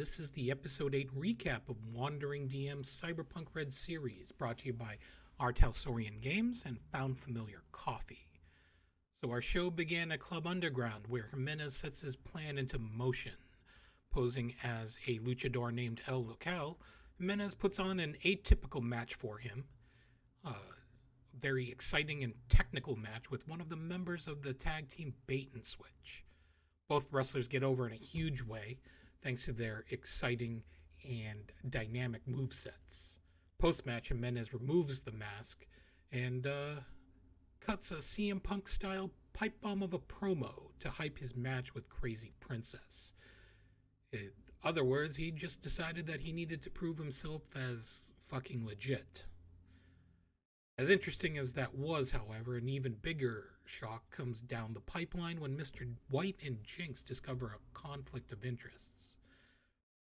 this is the Episode 8 recap of Wandering DM's Cyberpunk Red series, brought to you by Artalsorian Games and Found Familiar Coffee. So our show began at Club Underground, where Jimenez sets his plan into motion. Posing as a luchador named El Local, Jimenez puts on an atypical match for him. A very exciting and technical match with one of the members of the tag team Bait and Switch. Both wrestlers get over in a huge way, thanks to their exciting and dynamic movesets. Post-match, Jimenez removes the mask and cuts a CM Punk-style pipe bomb of a promo to hype his match with Crazy Princess. In other words, he just decided that he needed to prove himself as fucking legit. As interesting as that was, however, an even bigger shock comes down the pipeline when Mr. White and Jinx discover a conflict of interests.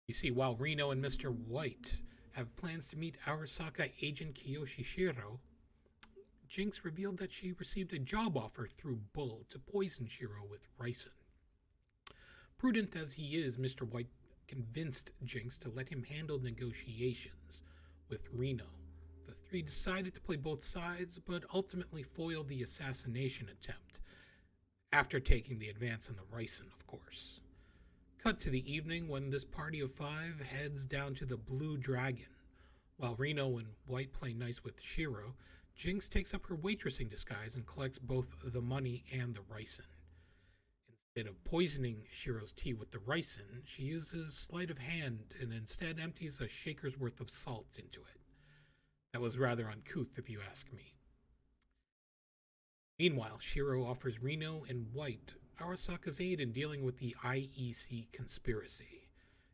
You see, while Reno and Mr. White have plans to meet Arasaka agent Kiyoshi Shiro, Jinx revealed that she received a job offer through Bull to poison Shiro with ricin. Prudent as he is, Mr. White convinced Jinx to let him handle negotiations with Reno. The three decided to play both sides, but ultimately foiled the assassination attempt, after taking the advance on the ricin, of course. Cut to the evening when this party of five heads down to the Blue Dragon. While Reno and White play nice with Shiro, Jinx takes up her waitressing disguise and collects both the money and the ricin. Instead of poisoning Shiro's tea with the ricin, she uses sleight of hand and instead empties a shaker's worth of salt into it. That was rather uncouth, if you ask me. Meanwhile, Shiro offers Reno and White Arasaka's aid in dealing with the IEC conspiracy.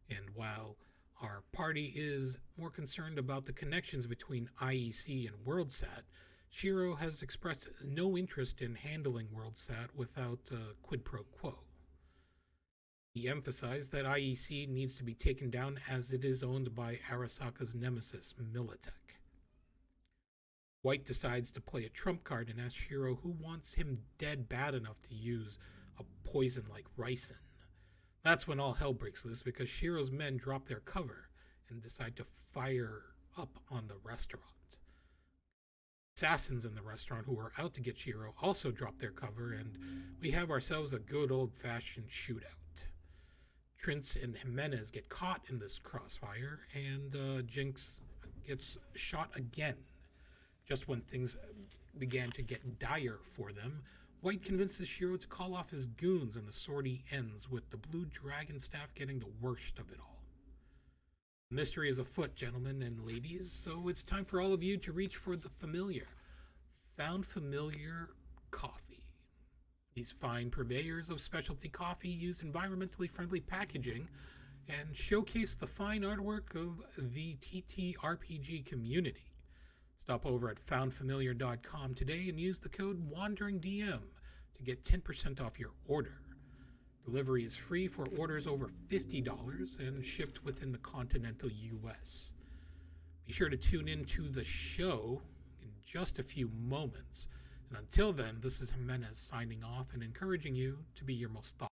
And while our party is more concerned about the connections between IEC and WorldSat, Shiro has expressed no interest in handling WorldSat without a quid pro quo. He emphasized that IEC needs to be taken down as it is owned by Arasaka's nemesis, Militech. White decides to play a trump card and asks Shiro who wants him dead bad enough to use a poison like ricin. That's when all hell breaks loose because Shiro's men drop their cover and decide to fire up on the restaurant. Assassins in the restaurant who are out to get Shiro also drop their cover, and we have ourselves a good old-fashioned shootout. Trince and Jimenez get caught in this crossfire, and Jinx gets shot again. Just when things began to get dire for them, White convinces Shiro to call off his goons, and the sortie ends with the Blue Dragon staff getting the worst of it all. The mystery is afoot, gentlemen and ladies, so it's time for all of you to reach for the familiar. Found Familiar Coffee. These fine purveyors of specialty coffee use environmentally friendly packaging and showcase the fine artwork of the TTRPG community. Stop over at foundfamiliar.com today and use the code WanderingDM to get 10% off your order. Delivery is free for orders over $50 and shipped within the continental US. Be sure to tune in to the show in just a few moments. And until then, this is Jimenez signing off and encouraging you to be your most thoughtful.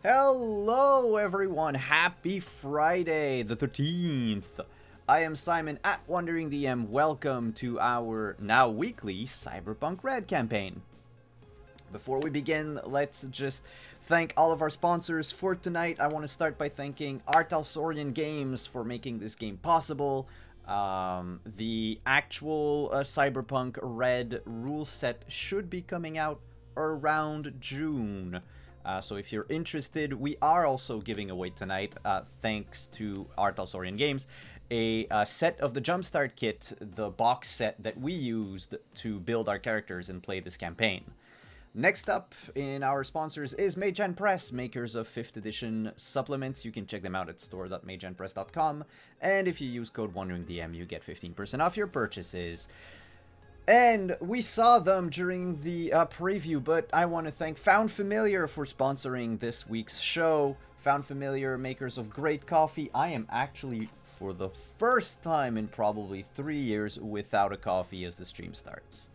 Hello everyone, happy Friday the 13th. I am Simon at Wandering DM. Welcome to our now weekly Cyberpunk Red campaign. Before we begin, let's just thank all of our sponsors for tonight. I want to start by thanking Artalsorian Games for making this game possible. The actual Cyberpunk Red rule set should be coming out around June. So if you're interested, we are also giving away tonight, thanks to Artalsorian Games, a set of the Jumpstart Kit, the box set that we used to build our characters and play this campaign. Next up in our sponsors is Mage Press, makers of 5th edition supplements. You can check them out at store.mageandpress.com, and if you use code WanderingDM, you get 15% off your purchases. And we saw them during the preview, but I want to thank Found Familiar for sponsoring this week's show. Found Familiar, makers of great coffee. I am actually, for the first time in probably 3 years, without a coffee as the stream starts.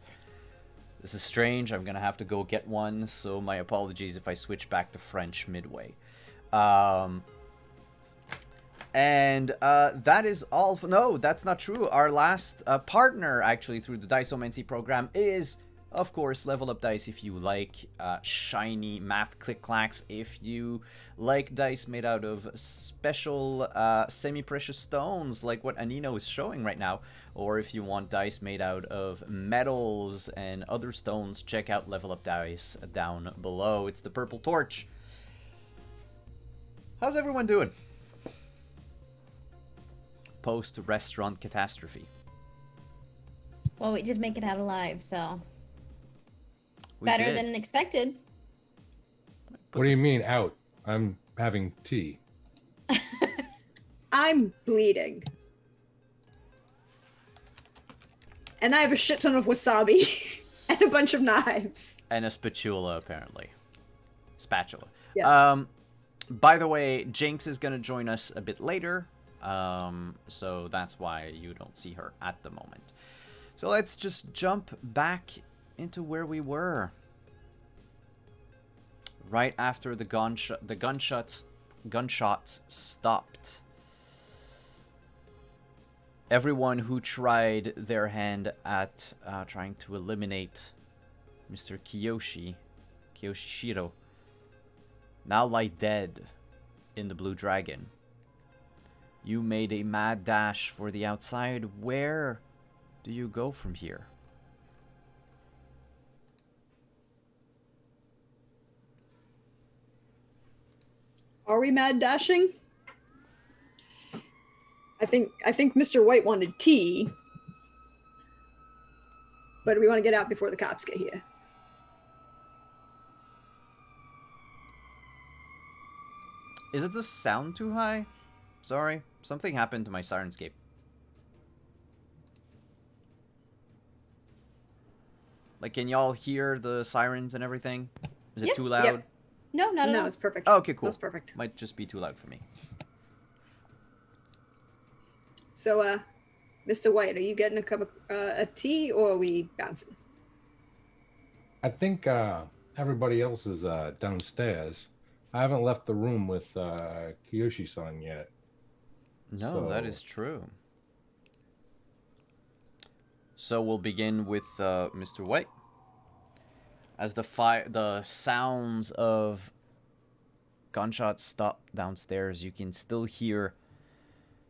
This is strange. I'm going to have to go get one, so my apologies if I switch back to French midway. That is all. No, that's not true. Our last partner, actually, through the Diceomancy program is, of course, Level Up Dice. If you like shiny math click-clacks, if you like dice made out of special semi-precious stones, like what Anino is showing right now, or if you want dice made out of metals and other stones, check out Level Up Dice down below. It's the Purple Torch. How's everyone doing? Post-restaurant catastrophe. Well, we did make it out alive, so We better did. than expected. What do you mean out? I'm having tea. I'm bleeding. And I have a shit ton of wasabi and a bunch of knives. And a spatula, apparently. Spatula. Yes. By the way, Jinx is going to join us a bit later. So that's why you don't see her at the moment. So let's just jump back into where we were. Right after the gunshots stopped. Everyone who tried their hand at trying to eliminate Mr. Kiyoshi Shiro, now lie dead in the Blue Dragon. You made a mad dash for the outside. Where do you go from here? Are we mad dashing? I think Mr. White wanted tea. But we want to get out before the cops get here. Is it the sound too high? Sorry, something happened to my Sirenscape. Like, can y'all hear the sirens and everything? Is it Yep, too loud? yep. No, not at No, all. it's perfect. Oh, okay, cool. That's perfect. Might just be too loud for me. So, Mr. White, are you getting a cup of a tea or are we bouncing? I think everybody else is downstairs. I haven't left the room with Kiyoshi-san yet. No, that So- is true. So we'll begin with Mr. White. As the sounds of gunshots stop downstairs, you can still hear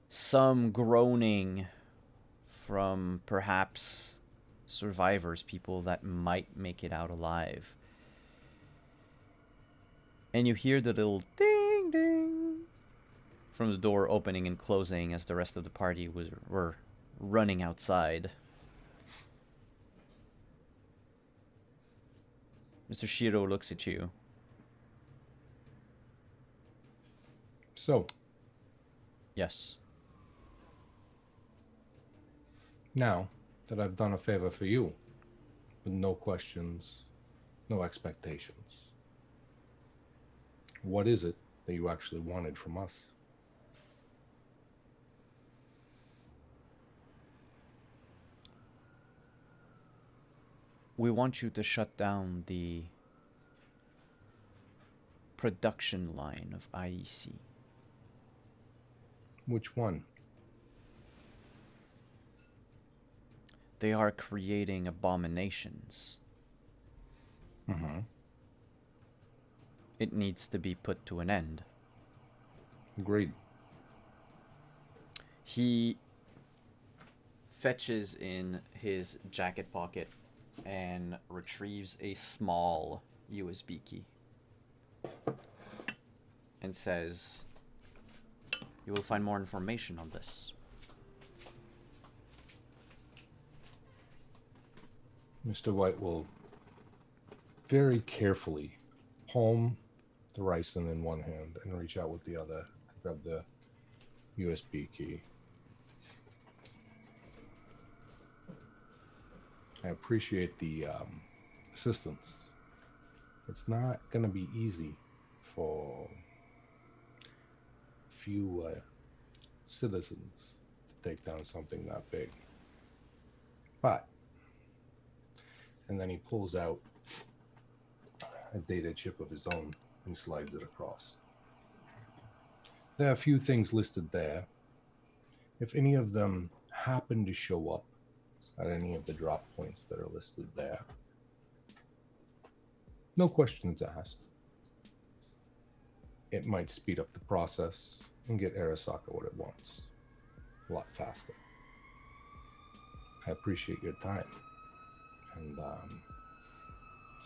some groaning from perhaps survivors, people that might make it out alive. And you hear the little ding ding from the door opening and closing as the rest of the party were running outside. Mr. Shiro looks at you. So, Yes. now that I've done a favor for you, with no questions, no expectations, what is it that you actually wanted from us? We want you to shut down the production line of IEC. Which one? They are creating abominations. Mm-hmm. it needs to be put to an end. Agreed. He fetches in his jacket pocket and retrieves a small USB key and says, "You will find more information on this." Mr. White will very carefully palm the ricin in one hand and reach out with the other to grab the USB key. I appreciate the assistance. It's not going to be easy for few citizens to take down something that big. But, and then he pulls out a data chip of his own and slides it across. There are a few things listed there. If any of them happen to show up at any of the drop points that are listed there, no questions asked. It might speed up the process and get Arasaka what it wants a lot faster. I appreciate your time. And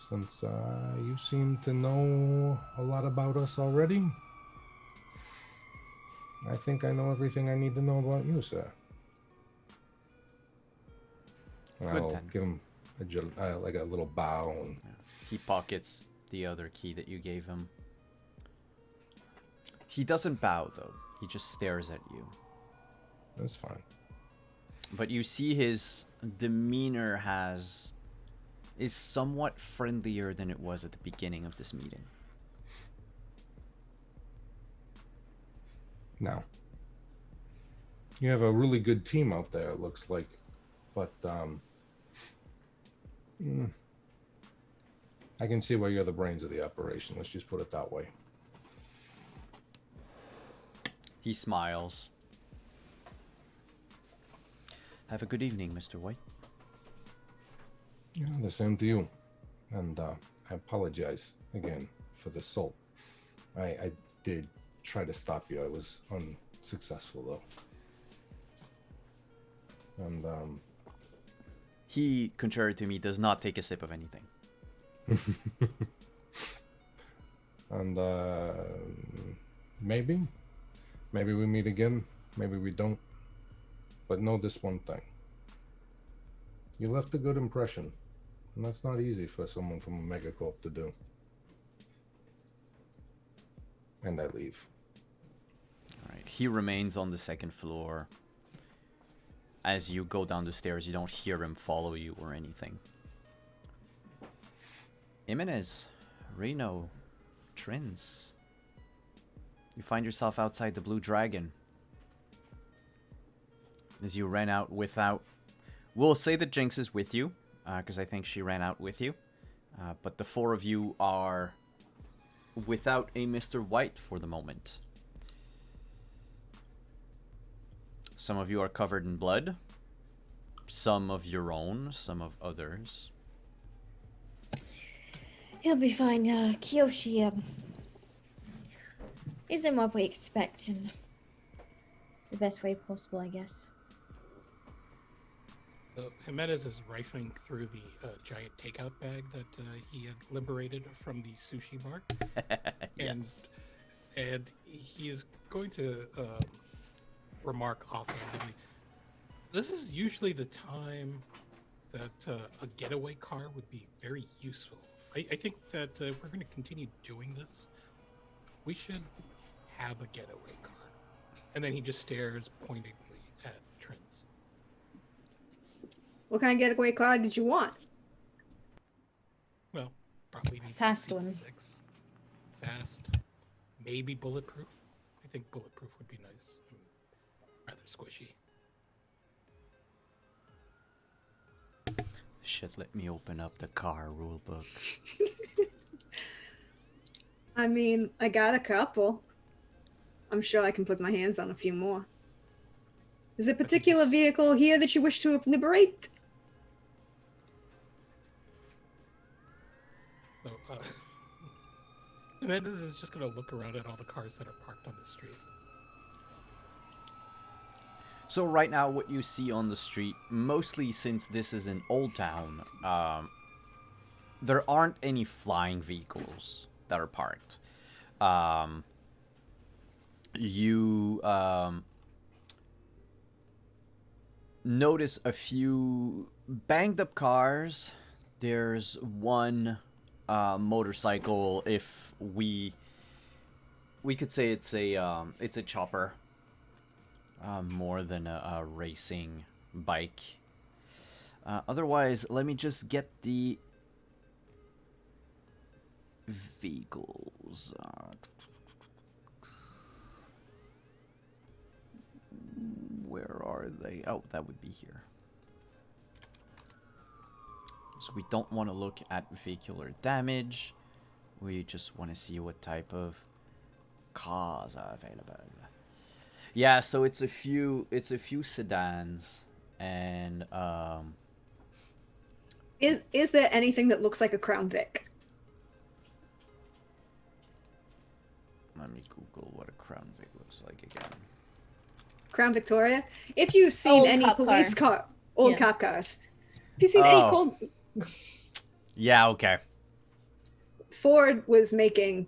since you seem to know a lot about us already, I think I know everything I need to know about you, sir. And Good I'll then. give him like a little bow. And He pockets the other key that you gave him. He doesn't bow, though. He just stares at you. that's fine. But you see his demeanor is somewhat friendlier than it was at the beginning of this meeting. Now, you have a really good team out there, it looks like. But I can see why you're the brains of the operation. Let's just put it that way. He smiles. Have a good evening, Mr. White. Yeah, the same to you. And I apologize again for the salt. I did try to stop you. I was unsuccessful, though. And He, contrary to me, does not take a sip of anything. and maybe we meet again. Maybe we don't. But know this one thing. You left a good impression. And that's not easy for someone from a megacorp to do. And I leave. All right. He remains on the second floor. As you go down the stairs, you don't hear him follow you or anything. Jimenez, Reno, Trins. You find yourself outside the Blue Dragon. As you ran out without... We'll say that Jinx is with you, because I think she ran out with you. But the four of you are without a Mr. White for the moment. Some of you are covered in blood. Some of your own, some of others. He'll be fine. Kiyoshi isn't what we expect in the best way possible, I guess. Jimenez is rifling through the giant takeout bag that he had liberated from the sushi bar. Yes. And he is going to remark offhandedly, this is usually the time that a getaway car would be very useful. I think that if we're going to continue doing this, we should have a getaway car. And then he just stares pointedly at Trins. What kind of getaway car did you want? Well, probably need Fast one. Fast, maybe bulletproof. I think bulletproof would be nice. Rather squishy. Shit, let me open up the car rulebook. I mean, I got a couple. I'm sure I can put my hands on a few more. Is there a particular vehicle here that you wish to liberate? So, Amanda's is just gonna look around at all the cars that are parked on the street. So right now, what you see on the street, mostly since this is an old town, there aren't any flying vehicles that are parked. You notice a few banged up cars. There's one motorcycle. If we could say it's a chopper, more than a racing bike. Otherwise, let me just get the vehicles. Where are they? Oh, that would be here. So we don't want to look at vehicular damage. We just want to see what type of cars are available. Yeah, so it's a few sedans and Is there anything that looks like a Crown Vic? let me Google what a Crown Vic looks like again. Crown Victoria? If you've seen Old any cop police car. old Yeah. cop cars. If you've seen any Oh. cold Yeah, okay. Ford was making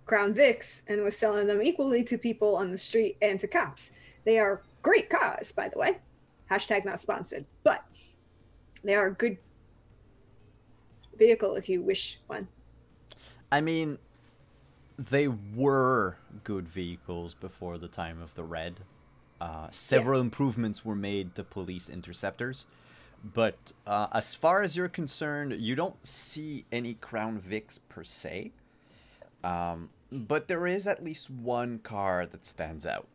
Crown Vics and was selling them equally to people on the street and to cops. They are great cars, by the way. Hashtag not sponsored, but they are a good vehicle if you wish one. I mean, they were good vehicles before the time of the Red. Several improvements were made to police interceptors. But as far as you're concerned, you don't see any Crown Vics per se. But there is at least one car that stands out.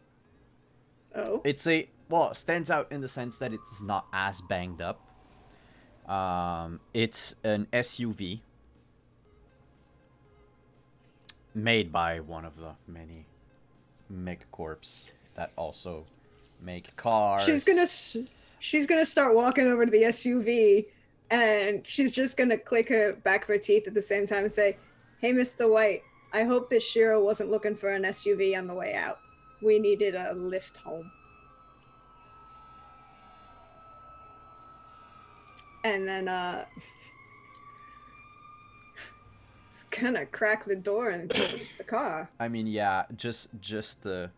Oh. It stands out in the sense that it's not as banged up. It's an SUV made by one of the many megacorps that also make cars. She's gonna start walking over to the SUV, and she's just gonna click her back of her teeth at the same time and say, "Hey, Mr. White, I hope that Shiro wasn't looking for an SUV on the way out. We needed a lift home." And then it's gonna crack the door and close the car. I mean, yeah, just to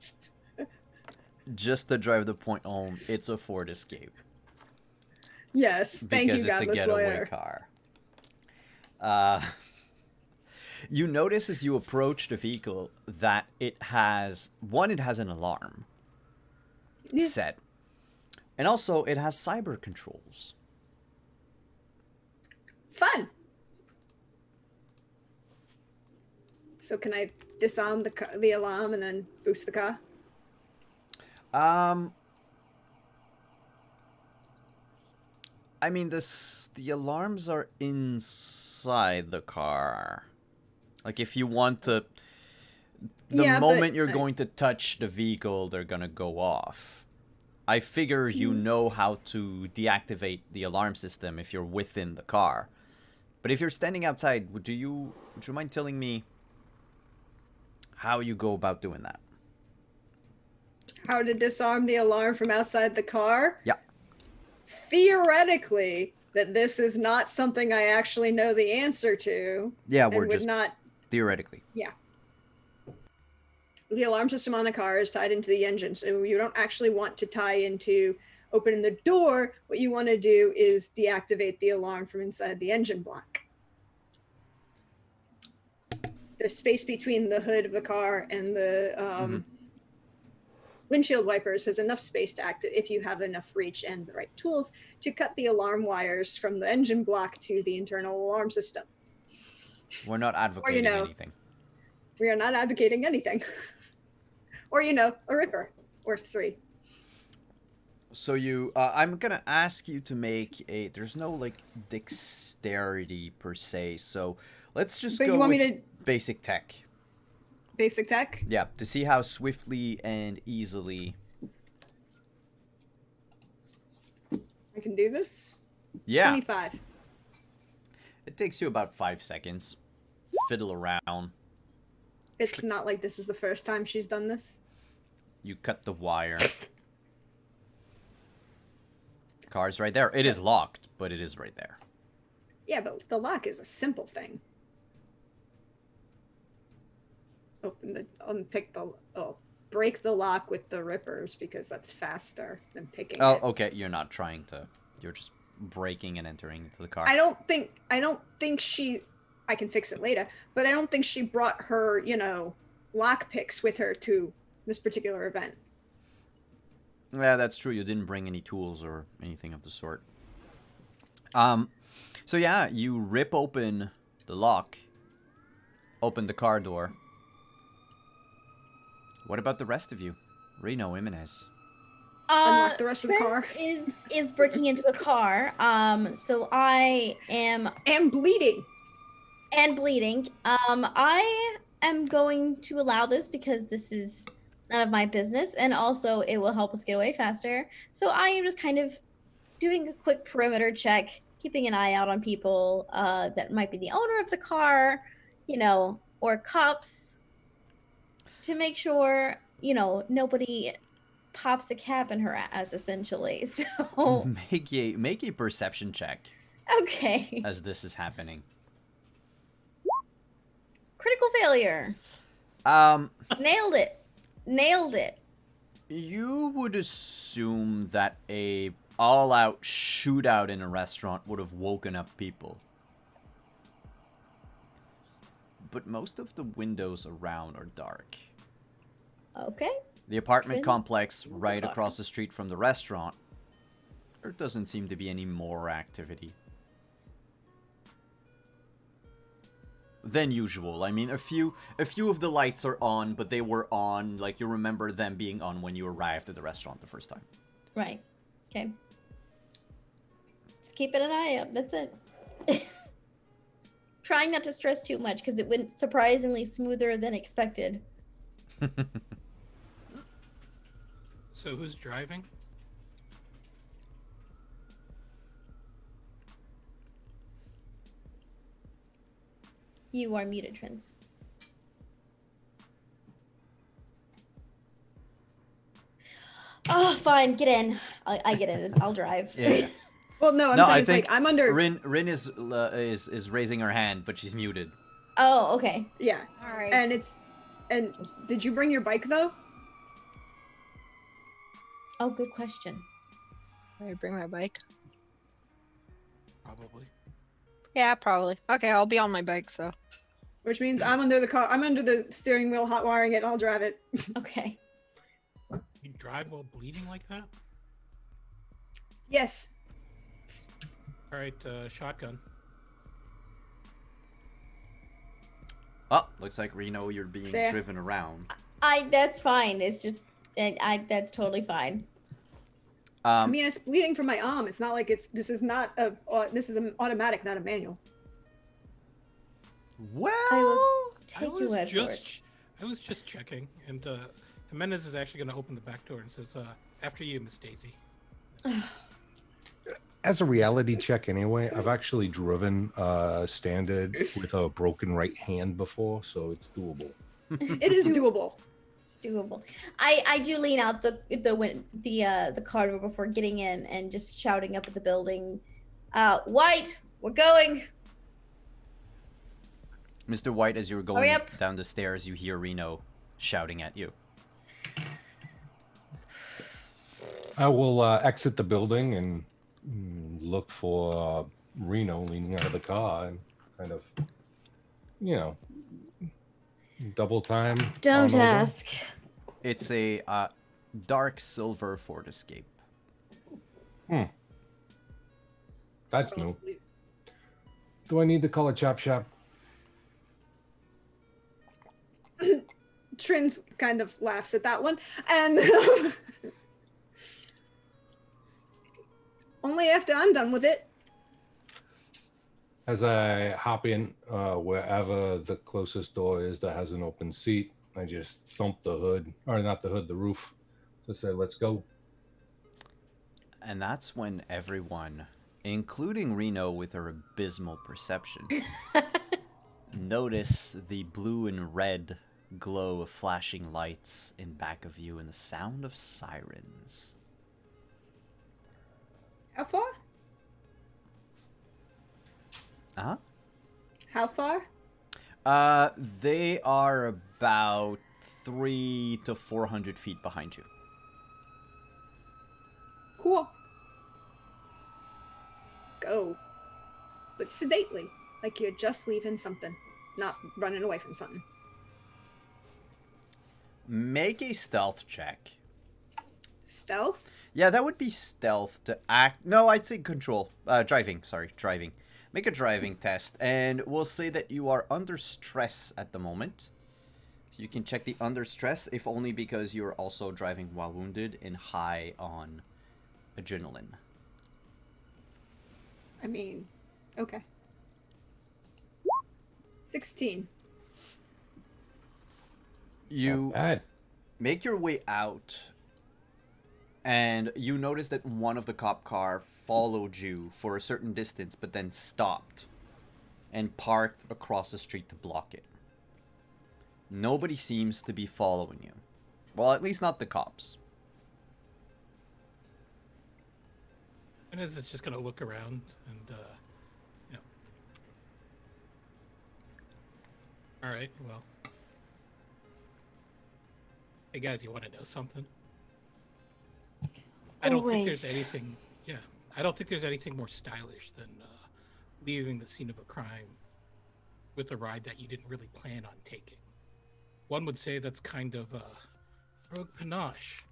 drive the point home, it's a Ford Escape. Yes, thank you, Because it's a godless getaway lawyer. car. You notice as you approach the vehicle that it has an alarm Yeah. set. And also, it has cyber controls. Fun. So can I disarm the alarm and then boost the car? I mean, the alarms are inside the car. Like, if you want to... The Yeah, moment but you're going to touch the vehicle, they're gonna go off. I figure you know how to deactivate the alarm system if you're within the car. But if you're standing outside, would you mind telling me how you go about doing that? How to disarm the alarm from outside the car? Yeah. Theoretically, that this is not something I actually know the answer to. Yeah, and we're would just not. theoretically. Yeah. The alarm system on the car is tied into the engine, so you don't actually want to tie into opening the door. What you want to do is deactivate the alarm from inside the engine block. The space between the hood of the car and the windshield wipers has enough space to act if you have enough reach and the right tools to cut the alarm wires from the engine block to the internal alarm system. We're not advocating anything. We are not advocating anything. Or, a ripper or 3. So I'm gonna ask you to make there's no like dexterity per se, so let's just But go you want with me to basic tech. basic tech? Yeah, to see how swiftly and easily. I can do this. Yeah, 25. it takes you about 5 seconds. Fiddle around. It's not like this is the first time she's done this. You cut the wire. Car's right there. It is locked, but it is right there. Yeah, but the lock is a simple thing. Break the lock with the rippers because that's faster than picking Oh, it. okay. You're not trying to. You're just breaking and entering into the car. I don't think she. I can fix it later, but I don't think she brought her, lock picks with her to this particular event. Yeah, that's true. You didn't bring any tools or anything of the sort. So yeah, you rip open the lock, open the car door. What about the rest of you? Reno, Jimenez. Unlock the rest of the car. Is breaking into a car. So I am And bleeding. bleeding. I am going to allow this because this is none of my business, and also it will help us get away faster. So I am just kind of doing a quick perimeter check, keeping an eye out on people that might be the owner of the car, or cops, to make sure, nobody pops a cap in her ass, essentially. So Make a perception check okay, as this is happening. critical failure. Nailed it. You would assume that a all-out shootout in a restaurant would have woken up people. But most of the windows around are dark. Okay. The apartment Twins complex in the right car. across the street from the restaurant, there doesn't seem to be any more activity than usual. I mean, a few of the lights are on, but they were on, like, you remember them being on when you arrived at the restaurant the first time. Right. Okay. Just keeping an eye out. That's it. Trying not to stress too much because it went surprisingly smoother than expected. So who's driving? You are muted, Trins. Oh, fine. Get in. I get in. I'll drive. Yeah. Well, no, I'm No, saying I it's think like I'm under. Rin is raising her hand, but she's muted. Oh, okay. Yeah, All right. and did you bring your bike though? Oh, good question. Can I bring my bike? Probably. Yeah, probably. Okay, I'll be on my bike, so. Which means I'm under the car. I'm under the steering wheel, hot wiring it. I'll drive it. Okay. You drive while bleeding like that? Yes. All right, shotgun. Oh, looks like Reno, you're being There. driven around. That's fine. It's just that's totally fine. I mean, it's bleeding from my arm. It's not like this is an automatic, not a manual. Well, I will take your word for it. I was just checking, and Jimenez is actually going to open the back door and says, "After you, Miss Daisy." As a reality check, anyway, I've actually driven standard with a broken right hand before, so it's doable. It is doable. It's doable. I do lean out the car door before getting in and just shouting up at the building, "White, we're going." Mr. White, as you were going Hurry up. down the stairs, you hear Reno shouting at you. I will exit the building and look for Reno leaning out of the car and kind of, double time. Don't on over. ask. It's a dark silver Ford Escape. That's new. Do I need to call a chop shop? Trins kind of laughs at that one, and only after I'm done with it. As I hop in wherever the closest door is that has an open seat, I just thump the hood, or not the hood, the roof, to say, let's go. And that's when everyone, including Reno with her abysmal perception, notice the blue and red glow of flashing lights in back of you and the sound of sirens. How far? Uh-huh. How far? They are about 300 to 400 feet behind you. Cool. Go. But sedately, like you're just leaving something, not running away from something. Make a stealth check. Stealth? Yeah, that would be stealth to act. No, I'd say control. Driving. Sorry, driving. Make a driving test, and we'll say that you are under stress at the moment. So you can check the under stress, if only because you're also driving while wounded and high on adrenaline. I mean, okay. 16. You Not bad. make your way out, and you notice that one of the cop car followed you for a certain distance, but then stopped and parked across the street to block it. Nobody seems to be following you. Well, at least not the cops. And is just gonna look around and, you know. All right, well. Hey guys, you want to know something? I don't think there's Always. anything. Yeah, I don't think there's anything more stylish than leaving the scene of a crime with a ride that you didn't really plan on taking. One would say that's kind of rogue panache.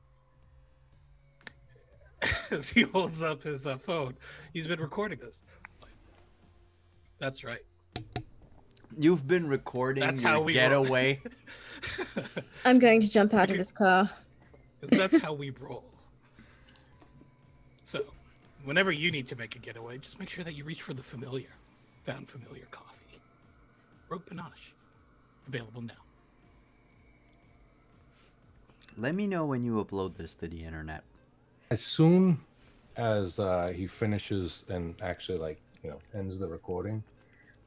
As he holds up his phone, he's been recording this. That's right. You've been recording That's how your we getaway. I'm going to jump out of this car. 'Cause that's how we roll. So, whenever you need to make a getaway, just make sure that you reach for the familiar. Found familiar coffee. Rogue Panache. Available now. Let me know when you upload this to the internet. As soon as he finishes and actually, ends the recording,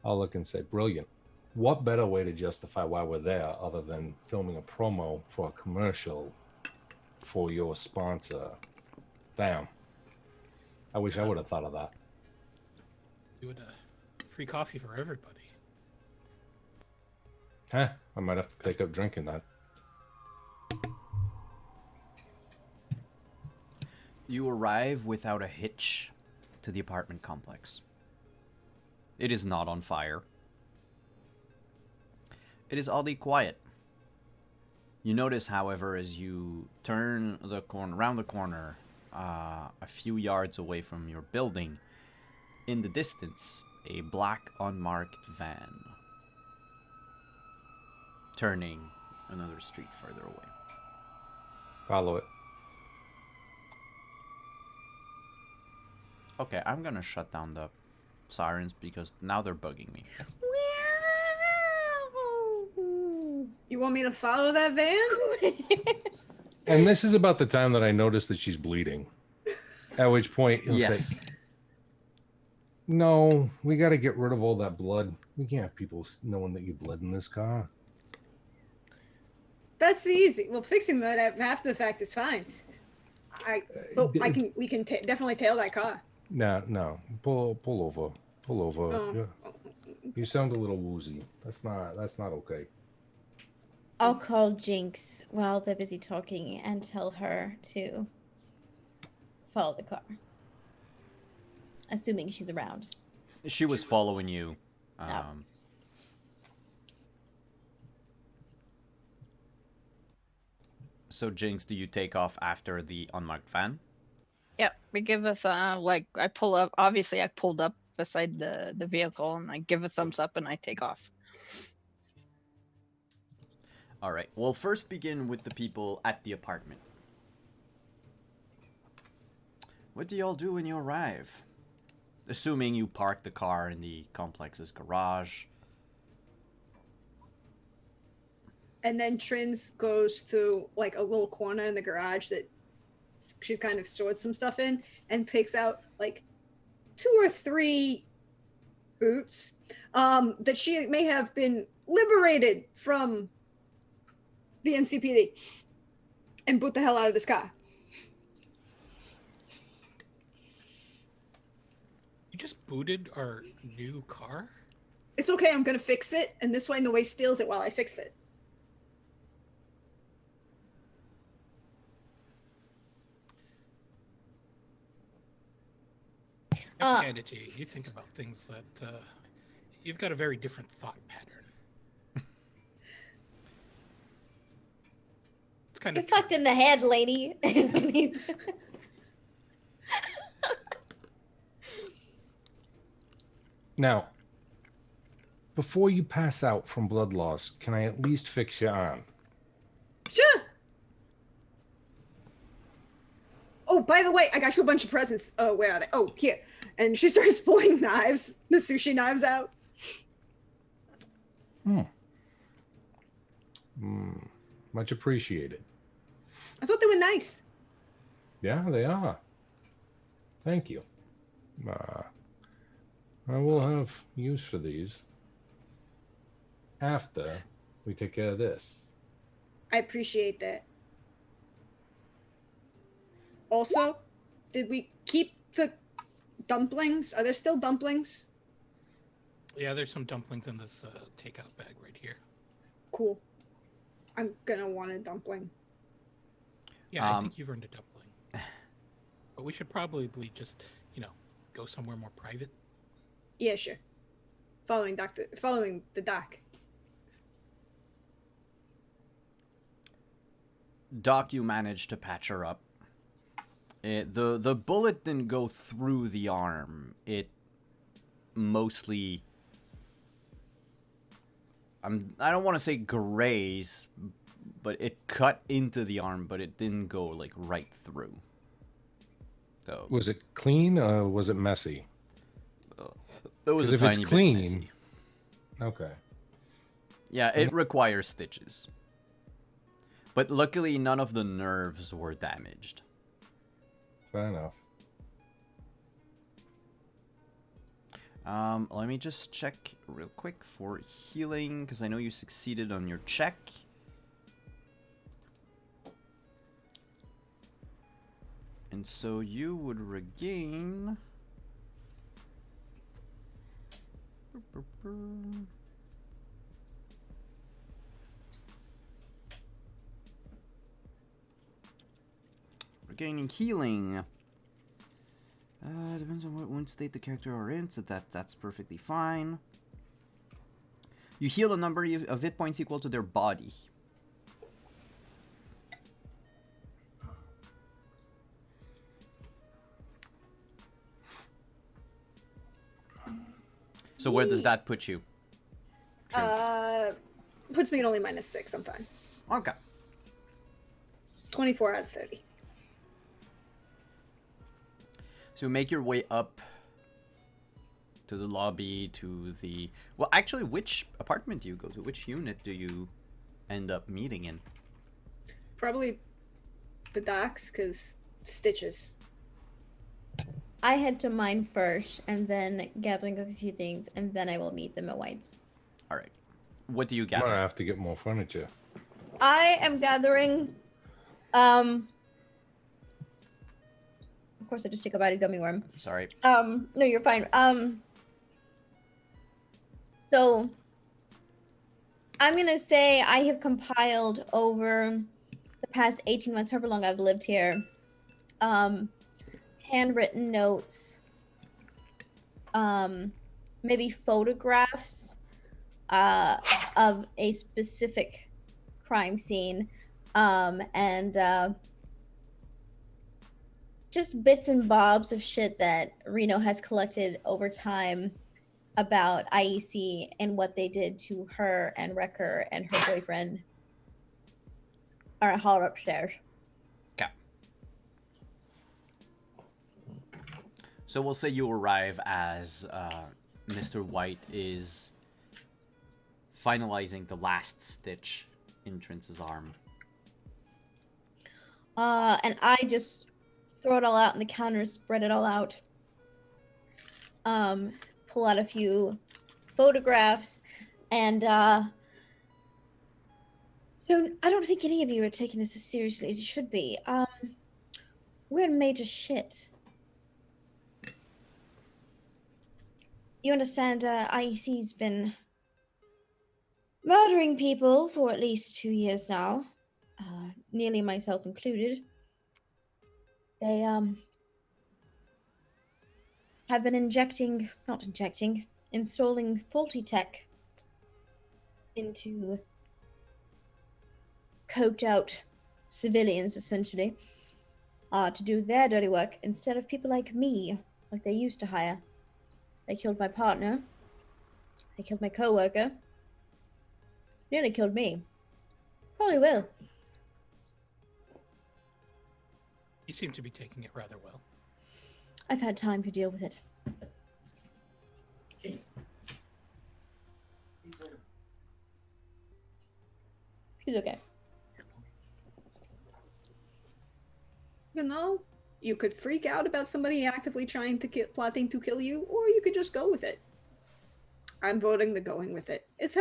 I'll look and say, brilliant. What better way to justify why we're there other than filming a promo for a commercial for your sponsor? Damn. I wish I would have thought of that. Do it free coffee for everybody. Huh? I might have to take up drinking that. You arrive without a hitch to the apartment complex. It is not on fire. It is oddly quiet. You notice, however, as you turn the corner, around the corner, a few yards away from your building, in the distance, a black unmarked van turning another street further away. Follow it. Okay, I'm gonna shut down the sirens because now they're bugging me. You want me to follow that van? And this is about the time that I noticed that she's bleeding. At which point he'll Yes. say, no, we got to get rid of all that blood. We can't have people knowing that you bled in this car. That's easy. Well, fixing that after the fact is fine. We can definitely tail that car. No. Pull over. Pull over. Oh. Yeah. You sound a little woozy. That's not okay. I'll call Jinx while they're busy talking and tell her to follow the car. Assuming she's around. She was following you. Oh. So, Jinx, do you take off after the unmarked van? Yep, we give us I pull up. Obviously, I pulled up beside the vehicle and I give a thumbs up and I take off. All right. We'll first begin with the people at the apartment. What do y'all do when you arrive? Assuming you park the car in the complex's garage. And then Trins goes to like a little corner in the garage that she's kind of stored some stuff in and takes out like 2 or 3 boots that she may have been liberated from the NCPD and boot the hell out of this car. You just booted our new car? It's okay, I'm gonna fix it, and this way nobody steals it while I fix it. I've had it, you think about things that you've got a very different thought pattern. It's kind You're of fucked in the head, lady. Now, before you pass out from blood loss, can I at least fix your arm? Sure. Oh, by the way, I got you a bunch of presents. Oh, where are they? Oh, here. And she starts pulling knives, the sushi knives out. Much appreciated. I thought they were nice. Yeah, they are. Thank you. I will have use for these after we take care of this. I appreciate that. Also, did we keep the dumplings? Are there still dumplings? Yeah, there's some dumplings in this takeout bag right here. Cool. I'm gonna want a dumpling. Yeah, I think you've earned a dumpling. But we should probably just, go somewhere more private. Yeah, sure. Following the doc. Doc, you managed to patch her up. The bullet didn't go through the arm. It mostly... I don't want to say graze, but it cut into the arm, but it didn't go, like, right through. So, Was it clean or was it messy? it was 'Cause a if it's tiny bit clean- messy. Okay. Yeah, it requires stitches. But luckily, none of the nerves were damaged. Fair enough. Let me just check real quick for healing, because I know you succeeded on your check. And so you would regain... Regaining healing. Depends on what wound state the character are in, so that's perfectly fine. You heal a number of hit points equal to their body. So where does that put you? Trince? Puts me at only -6. I'm fine. Okay. 24 out of 30. So make your way up to the lobby, to the... Well, actually, which apartment do you go to? Which unit do you end up meeting in? Probably the docks, because stitches. I head to mine first, and then gathering up a few things, and then I will meet them at White's. All right. What do you I'm gather? gonna have to get more furniture. I am gathering. Of course, I just took a bite of gummy worm. Sorry. No, you're fine. So I'm gonna say I have compiled over the past 18 months, however long I've lived here, handwritten notes, maybe photographs of a specific crime scene, and just bits and bobs of shit that Reno has collected over time about IEC and what they did to her and Wrecker and her boyfriend are hauled upstairs. Okay. So we'll say you arrive as Mr. White is finalizing the last stitch in Trince's arm. And I just throw it all out on the counter, spread it all out. Pull out a few photographs and So I don't think any of you are taking this as seriously as you should be. We're in major shit. You understand, IEC's been murdering people for at least 2 years now, nearly myself included. They have been installing faulty tech into coked out civilians, essentially, to do their dirty work instead of people like me, like they used to hire. They killed my partner. They killed my coworker. Nearly killed me. Probably will. You seem to be taking it rather well. I've had time to deal with it. He's okay. You know, you could freak out about somebody actively trying to plotting to kill you, or you could just go with it. I'm voting the going with it. It's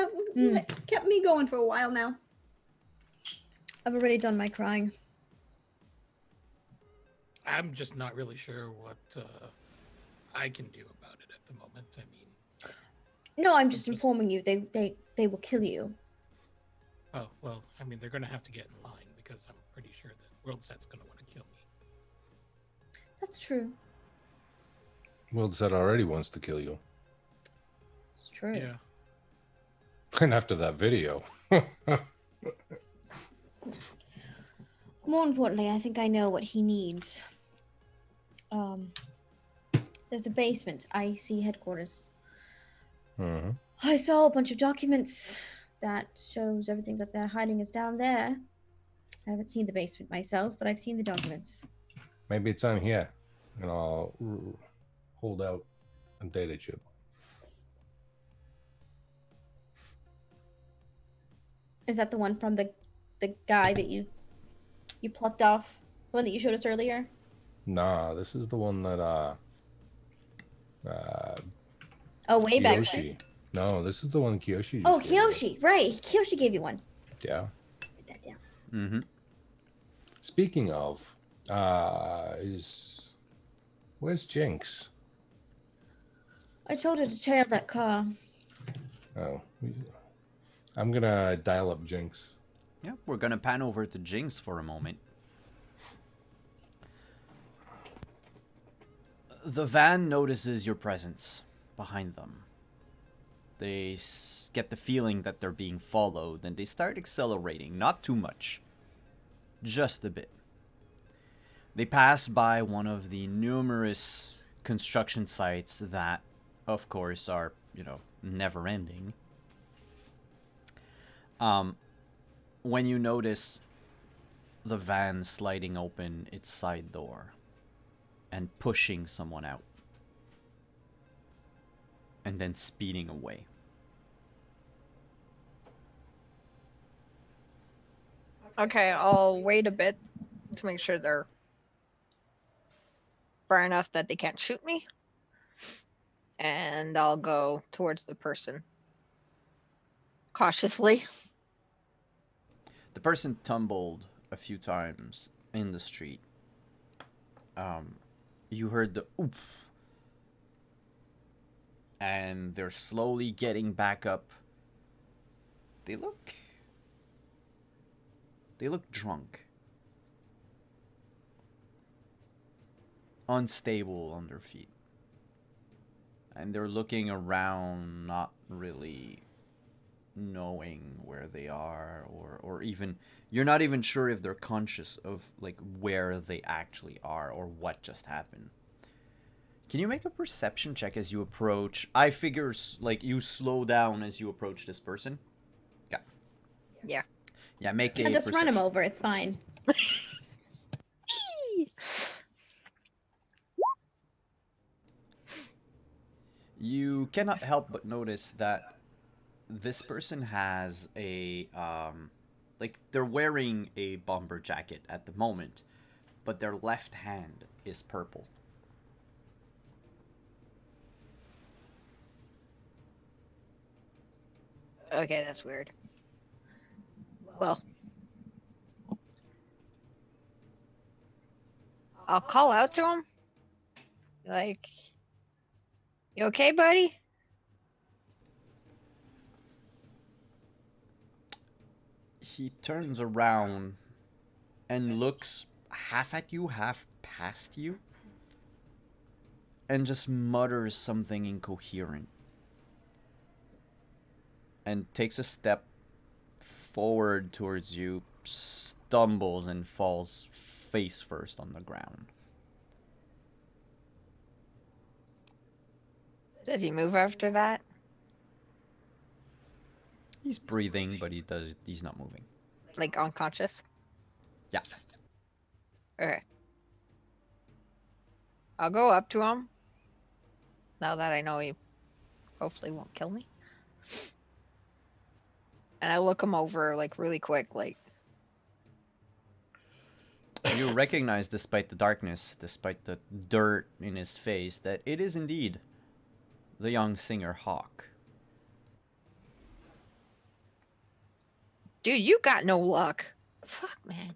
kept me going for a while now. I've already done my crying. I'm just not really sure what I can do about it at the moment. I mean, No, I'm just informing you. They will kill you. oh well. I mean, they're gonna have to get in line because I'm pretty sure that WorldSet's gonna want to kill me. That's true. WorldSet already wants to kill you. It's true. Yeah. And after that video. More importantly, I think I know what he needs. There's a basement, IEC headquarters. Mm-hmm. I saw a bunch of documents that shows everything that they're hiding is down there. I haven't seen the basement myself, but I've seen the documents. Maybe it's on here, and I'll hold out a data chip. Is that the one from the guy that you plucked off? The one that you showed us earlier? Nah, this is the one that Oh, way back Kiyoshi. when. No, this is the one Kiyoshi. Oh, just gave me. Kiyoshi, right. Kiyoshi gave you one. Yeah. Yeah. Mm-hmm. Speaking of, where's Jinx? I told her to tear out that car. Oh, I'm gonna dial up Jinx. Yeah, we're gonna pan over to Jinx for a moment. The van notices your presence behind them. They get the feeling that they're being followed, and they start accelerating. Not too much. Just a bit. They pass by one of the numerous construction sites that, of course, are, never ending. When you notice the van sliding open its side door and pushing someone out and then speeding away. Okay, I'll wait a bit to make sure they're far enough that they can't shoot me. And I'll go towards the person cautiously. The person tumbled a few times in the street. You heard the oof. And they're slowly getting back up. They look drunk. Unstable on their feet. And they're looking around, not really knowing where they are, or even, you're not even sure if they're conscious of like where they actually are or what just happened. Can you make a perception check as you approach? I figure like you slow down as you approach this person. Yeah. Yeah, make a I'll just run him perception. over. It's fine. You cannot help but notice that this person has a like they're wearing a bomber jacket at the moment, but their left hand is purple. Okay, that's weird. Well, I'll call out to him. Like, you okay, buddy? He turns around and looks half at you, half past you, and just mutters something incoherent. And takes a step forward towards you, stumbles and falls face first on the ground. Did he move after that? He's breathing, but he's not moving. Like unconscious? Yeah. Okay. I'll go up to him. Now that I know he hopefully won't kill me. And I look him over like really quick, like. You recognize, despite the darkness, despite the dirt in his face, that it is indeed the young singer Hawk. Dude, you got no luck. Fuck, man.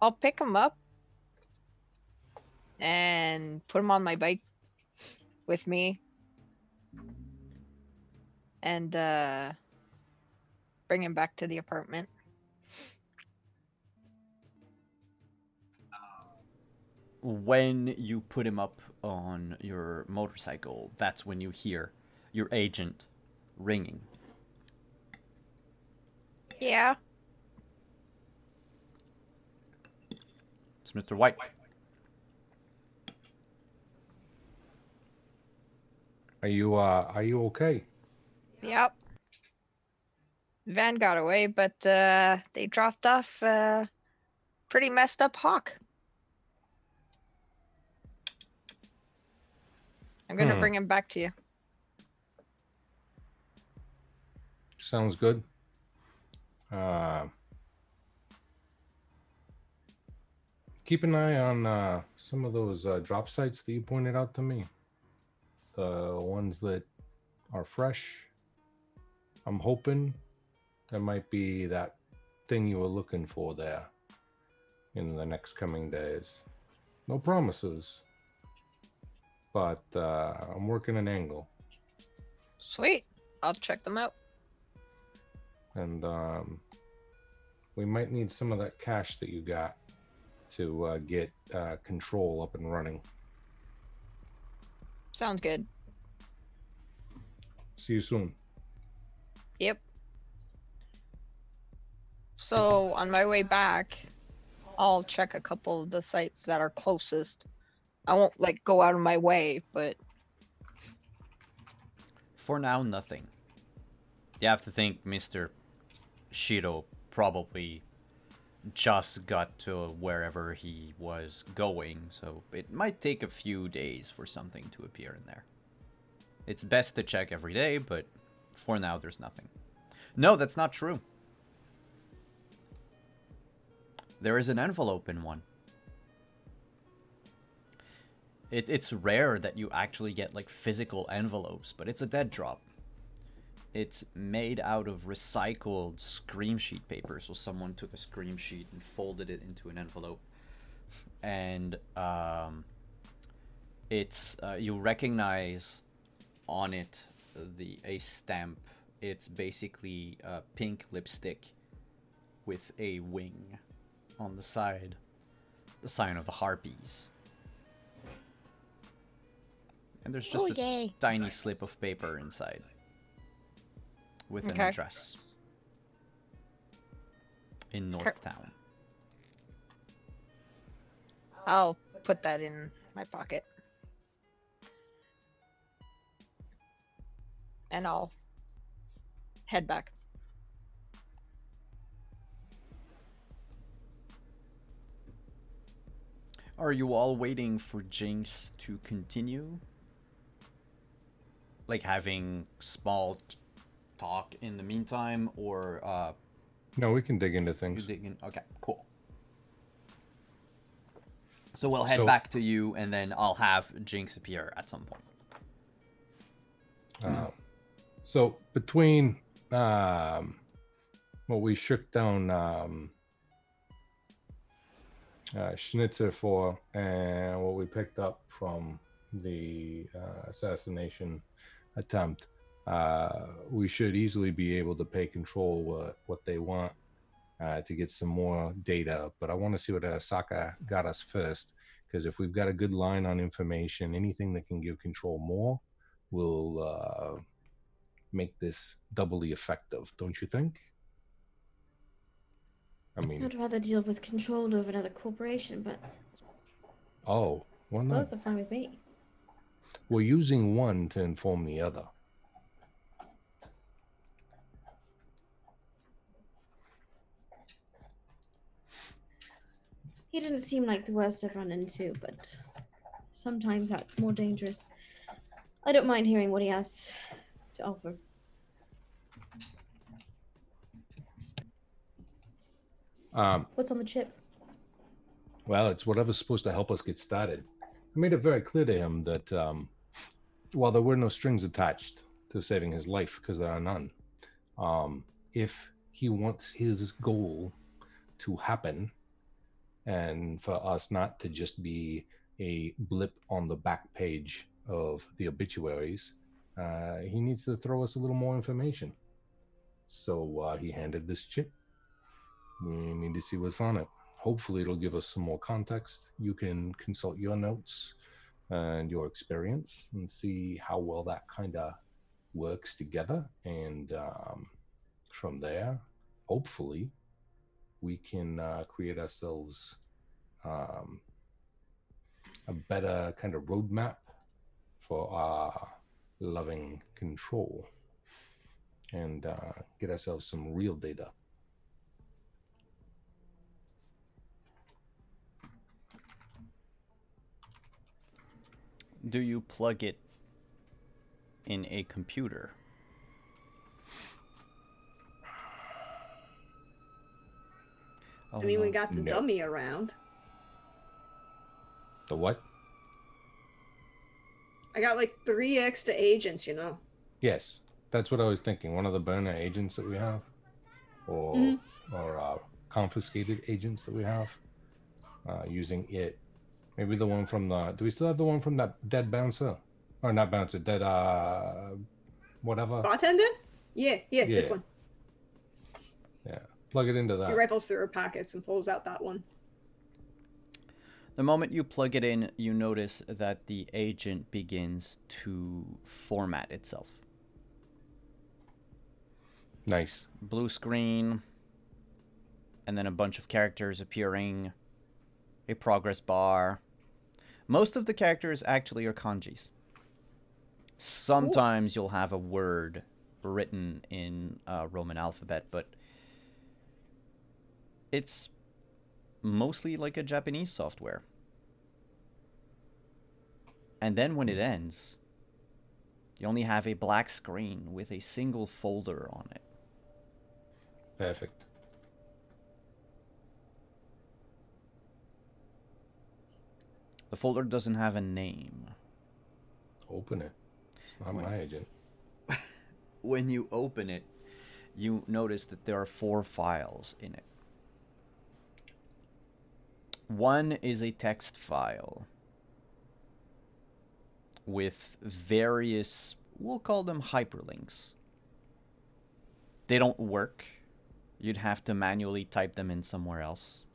I'll pick him up and put him on my bike with me and bring him back to the apartment. When you put him up on your motorcycle, that's when you hear your agent ringing. Yeah. It's Mr. White. Are you okay? Yep. Van got away, but they dropped off pretty messed up Hawk. I'm gonna bring him back to you. Sounds good. Keep an eye on some of those drop sites that you pointed out to me. The ones that are fresh. I'm hoping there might be that thing you were looking for there in the next coming days. No promises, but I'm working an angle. Sweet. I'll check them out. And we might need some of that cash that you got to get control up and running. Sounds good. See you soon. Yep. So on my way back, I'll check a couple of the sites that are closest. I won't like go out of my way, but For now, nothing. You have to think Mr. Shiro probably just got to wherever he was going, so it might take a few days for something to appear in there. It's best to check every day, but for now, there's nothing. No, that's not true. There is an envelope in one. It's rare that you actually get like physical envelopes, but it's a dead drop. It's made out of recycled scream sheet paper, so someone took a scream sheet and folded it into an envelope. And it's you recognize on it a stamp. It's basically a pink lipstick with a wing on the side, the sign of the harpies. And there's just a tiny slip of paper inside with an address in Northtown. I'll put that in my pocket. And I'll head back. Are you all waiting for Jinx to continue? Like having small talk in the meantime, or No, we can dig into things. Okay, cool. So we'll head back to you, and then I'll have Jinx appear at some point. So between what we shook down Schnitzer for and what we picked up from the assassination attempt. We should easily be able to pay control what they want to get some more data. But I want to see what Asaka got us first, because if we've got a good line on information, anything that can give control more will make this doubly effective, don't you think? I mean, I'd rather deal with control over another corporation, but oh, well, no. both are fine with me. We're using one to inform the other. He didn't seem like the worst I've run into, but sometimes that's more dangerous. I don't mind hearing what he has to offer. What's on the chip? Well, it's whatever's supposed to help us get started. I made it very clear to him that while there were no strings attached to saving his life, because there are none, if he wants his goal to happen and for us not to just be a blip on the back page of the obituaries, he needs to throw us a little more information. So he handed this chip. We need to see what's on it. Hopefully it'll give us some more context. You can consult your notes and your experience and see how well that kind of works together. And from there, hopefully, we can create ourselves a better kind of roadmap for our loving control and get ourselves some real data. Do you plug it in a computer? Oh, I mean, we no. got the No. dummy around. The what? I got like 3 extra agents, you know. Yes, that's what I was thinking. One of the burner agents that we have, or confiscated agents that we have, using it. Maybe the one from the. Do we still have the one from that dead bouncer, or not bouncer, dead whatever? Bartender? Yeah, this Yeah. one. Yeah, plug it into He that. rifles through her pockets and pulls out that one. The moment you plug it in, you notice that the agent begins to format itself. Nice. Blue screen, and then a bunch of characters appearing, a progress bar. Most of the characters actually are kanjis. Sometimes you'll have a word written in Roman alphabet, but it's mostly like a Japanese software. And then when it ends, you only have a black screen with a single folder on it. Perfect. The folder doesn't have a name. Open it. It's not my agent. When you open it, you notice that there are 4 files in it. One is a text file with various, we'll call them hyperlinks. They don't work. You'd have to manually type them in somewhere else.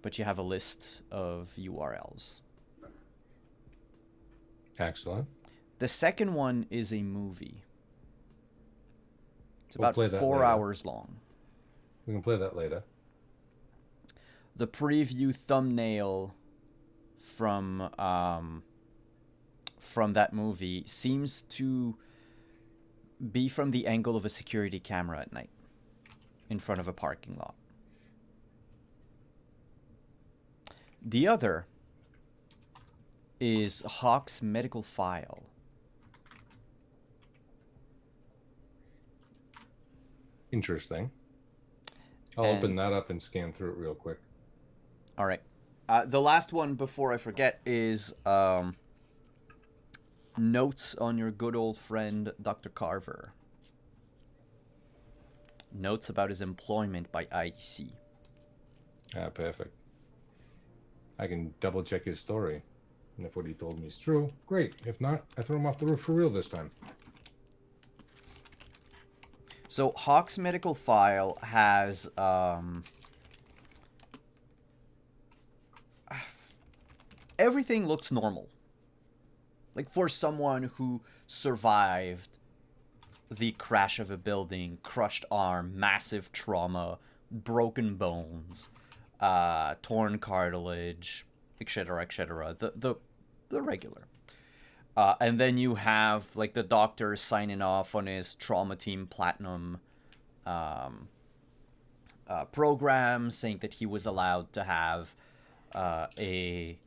But you have a list of URLs. Excellent. The second one is a movie. It's We'll about play that 4 later. hours long. We can play that later. The preview thumbnail from that movie seems to be from the angle of a security camera at night in front of a parking lot. The other is Hawk's medical file. Interesting. I'll And- open that up and scan through it real quick. All right. The last one before I forget is notes on your good old friend Dr. Carver. Notes about his employment by IEC. Ah, perfect. I can double check his story. And if what he told me is true, great. If not, I throw him off the roof for real this time. So Hawk's medical file has everything looks normal. Like for someone who survived the crash of a building, crushed arm, massive trauma, broken bones, torn cartilage, etc., etc. The regular. And then you have like the doctor signing off on his trauma team platinum program, saying that he was allowed to have a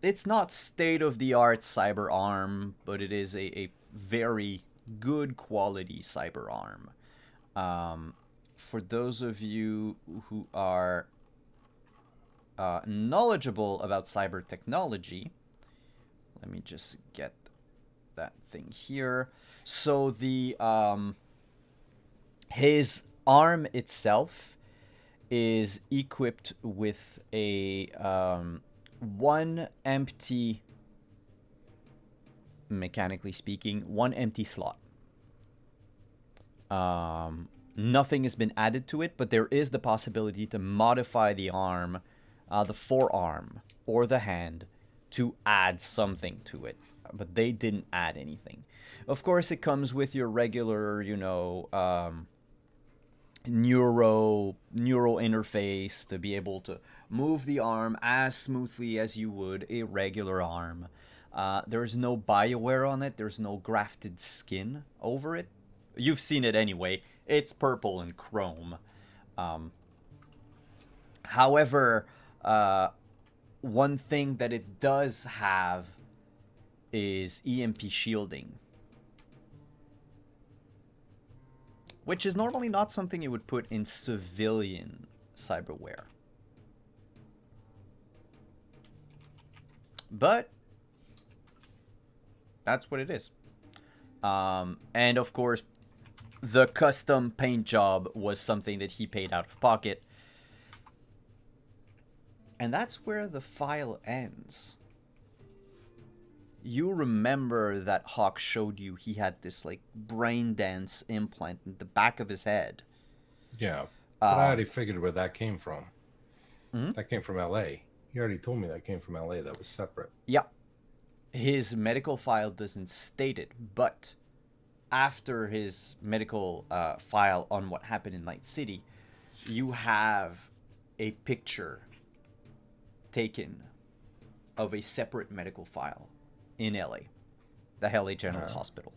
it's not state of the art cyber arm, but it is a very good quality cyber arm. For those of you who are knowledgeable about cyber technology, let me just get that thing here. So the his arm itself is equipped with a one empty, mechanically speaking, one empty slot. Nothing has been added to it, but there is the possibility to modify the arm, the forearm, or the hand to add something to it. But they didn't add anything. Of course, it comes with your regular, neural interface to be able to move the arm as smoothly as you would a regular arm. There's no BioWare on it. There's no grafted skin over it. You've seen it anyway. It's purple and chrome. However, one thing that it does have is EMP shielding, which is normally not something you would put in civilian cyberware. But that's what it is. And of course, the custom paint job was something that he paid out of pocket. And that's where the file ends. You remember that Hawk showed you he had this like brain dance implant in the back of his head. Yeah, but I already figured where that came from. Mhm. That came from LA. He already told me that came from LA. That was separate. Yeah. His medical file doesn't state it, but after his medical file on what happened in Night City, you have a picture taken of a separate medical file in LA, the LA General Hospital.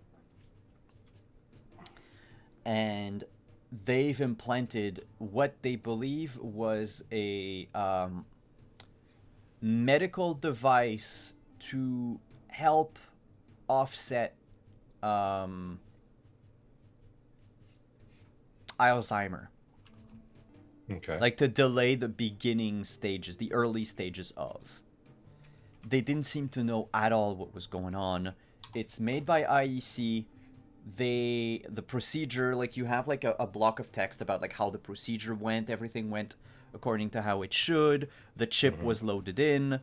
And they've implanted what they believe was a medical device to help offset Alzheimer. Okay. Like to delay the beginning stages, the early stages of. They didn't seem to know at all what was going on. It's made by IEC. The procedure, like you have like a block of text about like how the procedure went. Everything went according to how it should. The chip was loaded in.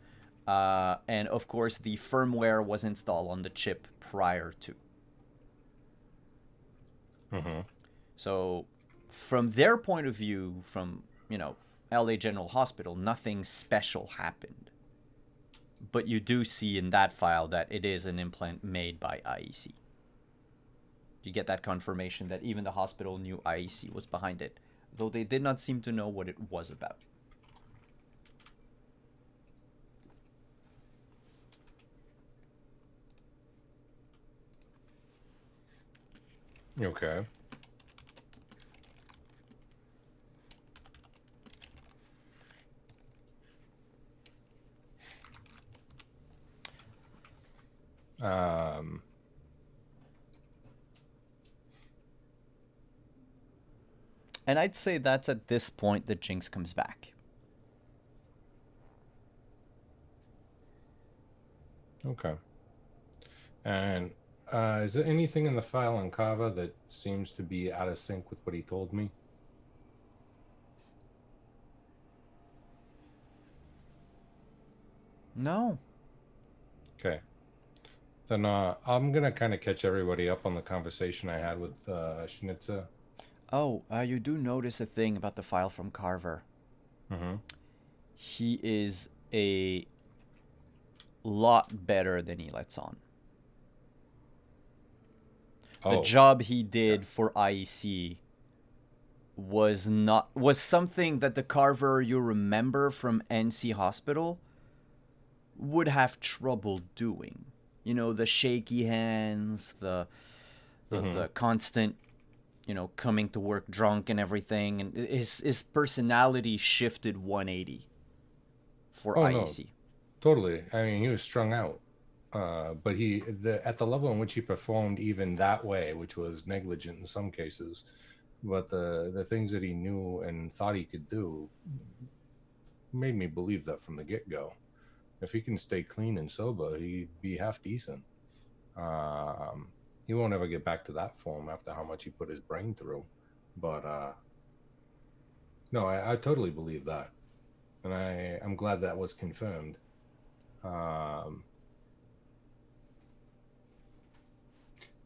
And of course the firmware was installed on the chip prior to. So from their point of view, from, LA General Hospital, nothing special happened. But you do see in that file that it is an implant made by IEC. You get that confirmation that even the hospital knew IEC was behind it, though they did not seem to know what it was about. Okay. And I'd say that's at this point that Jinx comes back. Okay. And is there anything in the file on Kava that seems to be out of sync with what he told me? No. Okay. Then I'm gonna kind of catch everybody up on the conversation I had with Schnitzer. Oh, you do notice a thing about the file from Carver. Mm-hmm. He is a lot better than he lets on. The Oh, job he did for IEC was something that the Carver you remember from NC Hospital would have trouble doing. You know, the shaky hands, the constant, coming to work drunk and everything, and his personality shifted 180 for oh IEC. no, totally. I mean, he was strung out. But at the level in which he performed even that way, which was negligent in some cases, but the things that he knew and thought he could do made me believe that from the get-go. If he can stay clean and sober, he'd be half decent. He won't ever get back to that form after how much he put his brain through. But no, I totally believe that, and I'm glad that was confirmed.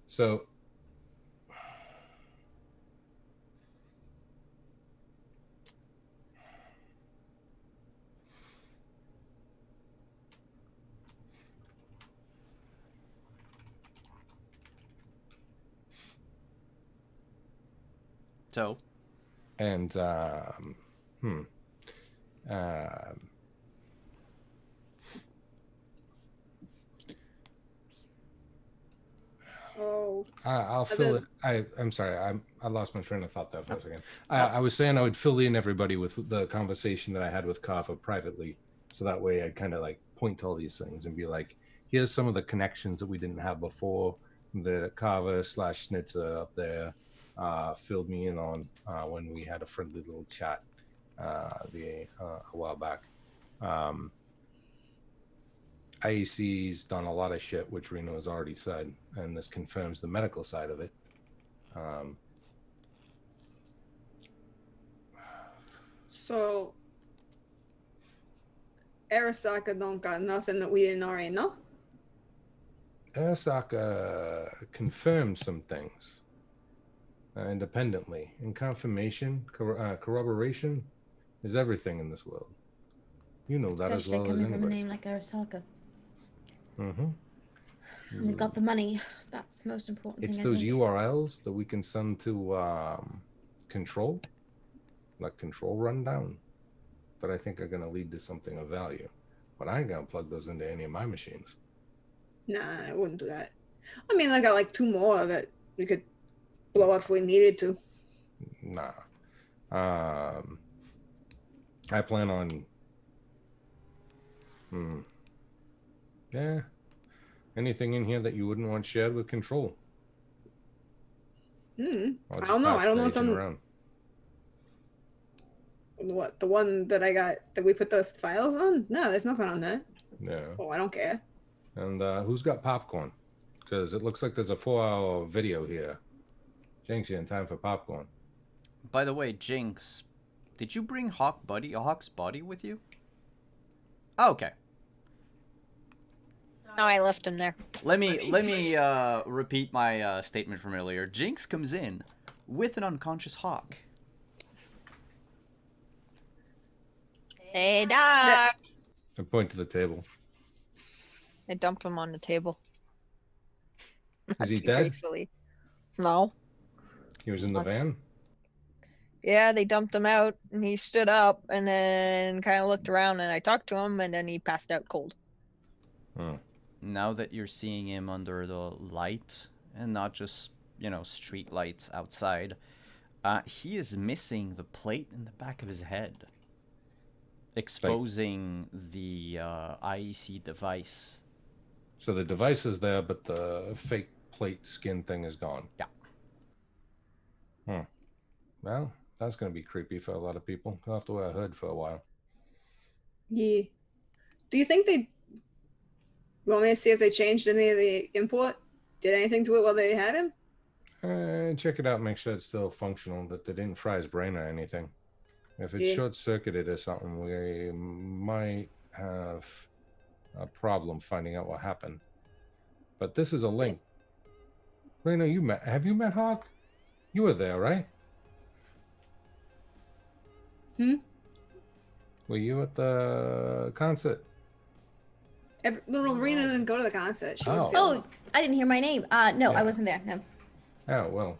So So, and So I'll fill it. I'm sorry. I lost my train of thought there for a second. I was saying I would fill in everybody with the conversation that I had with Kava privately, so that way I'd kind of like point to all these things and be like, here's some of the connections that we didn't have before that Kava / Schnitzer up there filled me in on when we had a friendly little chat a while back. IEC's done a lot of shit, which Reno has already said, and this confirms the medical side of it. So Arasaka don't got nothing that we didn't already know. Arasaka confirmed some things independently, and confirmation, corroboration is everything in this world. You know that as Especially well as coming from a anybody. name like Arasaka. Mm-hmm. And they've got the money. That's the most important It's thing. those I think. URLs that we can send to control, like control rundown, that I think are going to lead to something of value. But I ain't going to plug those into any of my machines. Nah, I wouldn't do that. I mean, I got like 2 more that we could blow up if we needed to. Nah. I plan on anything in here that you wouldn't want shared with control. I don't know. I don't know what's on around. What, the one that I got that we put the files on? No, there's nothing on that. Yeah. Oh, I don't care. And who's got popcorn? Because it looks like there's a 4-hour video here. Jinx, you in time for popcorn. by the way, Jinx, did you bring Hawk's body with you? Oh, okay. No, I left him there. Let me repeat my statement from earlier. Jinx comes in with an unconscious Hawk. Hey, Doc! I point to the table. I dump him on the table. Is he Too dead? gracefully. No. He was in the van? Yeah, they dumped him out, and he stood up, and then kind of looked around, and I talked to him, and then he passed out cold. Hmm. Now that you're seeing him under the light, and not just, street lights outside, he is missing the plate in the back of his head, exposing the IEC device. So the device is there, but the fake plate skin thing is gone. Yeah. Well, that's going to be creepy for a lot of people. They'll have to wear a hood for a while. Yeah. Do you think they... You want me to see if they changed any of the import? Did anything to it while they had him? Check it out and make sure it's still functional, that they didn't fry his brain or anything. If it's Yeah. short-circuited or something, we might have a problem finding out what happened. But this is a link. Reno, have you met Hawk? You were there, right? Were you at the concert? Rena didn't go to the concert. She was Oh. Oh, I didn't hear my name. No, Yeah. I wasn't there. No. Oh, well.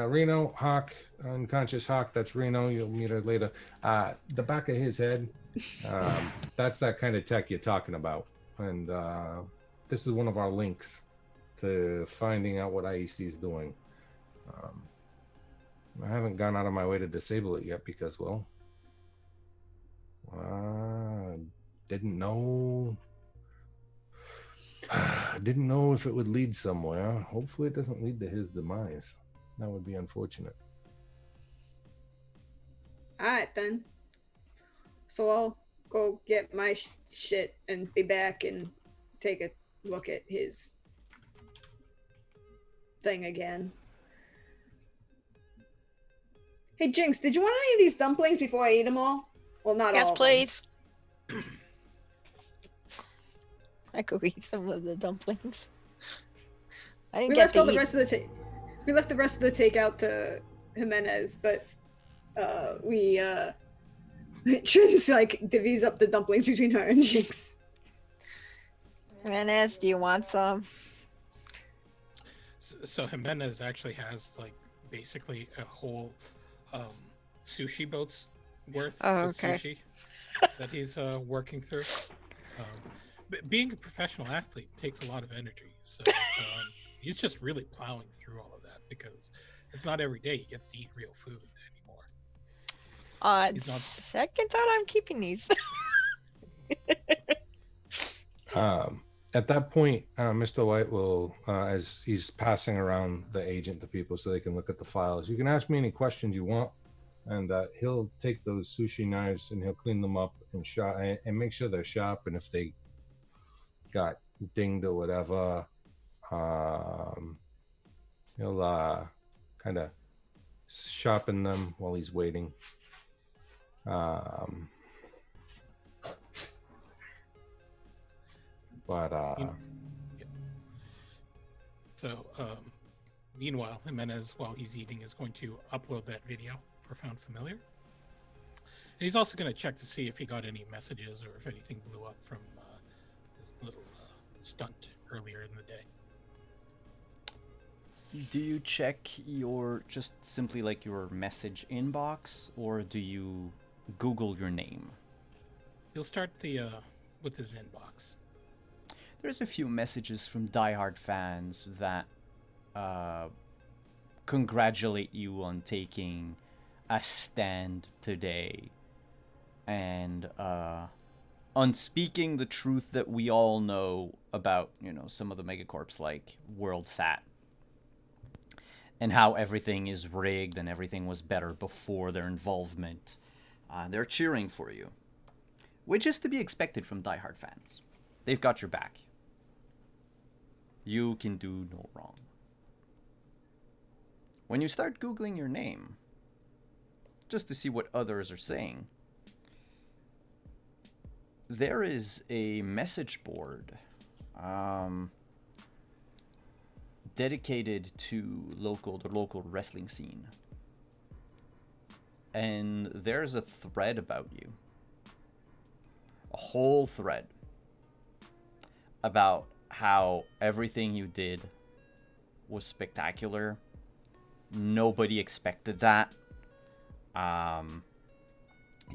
Reno, Hawk, unconscious Hawk, that's Reno. You'll meet her later. The back of his head, that's that kind of tech you're talking about. And this is one of our links to finding out what IEC is doing. I haven't gone out of my way to disable it yet because, well, didn't know. I didn't know if it would lead somewhere. Hopefully it doesn't lead to his demise. That would be unfortunate. All right, then. So I'll go get my shit and be back and take a look at his thing again. Hey, Jinx, did you want any of these dumplings before I eat them all? Well, not Yes, all. please. I could eat some of the dumplings. I didn't We get left to all the eat. rest of the we left the rest of the takeout to Jimenez, but Trin's like divvies up the dumplings between her and Jinx. Jimenez, do you want some? So Jimenez actually has like basically a whole sushi boat's worth Oh, of okay. sushi that he's working through. But being a professional athlete takes a lot of energy, so he's just really plowing through all of that because it's not every day he gets to eat real food anymore. He's not- Second thought, I'm keeping these. At that point, Mr. White will, as he's passing around the agent to people so they can look at the files, you can ask me any questions you want, and he'll take those sushi knives and he'll clean them up and make sure they're sharp, and if they got dinged or whatever, he'll kind of sharpen them while he's waiting. So, meanwhile, Jimenez, while he's eating, is going to upload that video for Found Familiar. And he's also going to check to see if he got any messages or if anything blew up from his little stunt earlier in the day. Do you check your, just simply like your message inbox, or do you Google your name? He'll start with his inbox. There's a few messages from diehard fans that congratulate you on taking a stand today and on speaking the truth that we all know about, some of the megacorps like WorldSat and how everything is rigged and everything was better before their involvement. They're cheering for you, which is to be expected from diehard fans. They've got your back. You can do no wrong. When you start Googling your name, just to see what others are saying, there is a message board dedicated to the local wrestling scene. And there's a thread about you. A whole thread about how everything you did was spectacular. Nobody expected that.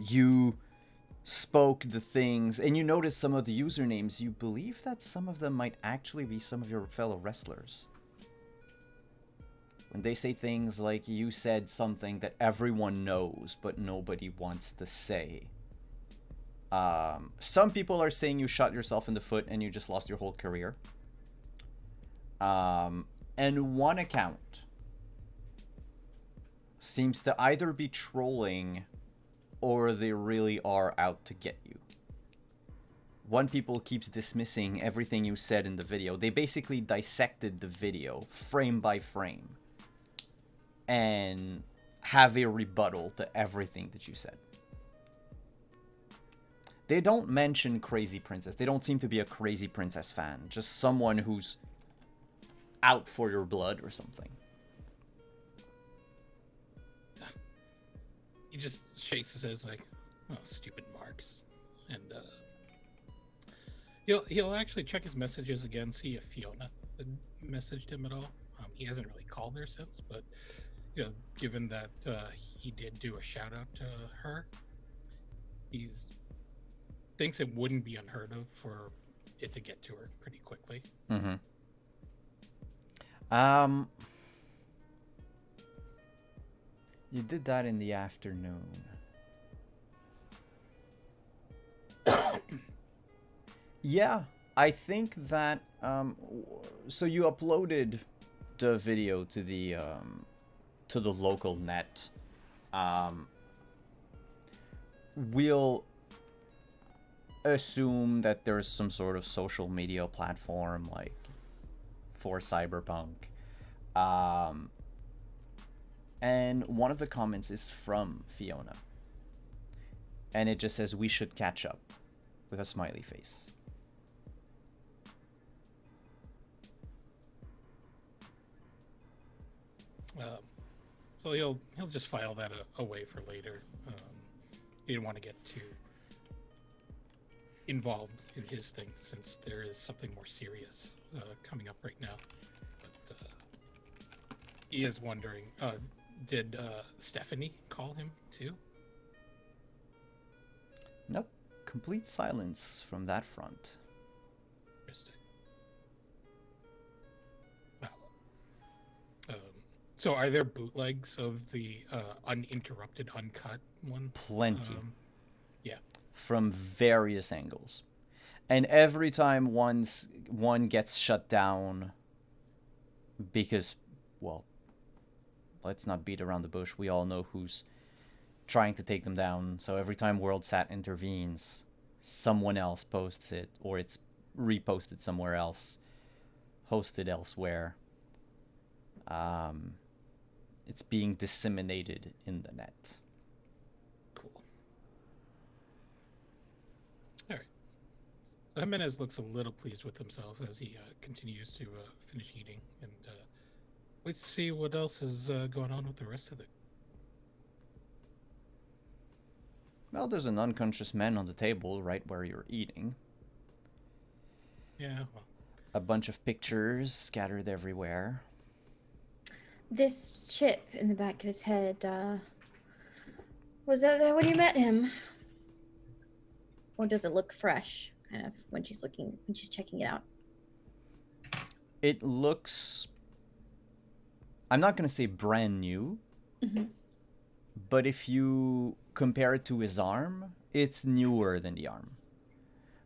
You spoke the things, and you noticed some of the usernames. You believe that some of them might actually be some of your fellow wrestlers. When they say things like, you said something that everyone knows, but nobody wants to say. Some people are saying you shot yourself in the foot and you just lost your whole career. And one account seems to either be trolling or they really are out to get you. One people keeps dismissing everything you said in the video. They basically dissected the video frame by frame and have a rebuttal to everything that you said. They don't mention crazy princess. They don't seem to be a crazy princess fan. Just someone who's out for your blood or something. He just shakes his head like, oh, stupid marks. And he'll actually check his messages again, see if Fiona had messaged him at all. He hasn't really called her since, but given that he did do a shout out to her, he thinks it wouldn't be unheard of for it to get to her pretty quickly. Mm-hmm. You did that in the afternoon. Yeah, I think that so you uploaded the video to the local net. We'll assume that there's some sort of social media platform like for Cyberpunk. And one of the comments is from Fiona. And it just says, we should catch up, with a smiley face. So he'll just file that away for later. He didn't want to get too involved in his thing, since there is something more serious coming up right now. But he is wondering, did Stephanie call him too? Nope. Complete silence from that front. Interesting. Wow. So are there bootlegs of the uninterrupted, uncut one? Plenty. Yeah. From various angles. And every time one gets shut down because, well, let's not beat around the bush. We all know who's trying to take them down. So every time WorldSat intervenes, someone else posts it, or it's reposted somewhere else, hosted elsewhere. It's being disseminated in the net. Cool. All right. So Jimenez looks a little pleased with himself as he continues to finish eating, and let's see what else is going on with the rest of it. Well, there's an unconscious man on the table right where you're eating. Yeah, well. A bunch of pictures scattered everywhere. This chip in the back of his head, was that there when you met him? Or does it look fresh, kind of, when she's checking it out? It looks, I'm not going to say brand new, but if you compare it to his arm, it's newer than the arm.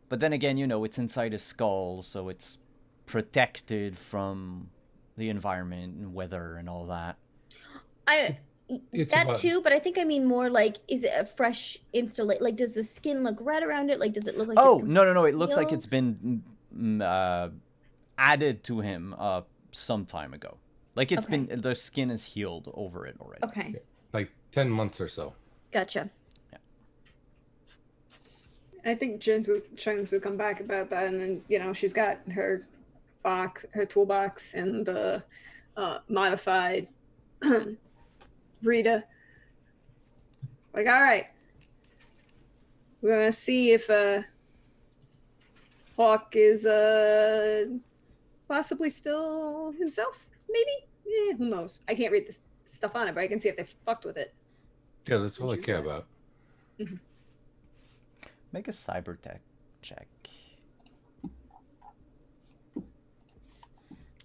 But then again, it's inside his skull, so it's protected from the environment and weather and all that. Too, but I think I mean more like, is it a fresh installation? Like, does the skin look red around it? Like, does it look like? Oh, no! It looks like it's been added to him some time ago. Like it's been, the skin is healed over it already. Okay. Like 10 months or so. Gotcha. Yeah. I think Chunks will come back about that, and then she's got her toolbox, and the modified Rita. Like, all right, we're gonna see if Hawk is possibly still himself. Maybe, who knows? I can't read this stuff on it, but I can see if they fucked with it. Yeah, that's all I care about. Mm-hmm. Make a cyber tech check. You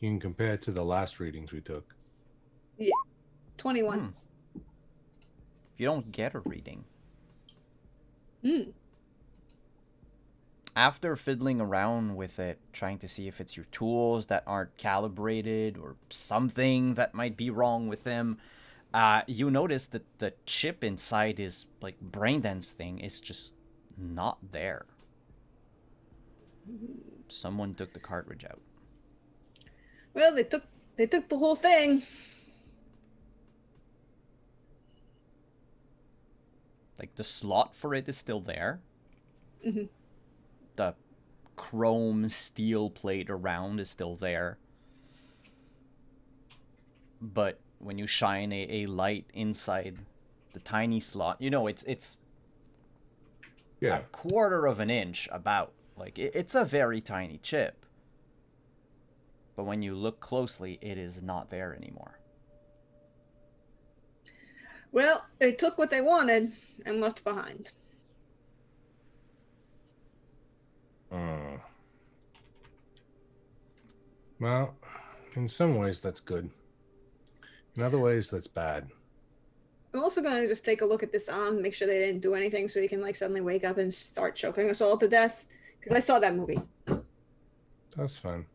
can compare it to the last readings we took. Yeah, 21. You don't get a reading. After fiddling around with it, trying to see if it's your tools that aren't calibrated or something that might be wrong with them, you notice that the chip inside his braindance thing is just not there. Someone took the cartridge out. Well, they took the whole thing. Like, the slot for it is still there, Mhm. The chrome steel plate around is still there. But when you shine a light inside the tiny slot, it's Yeah. a quarter of an inch about. Like, it's a very tiny chip. But when you look closely, it is not there anymore. Well, they took what they wanted and left behind. Well, in some ways that's good. In other ways that's bad. I'm also gonna just take a look at this arm, make sure they didn't do anything, so he can like suddenly wake up and start choking us all to death. Because I saw that movie. That's fun.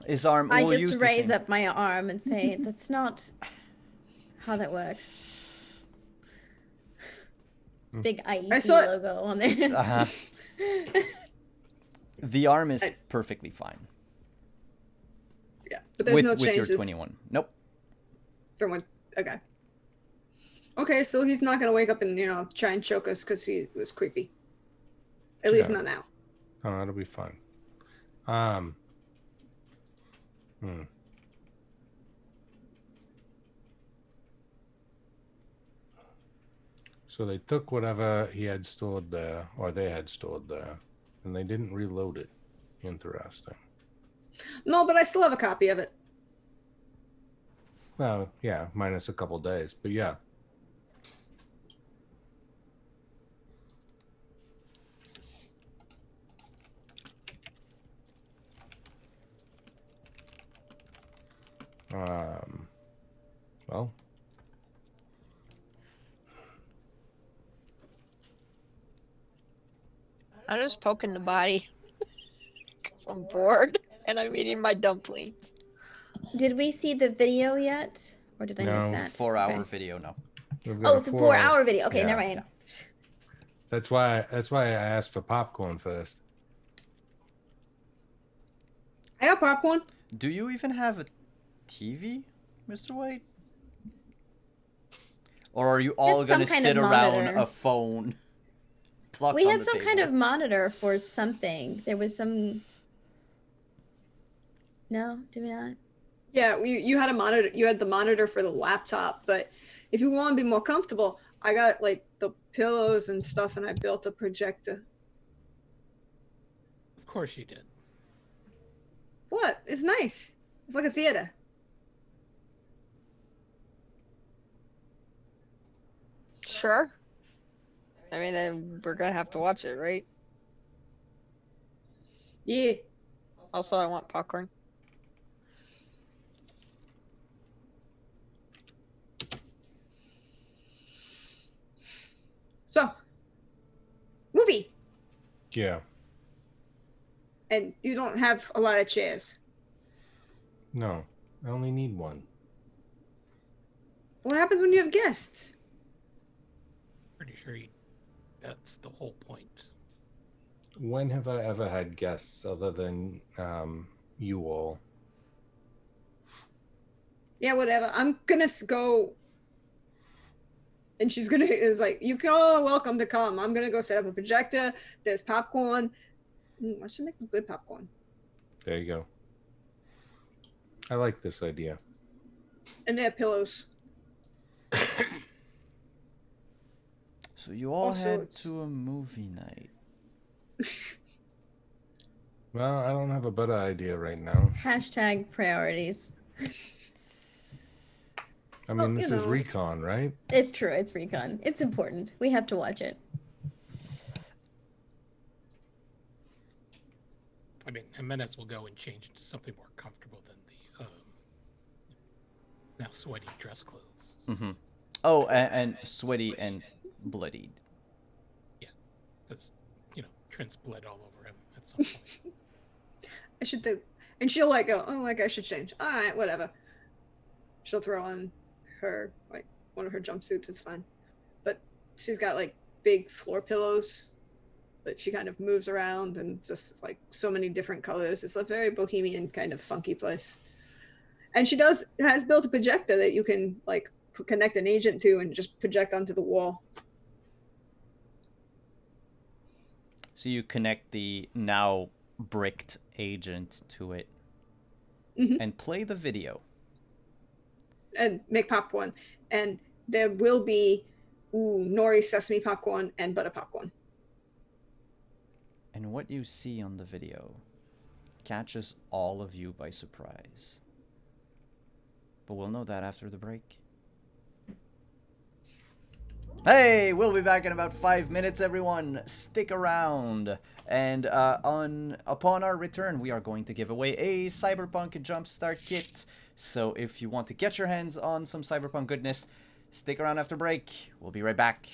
His arm. I we'll use just the raise same- up my arm and say, "That's not how that works." Big IEC saw it. logo on there. Uh-huh. The arm is perfectly fine. Yeah, but there's with no your changes 21. Nope. from what. Okay. Okay, so he's not gonna wake up and try and choke us because he was creepy. At least Yeah. not now. Oh, that'll be fun. So they took whatever he had stored there, or they had stored there, and they didn't reload it. Interesting. No, but I still have a copy of it. Well, yeah, minus a couple days, but yeah. Well, I'm just poking the body because I'm bored and I'm eating my dumplings. Did we see the video yet, or did I miss No. that? 4-hour Okay. video, no. we've got Oh, it's a 4-hour video. Okay, yeah. never mind. That's why I asked for popcorn first. I got popcorn. Do you even have a TV, Mr. White? Or are you all It's some gonna kind sit of around monitor. a phone? plucked We on had the some kind table? of monitor for something. There was some. No, did we not? Yeah, you had a monitor. You had the monitor for the laptop, but if you want to be more comfortable, I got like the pillows and stuff, and I built a projector. Of course you did. What? It's nice. It's like a theater. Sure. I mean, then we're gonna have to watch it, right? Yeah. Also, I want popcorn. So, movie, Yeah. and you don't have a lot of chairs. No, I only need one. What happens when you have guests? Pretty sure that's the whole point. When have I ever had guests other than you all? Yeah, whatever. I'm gonna go. And she's gonna is like, you can all welcome to come. I'm gonna go set up a projector. There's popcorn. I should make good popcorn. There you go. I like this idea. And there are pillows. So you all Also, head it's- to a movie night. Well, I don't have a better idea right now. Hashtag priorities. I mean, you this is know, it's- recon, right? It's true. It's recon. It's important. We have to watch it. I mean, Jimenez will go and change into something more comfortable than the now sweaty dress clothes. Mm-hmm. Oh, and sweaty and bloodied. Because, Trent's bled all over him at some point. I should think, and she'll like go, oh, like I should change. All right, whatever. She'll throw on her like one of her jumpsuits. It's fine, but she's got like big floor pillows that she kind of moves around, and just like so many different colors. It's a very bohemian kind of funky place. And she has built a projector that you can like connect an agent to and just project onto the wall. So you connect the now bricked agent to it Mhm. and play the video. And make popcorn. And there will be nori sesame popcorn and butter popcorn. And what you see on the video catches all of you by surprise. But we'll know that after the break. Hey, we'll be back in about 5 minutes, everyone. Stick around. And upon our return, we are going to give away a Cyberpunk Jumpstart Kit. So if you want to get your hands on some Cyberpunk goodness, stick around after break. We'll be right back.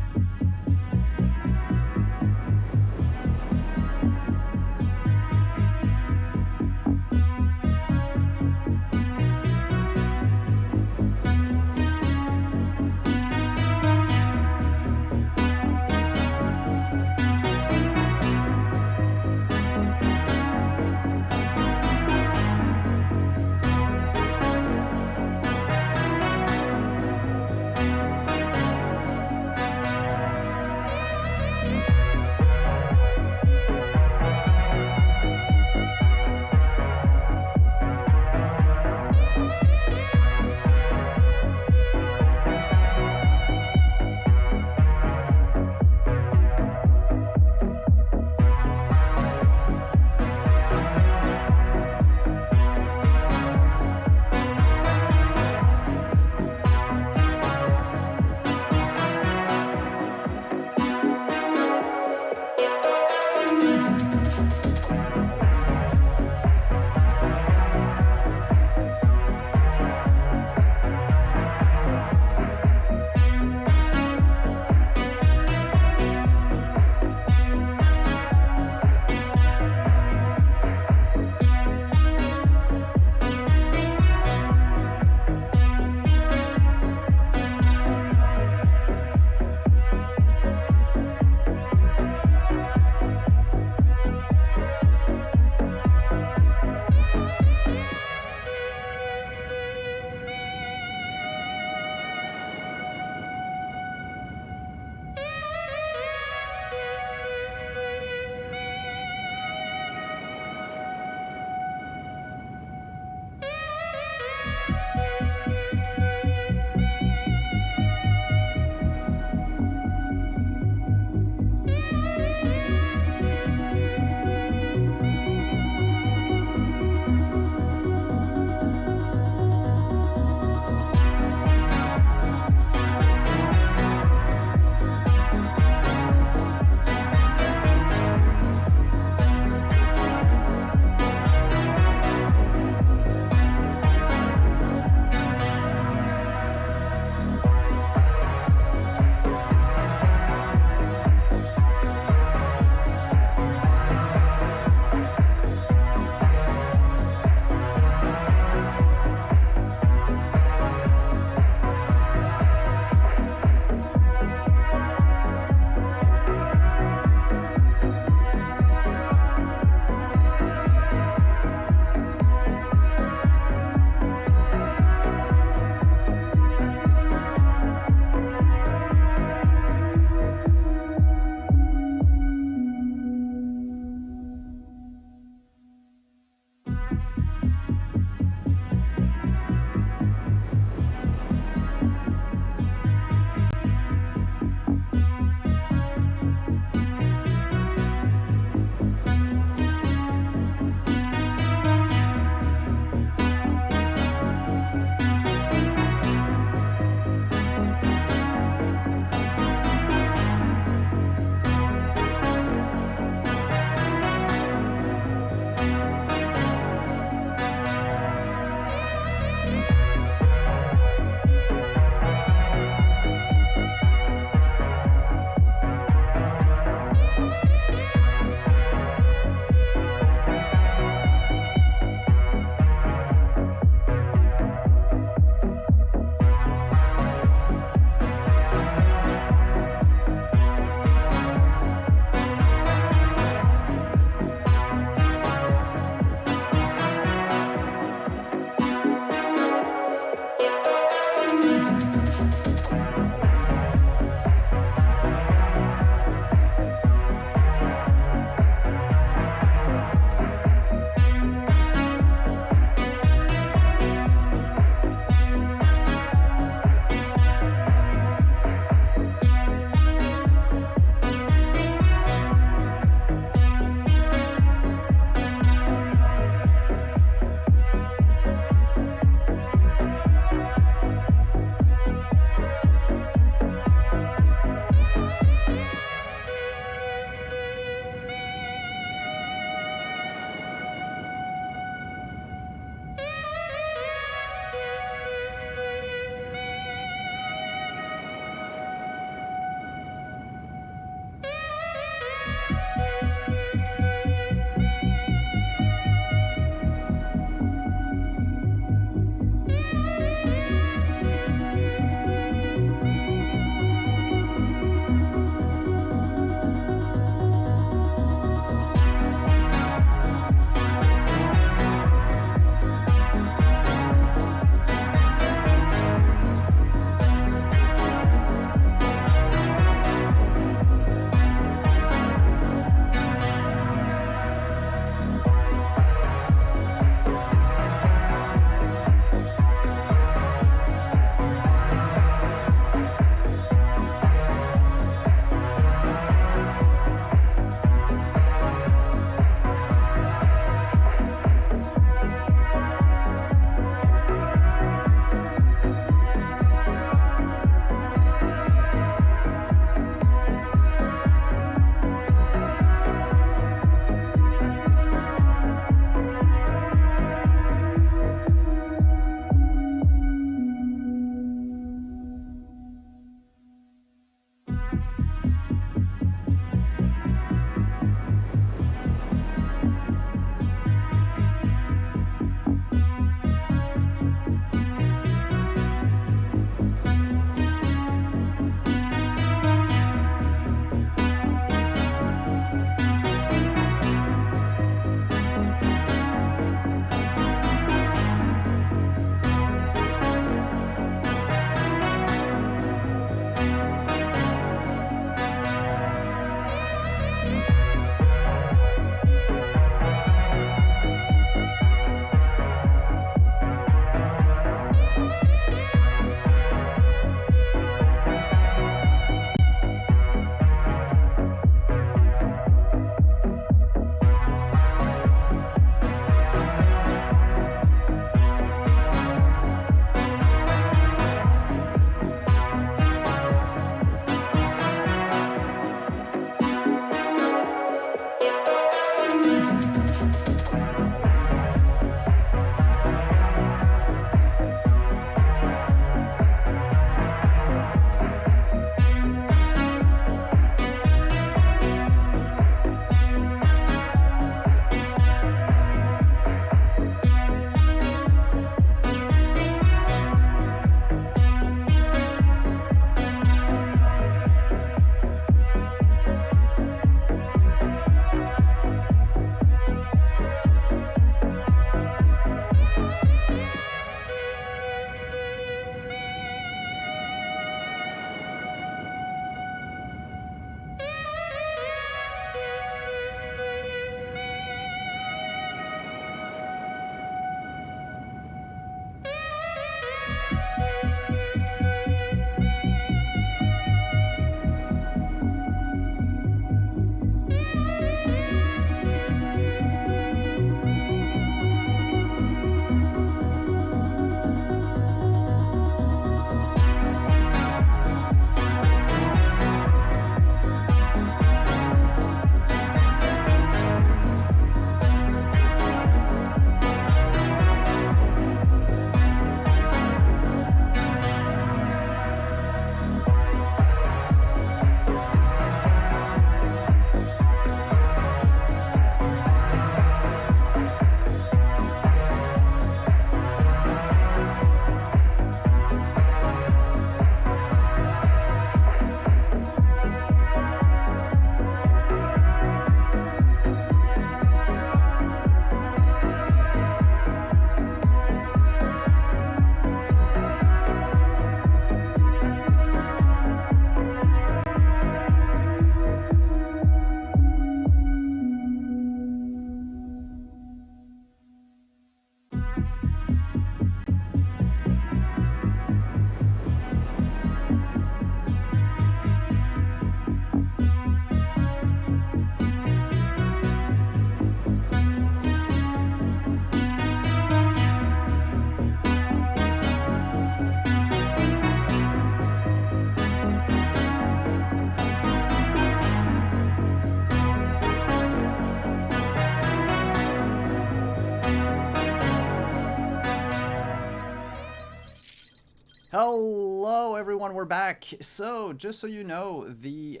Hello, everyone. We're back. So, just so you know, the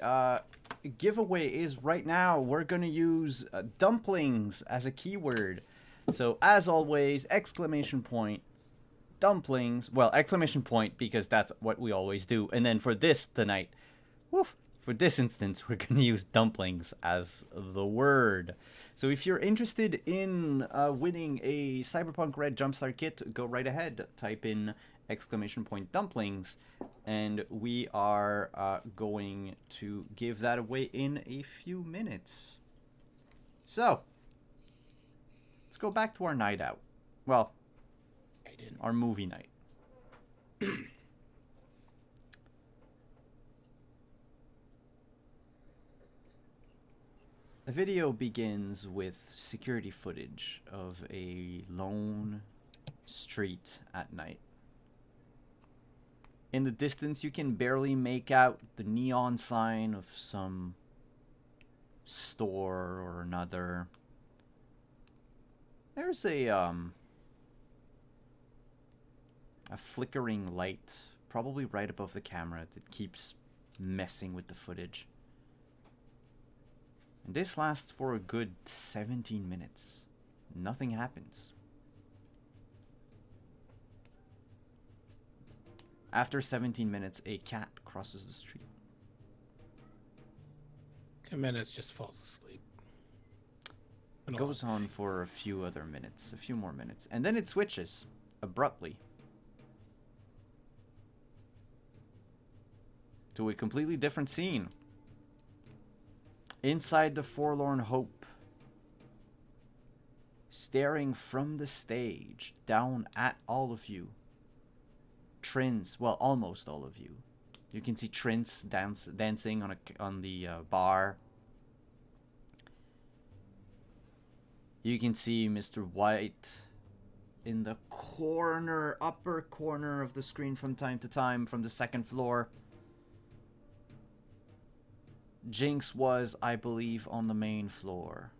giveaway is right now. We're gonna use dumplings as a keyword. So, as always, exclamation point dumplings. Well, exclamation point because that's what we always do. And then for this tonight, woof, for this instance, we're gonna use dumplings as the word. So, if you're interested in winning a Cyberpunk Red Jumpstart kit, go right ahead. Type in exclamation point dumplings, and we are going to give that away in a few minutes. So let's go back to our night out. Well, our movie night. The video begins with security footage of a lone street at night. In the distance, you can barely make out the neon sign of some store or another. There's a flickering light, probably right above the camera, that keeps messing with the footage. And this lasts for a good 17 minutes. Nothing happens. After 17 minutes, a cat crosses the street. Jimenez just falls asleep. It goes on for a few more minutes, and then it switches abruptly to a completely different scene. Inside the Forlorn Hope, staring from the stage down at all of you. Trins, well, almost all of you. You can see Trins dancing on the bar. You can see Mr. White in the upper corner of the screen from time to time from the second floor. Jinx was, I believe, on the main floor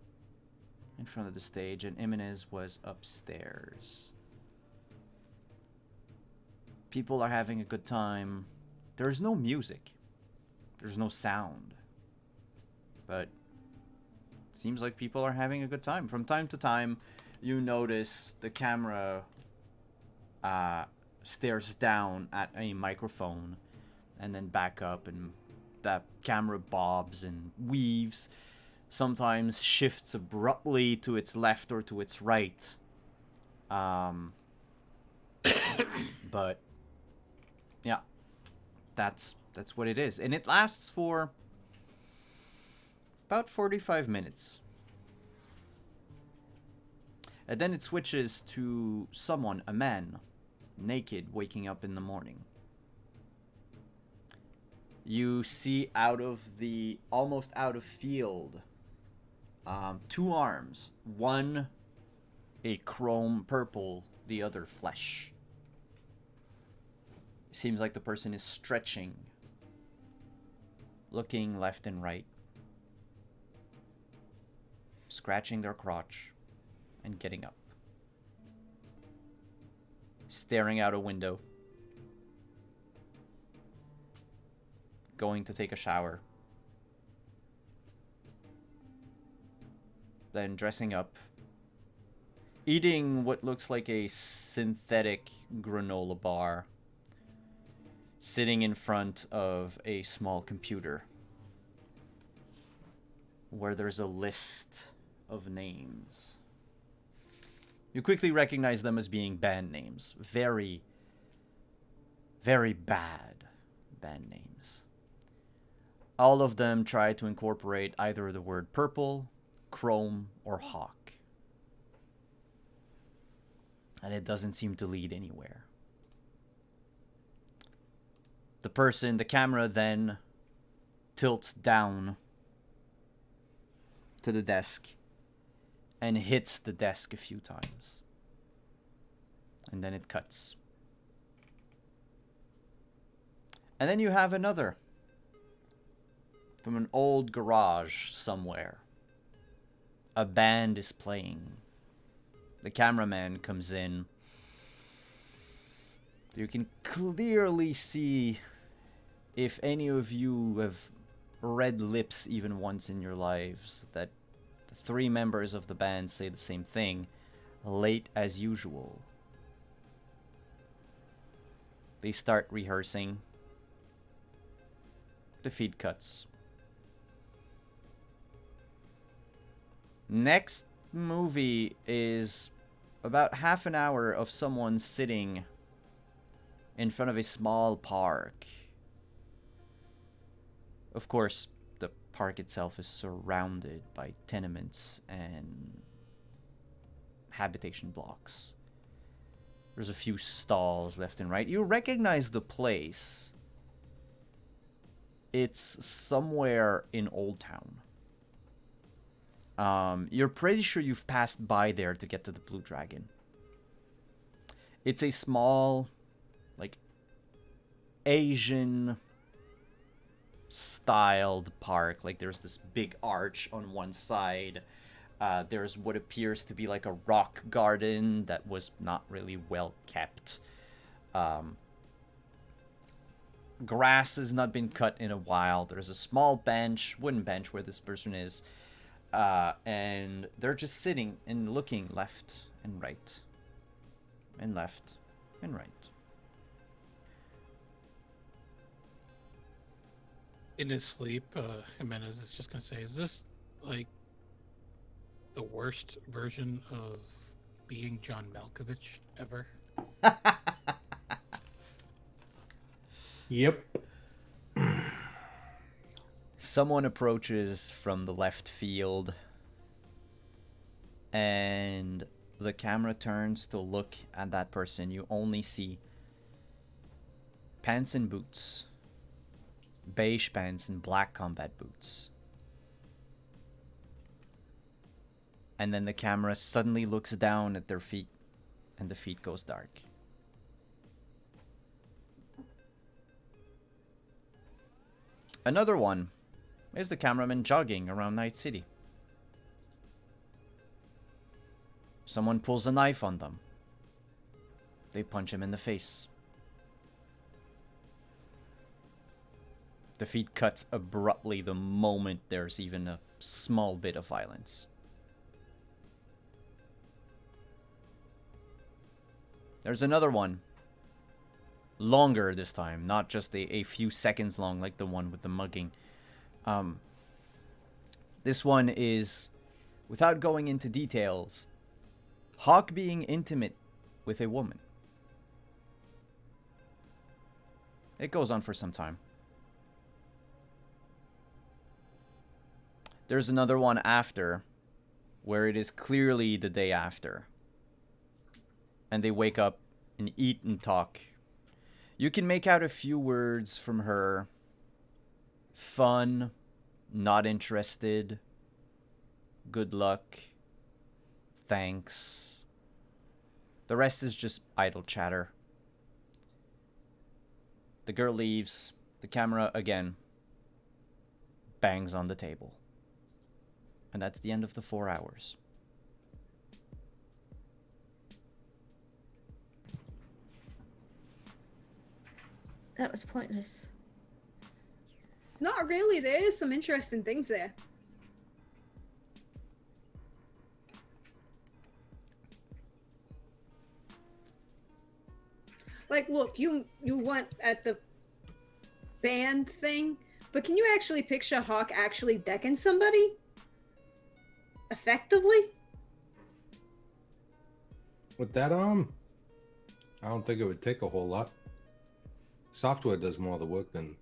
in front of the stage, and Jimenez was upstairs. People are having a good time. There's no music. There's no sound. But it seems like people are having a good time. From time to time, you notice the camera stares down at a microphone and then back up, and that camera bobs and weaves. Sometimes shifts abruptly to its left or to its right. But yeah, that's what it is, and it lasts for about 45 minutes, and then it switches to someone, a man, naked, waking up in the morning. You see almost out of field, two arms, one a chrome purple, the other flesh. Seems like the person is stretching, looking left and right, scratching their crotch, and getting up. Staring out a window. Going to take a shower. Then dressing up. Eating what looks like a synthetic granola bar. Sitting in front of a small computer where there's a list of names. You quickly recognize them as being band names. Very, very bad band names. All of them try to incorporate either the word purple, chrome, or hawk. And it doesn't seem to lead anywhere. The camera then tilts down to the desk and hits the desk a few times. And then it cuts. And then you have another from an old garage somewhere. A band is playing. The cameraman comes in. You can clearly see, if any of you have read lips even once in your lives, that the 3 members of the band say the same thing, late as usual. They start rehearsing. The feed cuts. Next movie is about half an hour of someone sitting in front of a small park. Of course, the park itself is surrounded by tenements and habitation blocks. There's a few stalls left and right. You recognize the place. It's somewhere in Old Town. You're pretty sure you've passed by there to get to the Blue Dragon. It's a small, like, Asian styled park. Like, there's this big arch on one side. There's what appears to be like a rock garden that was not really well kept. Grass has not been cut in a while. There's a small bench, wooden bench, where this person is. And they're just sitting and looking left and right. And left and right. In his sleep, Jimenez is just going to say, is this, like, the worst version of being John Malkovich ever? Yep. Someone approaches from the left field, and the camera turns to look at that person. You only see pants and boots, beige pants and black combat boots. And then the camera suddenly looks down at their feet, and the feet goes dark. Another one is the cameraman jogging around Night City. Someone pulls a knife on them. They punch him in the face. The feed cuts abruptly the moment there's even a small bit of violence. There's another one. Longer this time, not just a few seconds long like the one with the mugging. This one is, without going into details, Hawk being intimate with a woman. It goes on for some time. There's another one after, where it is clearly the day after. And they wake up and eat and talk. You can make out a few words from her. Fun, not interested, good luck, thanks. The rest is just idle chatter. The girl leaves. The camera, again, bangs on the table. And that's the end of the 4 hours. That was pointless. Not really. There is some interesting things there. Like, look, you went at the band thing, but can you actually picture Hawk actually decking somebody? Effectively? With that, I don't think it would take a whole lot. Software does more of the work than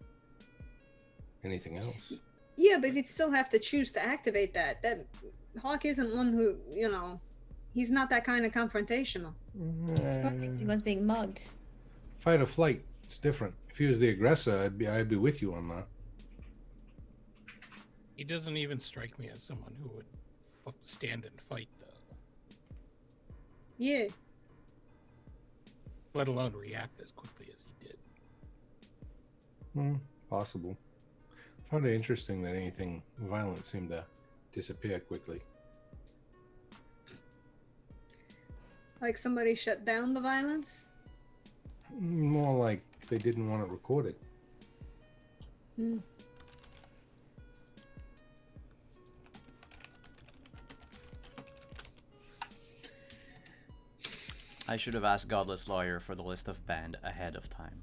anything else. Yeah, but he'd still have to choose to activate that. That Hawk isn't one who, he's not that kind of confrontational. He was being mugged. Fight or flight, it's different. If he was the aggressor, I'd be with you on that. He doesn't even strike me as someone who would stand and fight, though. Yeah. Let alone react as quickly as he did. Possible. Found it interesting that anything violent seemed to disappear quickly. Like somebody shut down the violence? they didn't want it recorded. Hmm. I should have asked Godless Lawyer for the list of band ahead of time.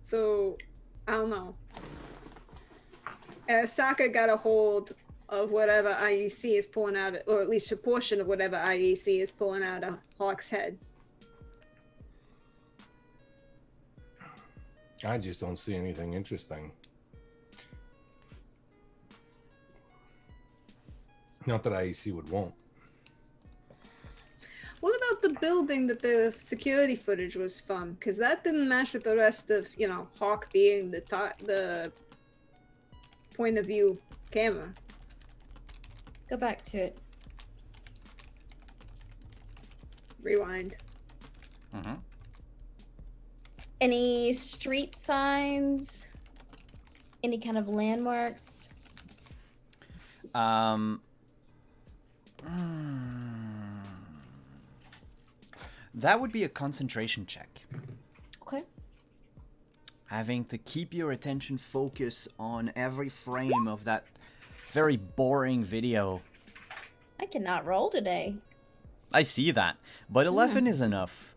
So, I don't know. Saka got a hold of whatever IEC is pulling out, or at least a portion of whatever IEC is pulling out of Hawk's head. I just don't see anything interesting. Not that IEC would want. What about the building that the security footage was from? Because that didn't match with the rest of, you know, Hawk being the point of view camera. Go back to it. Rewind. Mm-hmm. Any street signs? Any kind of landmarks? That would be a concentration check. Okay. Having to keep your attention focused on every frame of that very boring video. I cannot roll today. I see that, but 11 is enough.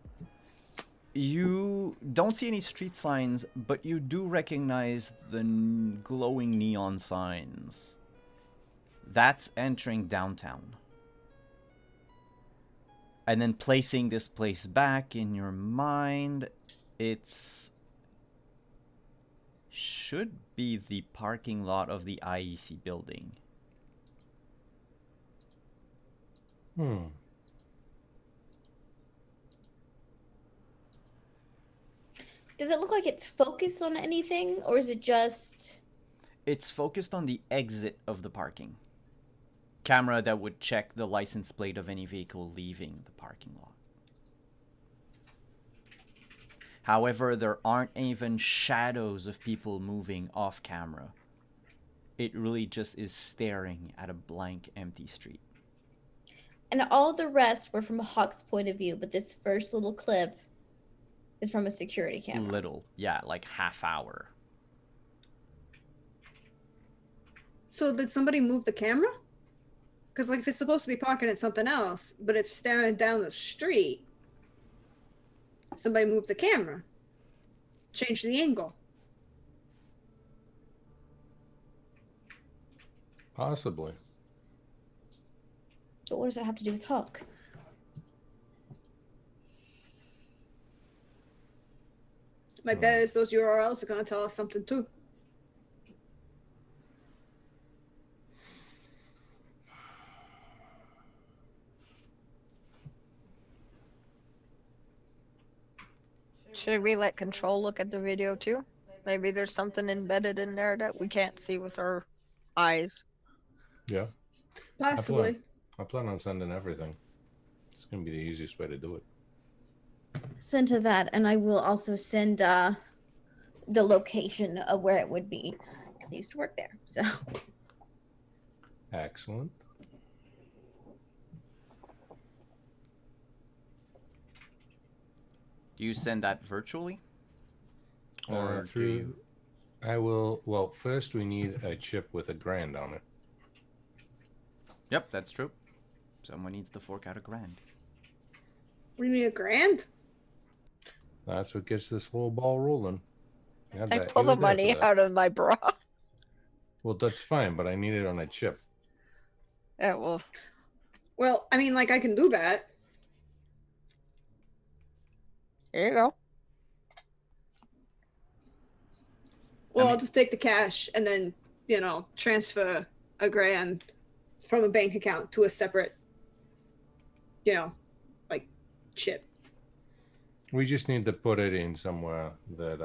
You don't see any street signs, but you do recognize the glowing neon signs. That's entering downtown. And then placing this place back in your mind, it's should be the parking lot of the IEC building. Does it look like it's focused on anything, or is it just... It's focused on the exit of the parking. Camera that would check the license plate of any vehicle leaving the parking lot. However, there aren't even shadows of people moving off camera. It really just is staring at a blank, empty street. And all the rest were from Hawk's point of view, but this first little clip is from a security camera. Little, yeah, like half hour. So did somebody move the camera? Because like if it's supposed to be parking at something else, but it's staring down the street, somebody moved the camera. Change the angle. Possibly. But what does that have to do with Hawk? My bet is those URLs are going to tell us something too. Should we let Control look at the video too? Maybe there's something embedded in there that we can't see with our eyes. Yeah. Possibly. I plan on sending everything. It's going to be the easiest way to do it. Send to that, and I will also send the location of where it would be, because I used to work there. So Excellent. Do you send that virtually? Or do Through. you... I will. Well, first we need a chip with $1,000 on it. Yep, that's true. Someone needs to fork out $1,000. We need $1,000? That's what gets this whole ball rolling. I pull the money out of my bra. Well, that's fine, but I need it on a chip. Yeah, well, Well, I mean, like, I can do that. here you go. Well, I I'll mean- just take the cash and then, you know, transfer $1,000 from a bank account to a separate, you know, like, chip. We just need to put it in somewhere that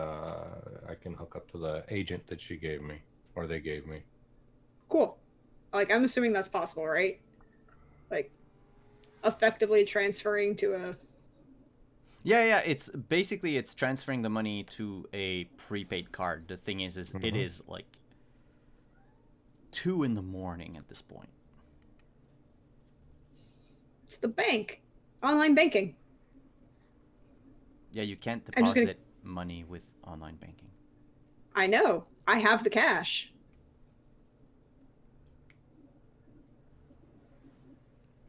I can hook up to the agent that she gave me, or they gave me. Cool. Like, I'm assuming that's possible, right? Like, effectively transferring to a... Yeah, it's basically it's transferring the money to a prepaid card. The thing is it is like 2 in the morning at this point. the bank. Online banking. Yeah, you can't I'm just deposit money with online banking. I know. I have the cash.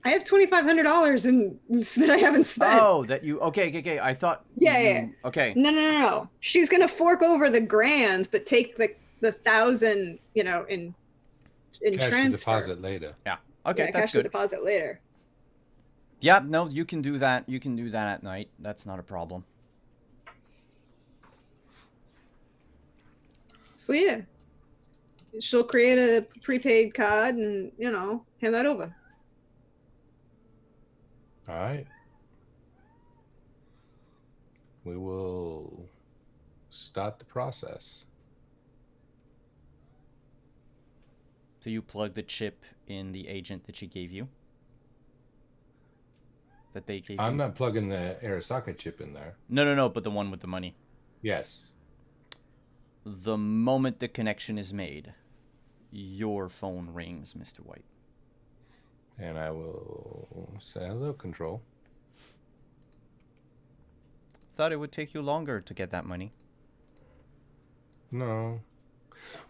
I have $2,500 that I haven't spent. Oh, that you... Okay. I thought Yeah, you... yeah. Okay. No. She's gonna fork over the grand, but take the 1,000, in Cash to transfer. deposit later. Yeah. Okay, Yeah, that's cash to good. deposit later. Yeah, no, you can do that. You can do that at night. That's not a problem. So yeah, she'll create a prepaid card and hand that over. All right. We will start the process. So you plug the chip in the agent that she gave you? That they gave I'm you? not plugging the Arasaka chip in there. No, but the one with the money. Yes. The moment the connection is made, your phone rings, Mr. White. And I will say hello, Control. Thought it would take you longer to get that money. No.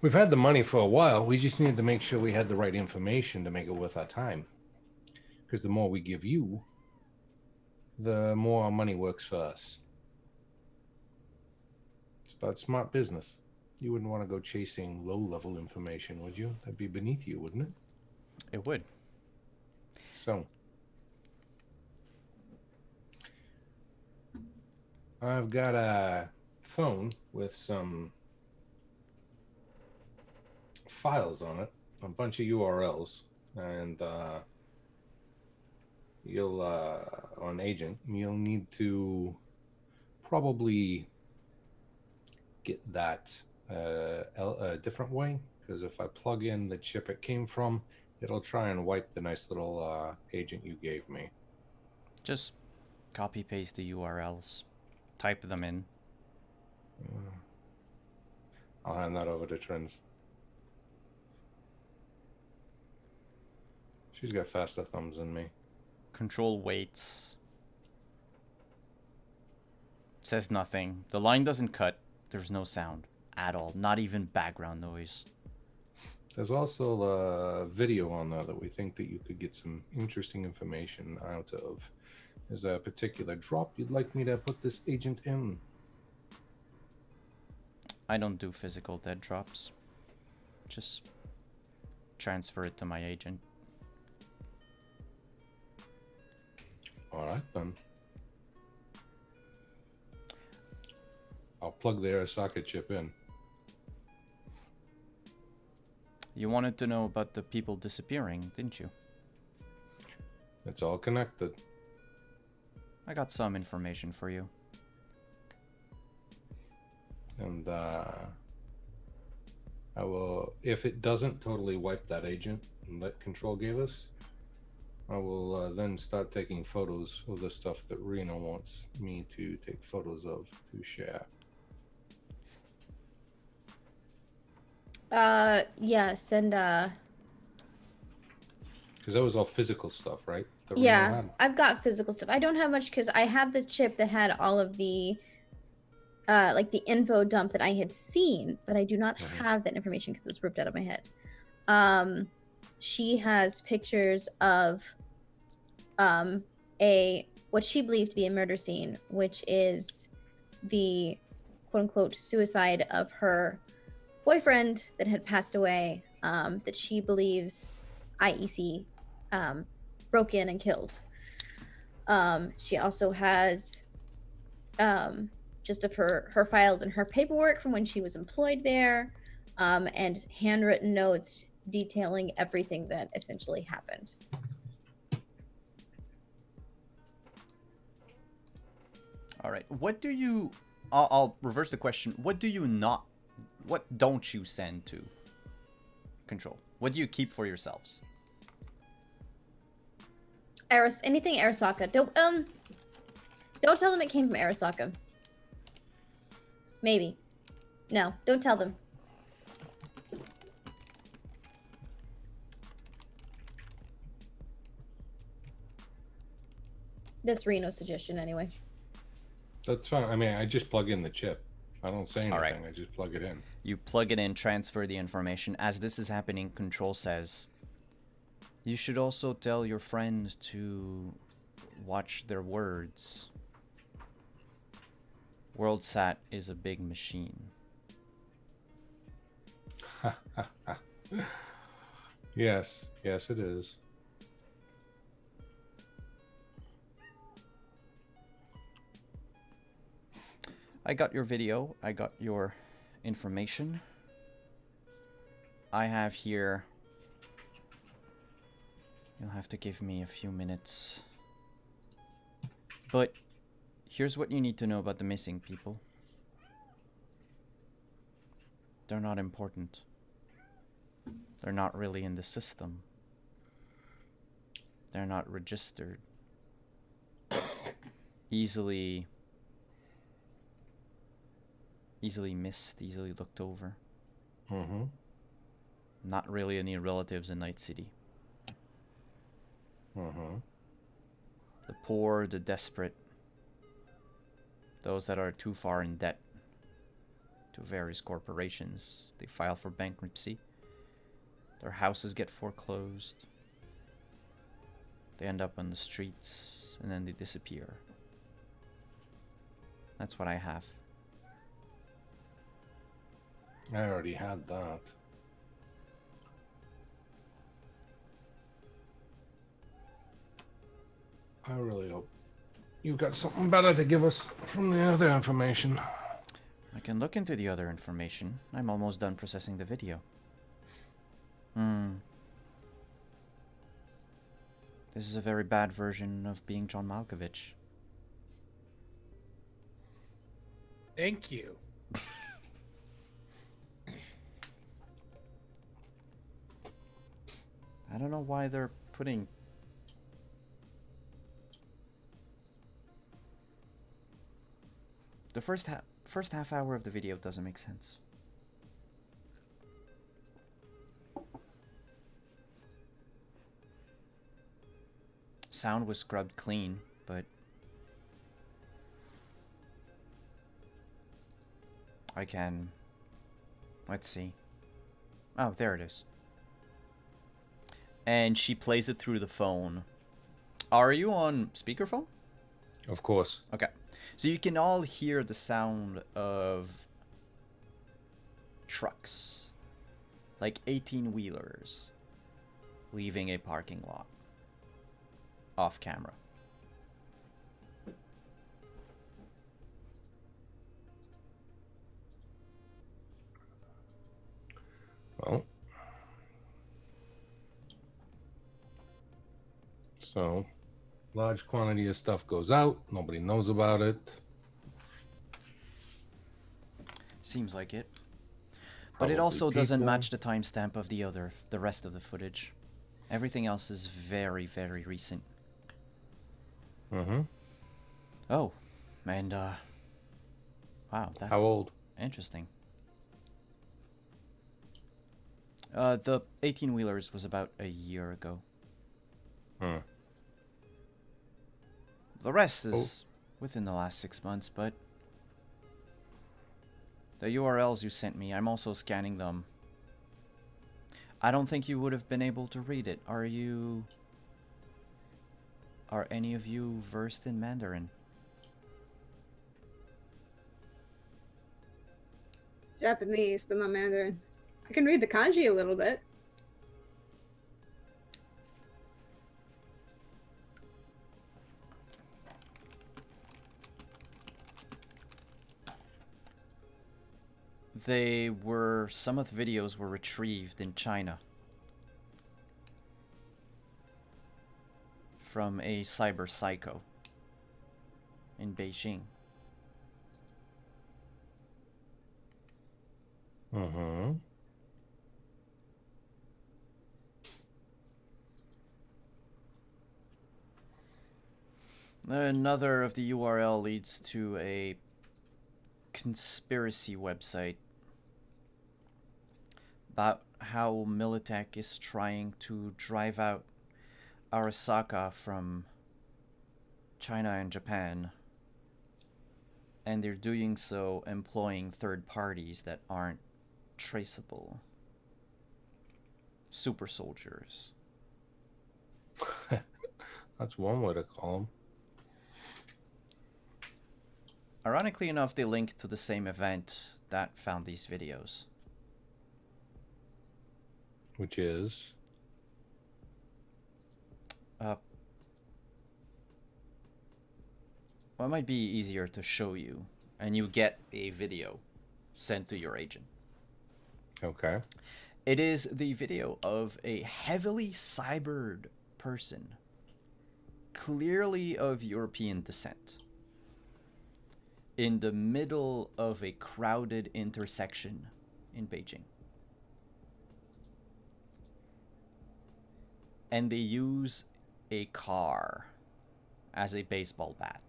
We've had the money for a while. We just needed to make sure we had the right information to make it worth our time. Because the more we give you, the more our money works for us. It's about smart business. You wouldn't want to go chasing low-level information, would you? That'd be beneath you, wouldn't it? It would. So, I've got a phone with some files on it, a bunch of URLs, and you'll on Agent, you'll need to probably get that a different way, because if I plug in the chip it came from, it'll try and wipe the nice little agent you gave me. Just copy paste the URLs. Type them in. I'll hand that over to Trins. She's got faster thumbs than me. Control waits. Says nothing. The line doesn't cut. There's no sound at all. Not even background noise. There's also a video on there that we think that you could get some interesting information out of. Is there a particular drop you'd like me to put this agent in? I don't do physical dead drops. Just transfer it to my agent. All right, then. I'll plug the Arasaka chip in. You wanted to know about the people disappearing, didn't you? It's all connected. I got some information for you. And I will, if it doesn't totally wipe that agent that Control gave us, I will then start taking photos of the stuff that Reno wants me to take photos of to share. Yes, and Because that was all physical stuff, right? That Reno yeah, had? I've got physical stuff. I don't have much because I had the chip that had all of the like the info dump that I had seen, but I do not have that information because it was ripped out of my head. She has pictures of what she believes to be a murder scene, which is the quote unquote suicide of her boyfriend that had passed away, that she believes IEC broke in and killed. She also has just of her files and her paperwork from when she was employed there, and handwritten notes detailing everything that essentially happened. All right. What do you... I'll reverse the question. What don't you send to Control? What do you keep for yourselves? Anything Arasaka. Don't tell them it came from Arasaka. Maybe. No, don't tell them. That's Reno's suggestion anyway. That's fine. I mean, I just plug in the chip. I don't say anything. All right. I just plug it in. You plug it in, transfer the information. As this is happening, Control says, you should also tell your friend to watch their words. WorldSat is a big machine. Yes, it is. I got your video. I got your information. I have here... You'll have to give me a few minutes. But here's what you need to know about the missing people. They're not important. They're not really in the system. They're not registered. Easily missed, easily looked over. Mm-hmm. Not really any relatives in Night City. Mm-hmm. The poor, the desperate, those that are too far in debt to various corporations. They file for bankruptcy. Their houses get foreclosed. They end up on the streets, and then they disappear. That's what I have. I already had that. I really hope you've got something better to give us from the other information. I can look into the other information. I'm almost done processing the video. This is a very bad version of being John Malkovich. Thank you. I don't know why they're putting... The first half hour of the video doesn't make sense. Sound was scrubbed clean, but I can... Let's see. Oh, there it is. And she plays it through the phone. Are you on speakerphone? Of course. Okay. So you can all hear the sound of trucks. Like 18-wheelers leaving a parking lot. Off camera. Well. So, large quantity of stuff goes out. Nobody knows about it. Seems like it. But Probably it also doesn't people. match the timestamp of the rest of the footage. Everything else is very, very recent. Mm-hmm. Oh, and wow, that's How old? interesting. The 18-wheelers was about a year ago. The rest is within the last 6 months, but the URLs you sent me, I'm also scanning them. I don't think you would have been able to read it. Are any of you versed in Mandarin? Japanese, but not Mandarin. I can read the kanji a little bit. Some of the videos were retrieved in China from a cyber psycho in Beijing. Mm-hmm. Another of the URL leads to a conspiracy website about how Militech is trying to drive out Arasaka from China and Japan, and they're doing so employing third parties that aren't traceable. Super soldiers. That's one way to call them. Ironically enough, they link to the same event that found these videos. Which is? Well, it might be easier to show you, and you get a video sent to your agent. Okay. It is the video of a heavily cybered person, clearly of European descent, in the middle of a crowded intersection in Beijing. And they use a car as a baseball bat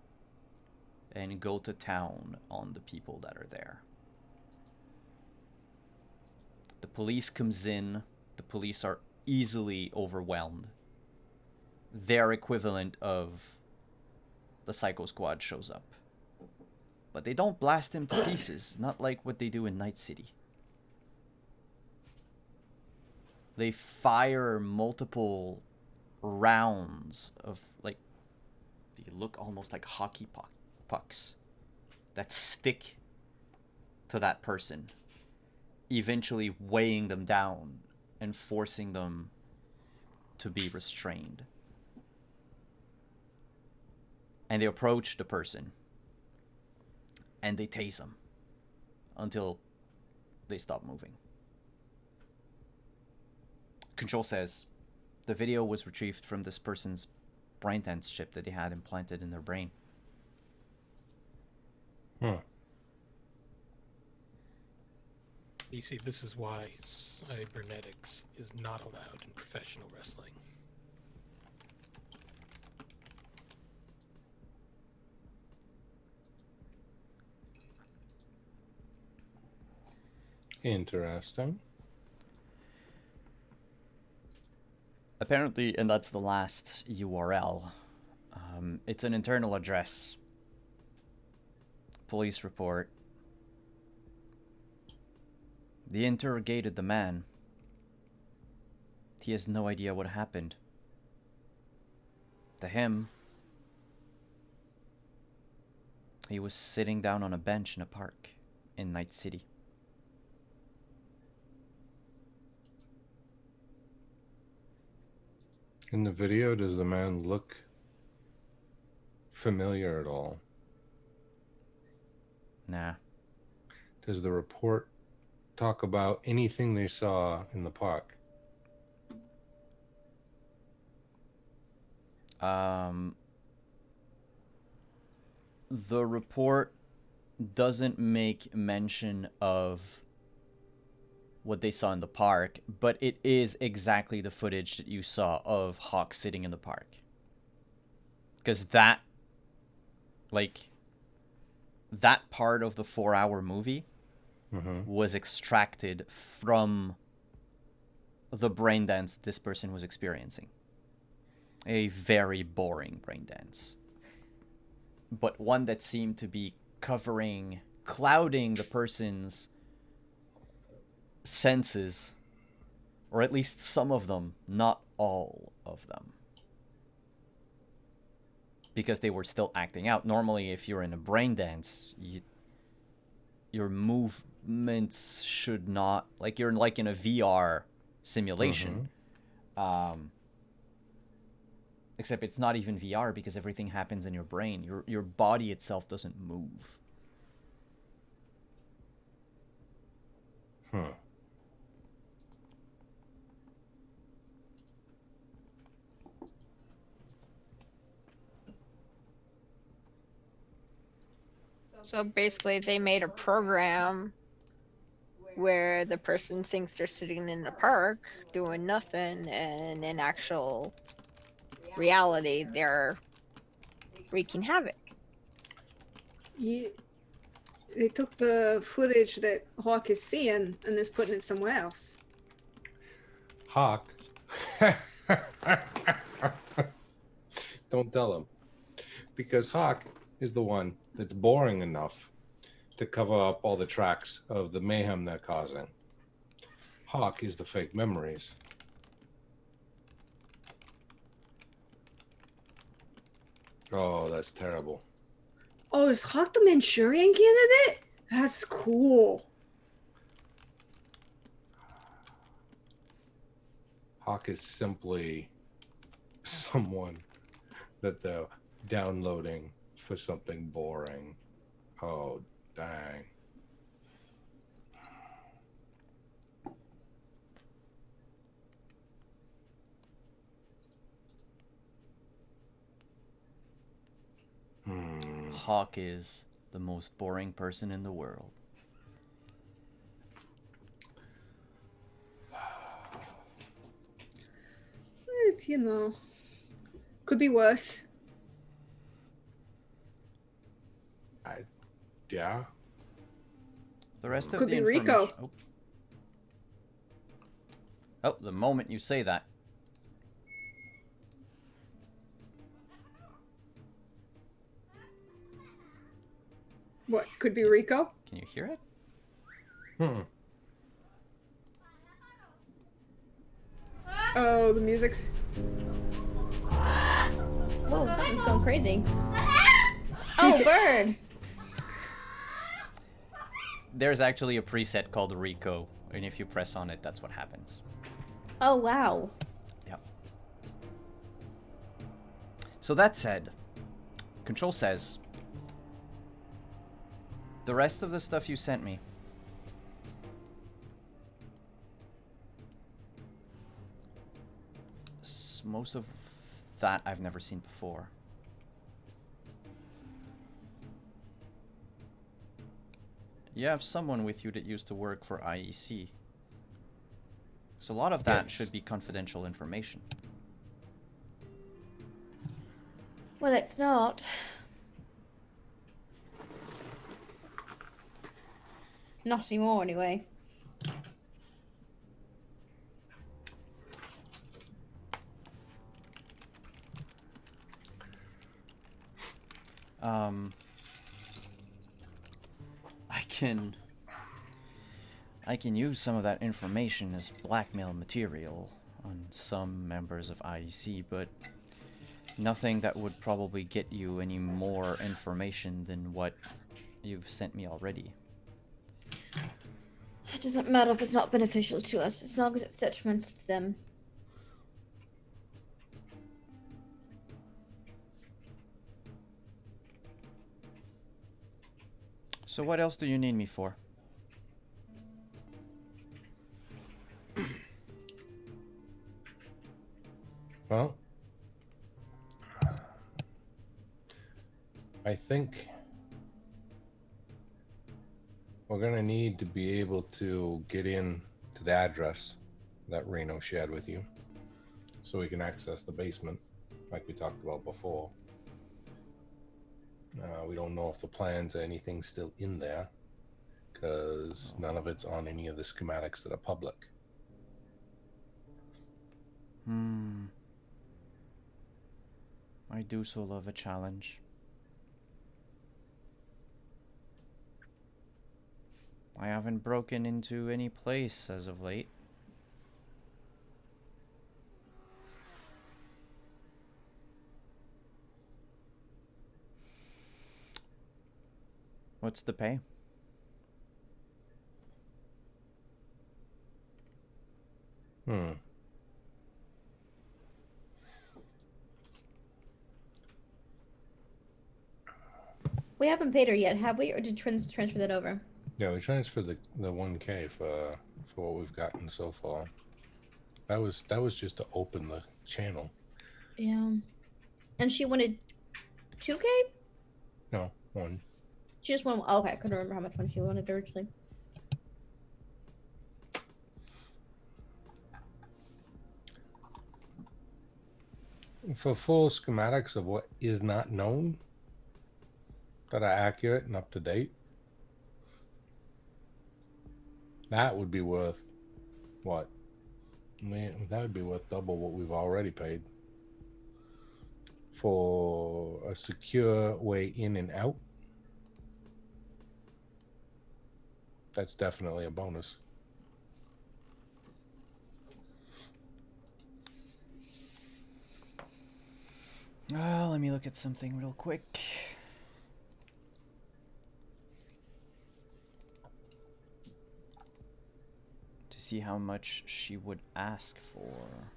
and go to town on the people that are there. The police comes in. The police are easily overwhelmed. Their equivalent of the Psycho Squad shows up. But they don't blast him to pieces, not like what they do in Night City. They fire multiple rounds of, like, they look almost like hockey pucks that stick to that person, eventually weighing them down and forcing them to be restrained. And they approach the person and they tase them until they stop moving. Control says the video was retrieved from this person's braindance chip that they had implanted in their brain. You see, this is why cybernetics is not allowed in professional wrestling. Interesting. Apparently, and that's the last URL, it's an internal address. Police report. They interrogated the man. He has no idea what happened. To him, he was sitting down on a bench in a park in Night City. In the video, does the man look familiar at all? Nah. Does the report talk about anything they saw in the park? The report doesn't make mention of what they saw in the park, but it is exactly the footage that you saw of Hawk sitting in the park. Because that part of the 4-hour movie was extracted from the brain dance this person was experiencing. A very boring brain dance. But one that seemed to be clouding the person's senses, or at least some of them, not all of them, because they were still acting out. Normally, if you're in a brain dance, your movements should not, like, you're like in a VR simulation. Except it's not even VR because everything happens in your brain. Your body itself doesn't move. So basically, they made a program where the person thinks they're sitting in the park doing nothing, and in actual reality, they're wreaking havoc. Yeah. They took the footage that Hawk is seeing and is putting it somewhere else. Hawk. Don't tell him. Because Hawk is the one that's boring enough to cover up all the tracks of the mayhem they're causing. Hawk is the fake memories. Oh, that's terrible. Oh, is Hawk the Manchurian candidate? That's cool. Hawk is simply someone that they're downloading for something boring. Oh, dang. Hawk is the most boring person in the world. You know, could be worse. Yeah. The rest of Could the be Rico. information. Oh, the moment you say that. What, could be Rico? Can you hear it? Oh, the music's... Whoa, something's going crazy. Oh, bird! There's actually a preset called Rico, and if you press on it, that's what happens. Oh, wow. Yep. So that said, Control says, the rest of the stuff you sent me, most of that I've never seen before. You have someone with you that used to work for IEC. So a lot of that should be confidential information. Well, it's not. Not anymore, anyway. I can use some of that information as blackmail material on some members of IEC, but nothing that would probably get you any more information than what you've sent me already. It doesn't matter if it's not beneficial to us, as long as it's detrimental to them. So what else do you need me for? Well, I think we're going to need to be able to get in to the address that Reno shared with you so we can access the basement like we talked about before. We don't know if the plans or anything's still in there because none of it's on any of the schematics that are public. I do so love a challenge. I haven't broken into any place as of late. What's the pay? We haven't paid her yet, have we? Or did transfer that over? Yeah, we transferred the 1K for what we've gotten so far. That was just to open the channel. Yeah. And she wanted 2K? No, 1. She just wanted... Oh, okay, I couldn't remember how much money she wanted originally. For full schematics of what is not known that are accurate and up to date, that would be worth what? Man, that would be worth double what we've already paid for a secure way in and out, that's definitely a bonus. Let me look at something real quick. To see how much she would ask for.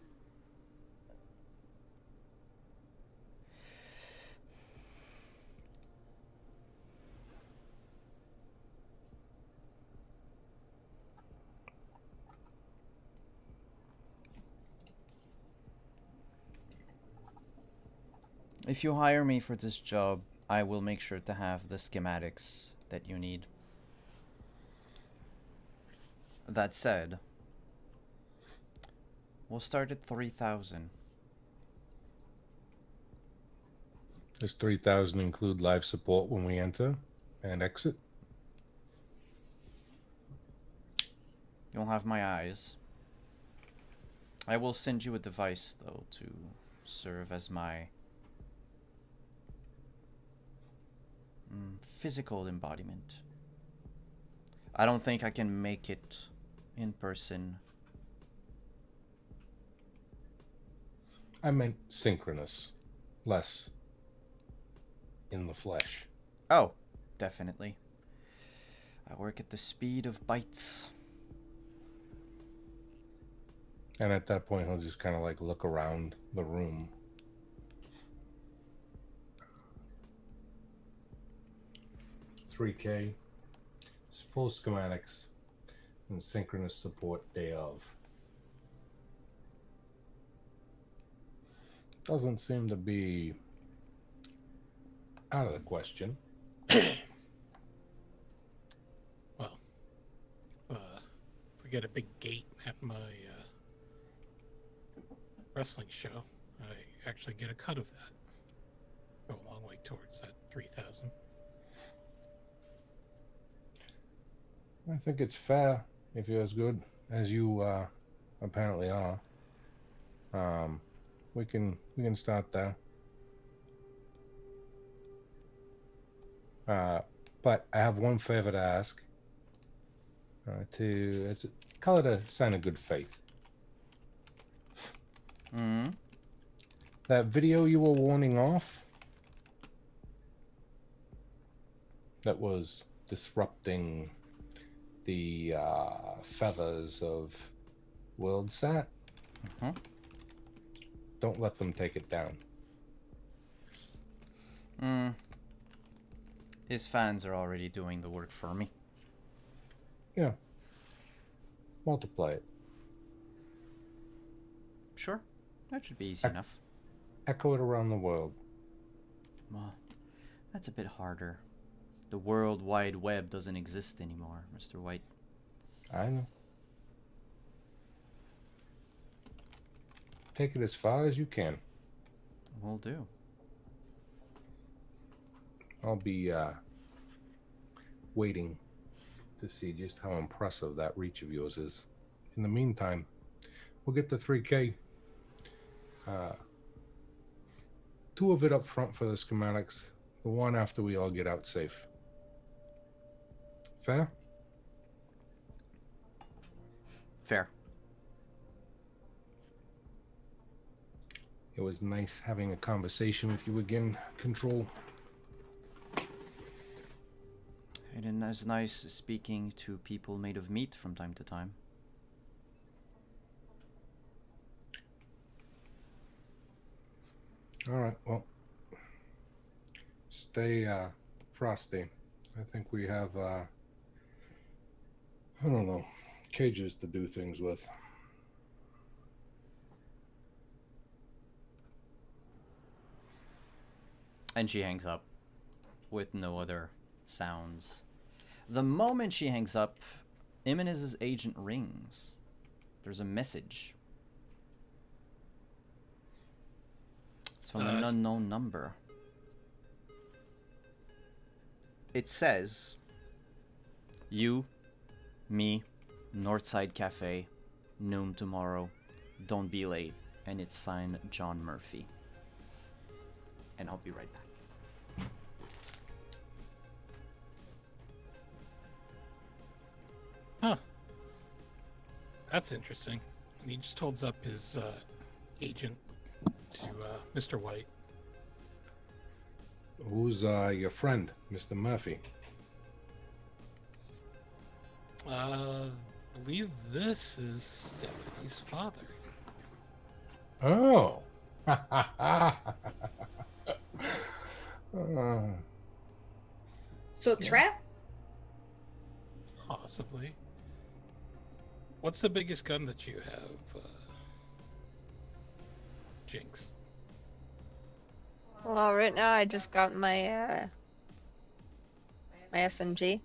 If you hire me for this job, I will make sure to have the schematics that you need. That said, we'll start at 3,000. Does 3,000 include live support when we enter and exit? You'll have my eyes. I will send you a device, though, to serve as my physical embodiment. I don't think I can make it in person. I meant synchronous, less in the flesh. Oh, definitely. I work at the speed of bytes. And at that point, he'll just kind of like look around the room. $3K, full schematics, and synchronous support day of. Doesn't seem to be out of the question. Well, if we get a big gate at my wrestling show, I actually get a cut of that. Go a long way towards that 3,000. I think it's fair if you're as good as you apparently are. We can start there. But I have one favor to ask. Call it a sign of good faith. That video you were warning off, that was disrupting the feathers of WorldSat. Don't let them take it down. His fans are already doing the work for me. Yeah. Multiply it. Sure. That should be easy enough. Echo it around the world. Well, that's a bit harder. The World Wide Web doesn't exist anymore, Mr. White. I know. Take it as far as you can. Will do. I'll be waiting to see just how impressive that reach of yours is. In the meantime, we'll get the 3K. 2 of it up front for the schematics. The 1 after we all get out safe. Fair? Fair. It was nice having a conversation with you again, Control. And it's nice speaking to people made of meat from time to time. All right, well, stay frosty. I think we have, I don't know, cages to do things with. And she hangs up with no other sounds. The moment she hangs up, Imenez's agent rings. There's a message. It's from an unknown number. It says, "You, me, Northside Cafe, noon tomorrow. Don't be late." And it's signed John Murphy. and I'll be right back. Huh. That's interesting. And he just holds up his agent to Mr. White. Who's your friend, Mr. Murphy? I believe this is Stephanie's father. Oh. So trap? Possibly. What's the biggest gun that you have, Jinx? Well, right now I just got my my SMG.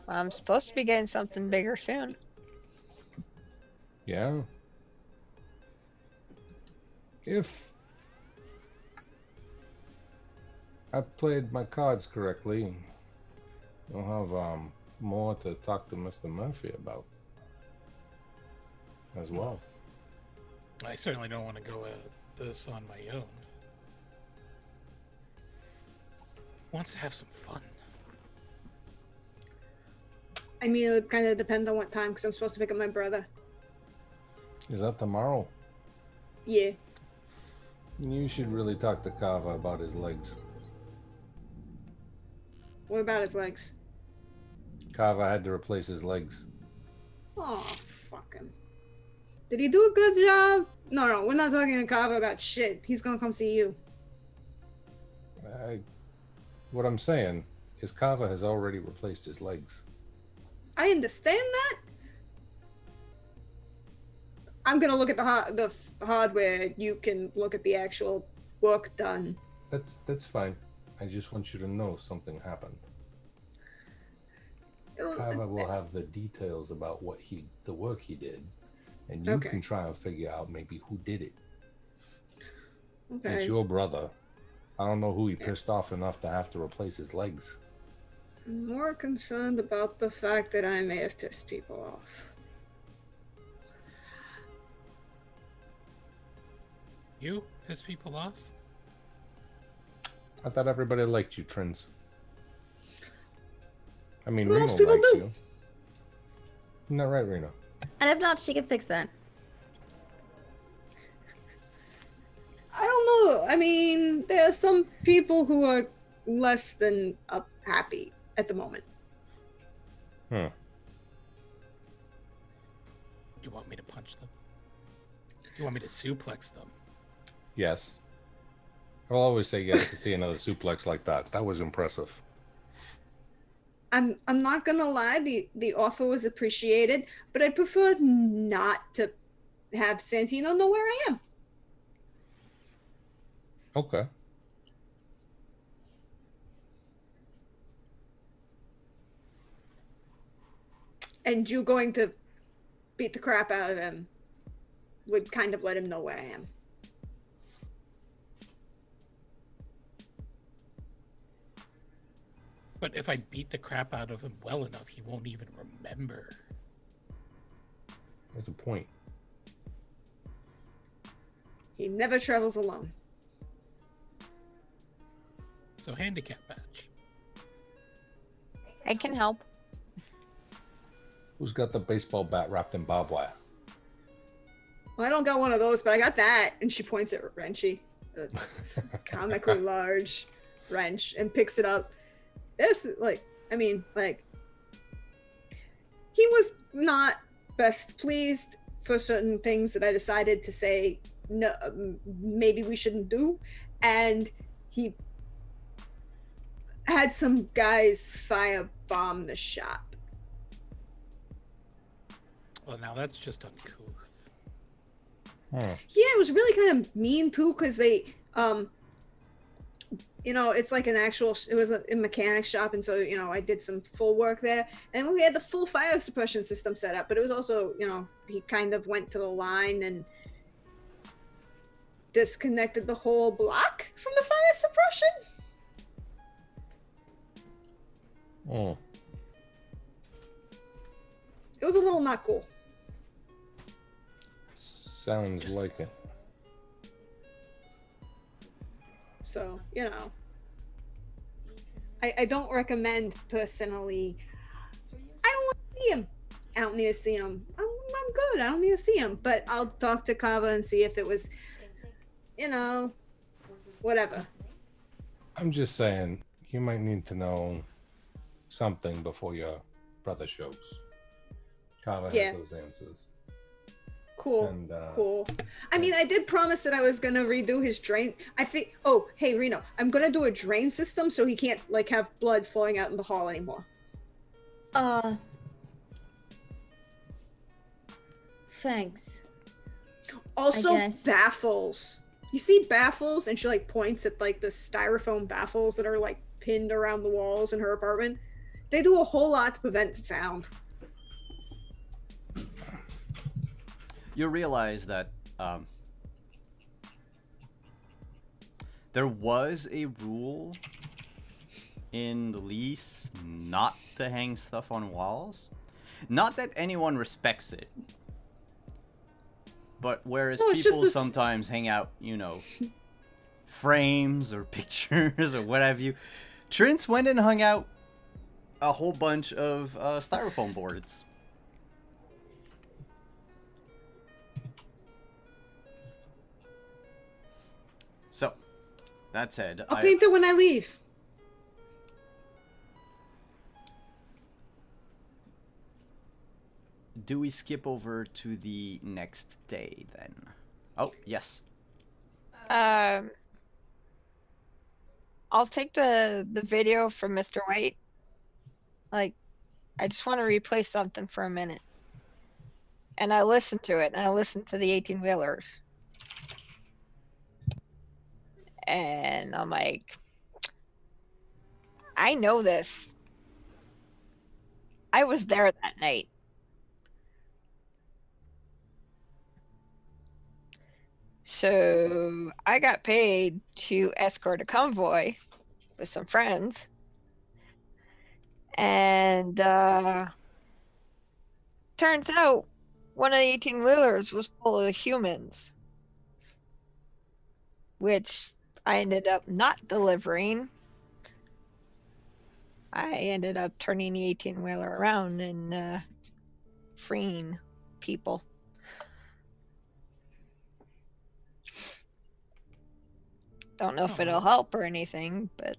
I'm supposed to be getting something bigger soon. Yeah. If I played my cards correctly, you'll have more to talk to Mr. Murphy about as well. I certainly don't want to go at this on my own. Wants to have some fun. I mean, it kind of depends on what time, because I'm supposed to pick up my brother. Is that tomorrow? Yeah. You should really talk to Kava about his legs. What about his legs? Kava had to replace his legs. Oh, fuck him. Did he do a good job? No, we're not talking to Kava about shit. He's gonna come see you. What I'm saying is Kava has already replaced his legs. I understand that. I'm gonna look at the hardware. You can look at the actual work done. That's fine. I just want you to know something happened. Kava will have the details about the work he did, and you can try and figure out maybe who did it. Okay. It's your brother. I don't know who he pissed off enough to have to replace his legs. I'm more concerned about the fact that I may have pissed people off. You piss people off? I thought everybody liked you, Trins. I mean, Most Reno people likes do. you. Isn't that right, Reno? And if not, she can fix that. I don't know. I mean, there are some people who are less than happy at the moment. Do you want me to punch them? Do you want me to suplex them? Yes. I'll always say yes to see another suplex like that. That was impressive. I'm not gonna lie, the offer was appreciated, but I prefer not to have Santino know where I am. Okay. And you going to beat the crap out of him would kind of let him know where I am. But if I beat the crap out of him well enough, he won't even remember. That's a point. He never travels alone. So handicap match. I can help. Who's got the baseball bat wrapped in barbed wire? Well, I don't got one of those, but I got that. And she points at Wrenchy, a comically large wrench, and picks it up. This, he was not best pleased for certain things that I decided to say, no, maybe we shouldn't do. And he had some guys firebomb the shop. Well, now that's just uncouth. Hmm. Yeah, it was really kind of mean too, because they, it's like it was a mechanic shop, and so, I did some full work there, and we had the full fire suppression system set up, but it was also, he kind of went to the line and disconnected the whole block from the fire suppression. Oh. It was a little not cool. Sounds like it. So, I don't recommend personally. I don't want to see him. I don't need to see him. I'm good. I don't need to see him. But I'll talk to Kava and see if it was, whatever. I'm just saying, you might need to know something before your brother shows. Kava has those answers. Cool. And, cool. I mean, I did promise that I was gonna redo his drain. I think. Oh, hey Reno, I'm gonna do a drain system so he can't have blood flowing out in the hall anymore. Thanks. Also, I guess. baffles. You see baffles, and she points at the styrofoam baffles that are pinned around the walls in her apartment. They do a whole lot to prevent sound. You realize that there was a rule in the lease not to hang stuff on walls. Not that anyone respects it, but whereas people sometimes hang out, frames or pictures or what have you, Trince went and hung out a whole bunch of styrofoam boards. So, that said, I'll paint it when I leave. Do we skip over to the next day then? Oh, yes. I'll take the video from Mr. White. I just want to replay something for a minute. And I listened to it, and I listened to the 18-wheelers. And I'm like, I know this. I was there that night. So I got paid to escort a convoy with some friends. And turns out one of the 18-wheelers was full of humans, which I ended up not delivering. I ended up turning the 18-wheeler around and freeing people. Don't know if it'll help or anything, but...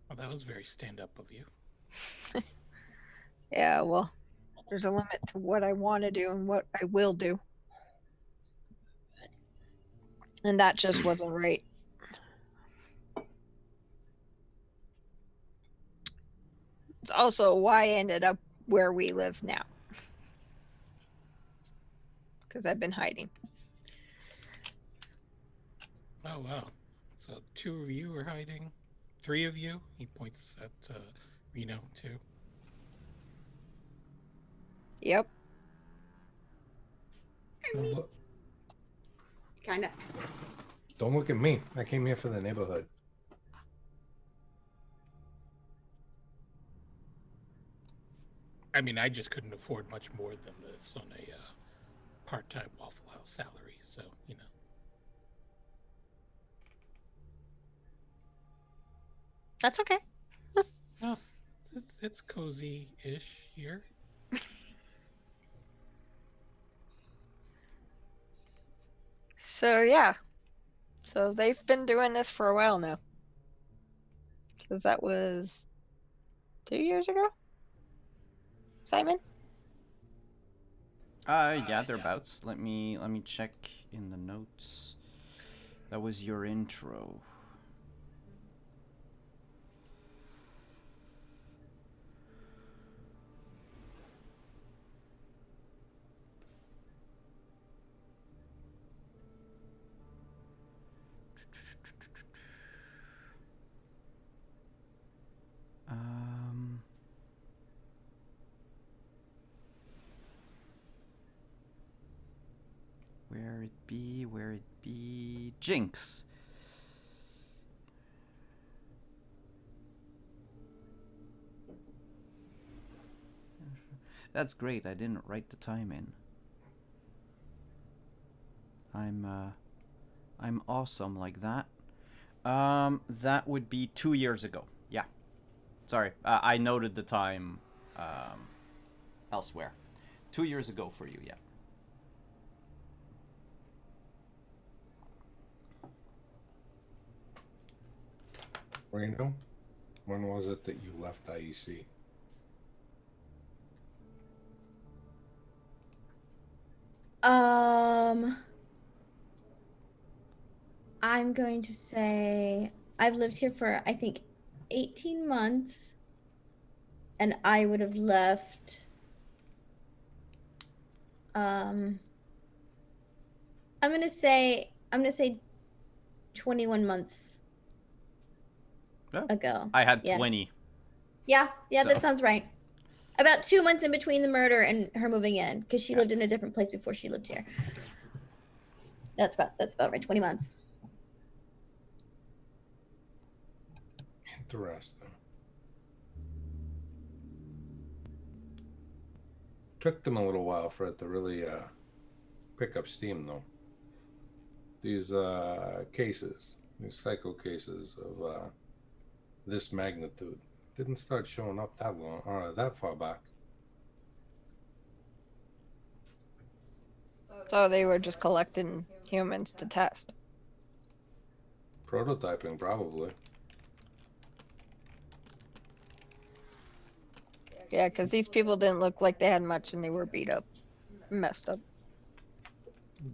Well, that was very stand-up of you. Yeah, well, there's a limit to what I want to do and what I will do. And that just wasn't right. It's also why I ended up where we live now. Because I've been hiding. Oh, wow. So 2 of you are hiding? 3 of you? He points at Reno, too. Yep. Kinda. Don't look at me. I came here for the neighborhood. I mean, I just couldn't afford much more than this on a part-time Waffle House salary, so, That's okay. Oh, it's cozy-ish here. So, yeah. So they've been doing this for a while now. Because that was 2 years ago? Simon? Yeah, thereabouts. Let me check in the notes. That was your intro. Where it be? Jinx. That's great. I didn't write the time in. I'm awesome like that. That would be 2 years ago. Yeah. Sorry, I noted the time elsewhere. 2 years ago for you, yeah. Reno, when was it that you left IEC? I'm going to say I've lived here for I think 18 months, and I would have left. I'm gonna say 21 months Oh, ago. I had Yeah. 20. Yeah, So- that sounds right. About 2 months in between the murder and her moving in, because she Yeah. lived in a different place before she lived here. That's about right. 20 months. Interesting. Took them a little while for it to really pick up steam, though. These cases, these psycho cases of this magnitude, didn't start showing up that far back. So they were just collecting humans to test. Prototyping, probably. Yeah, because these people didn't look like they had much and they were beat up, messed up.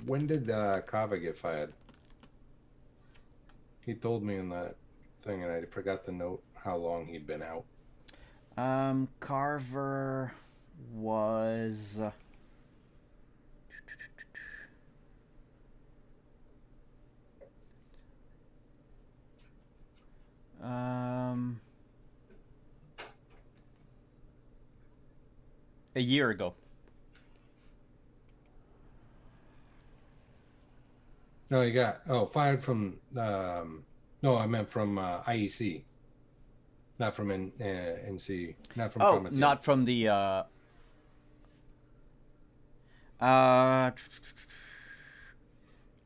When did Kava get fired? He told me in that thing, and I forgot to note how long he'd been out. Carver was. A year ago. No, he got fired from. No, I meant from IEC, not from NC, not from. Oh, Commentary. not from the.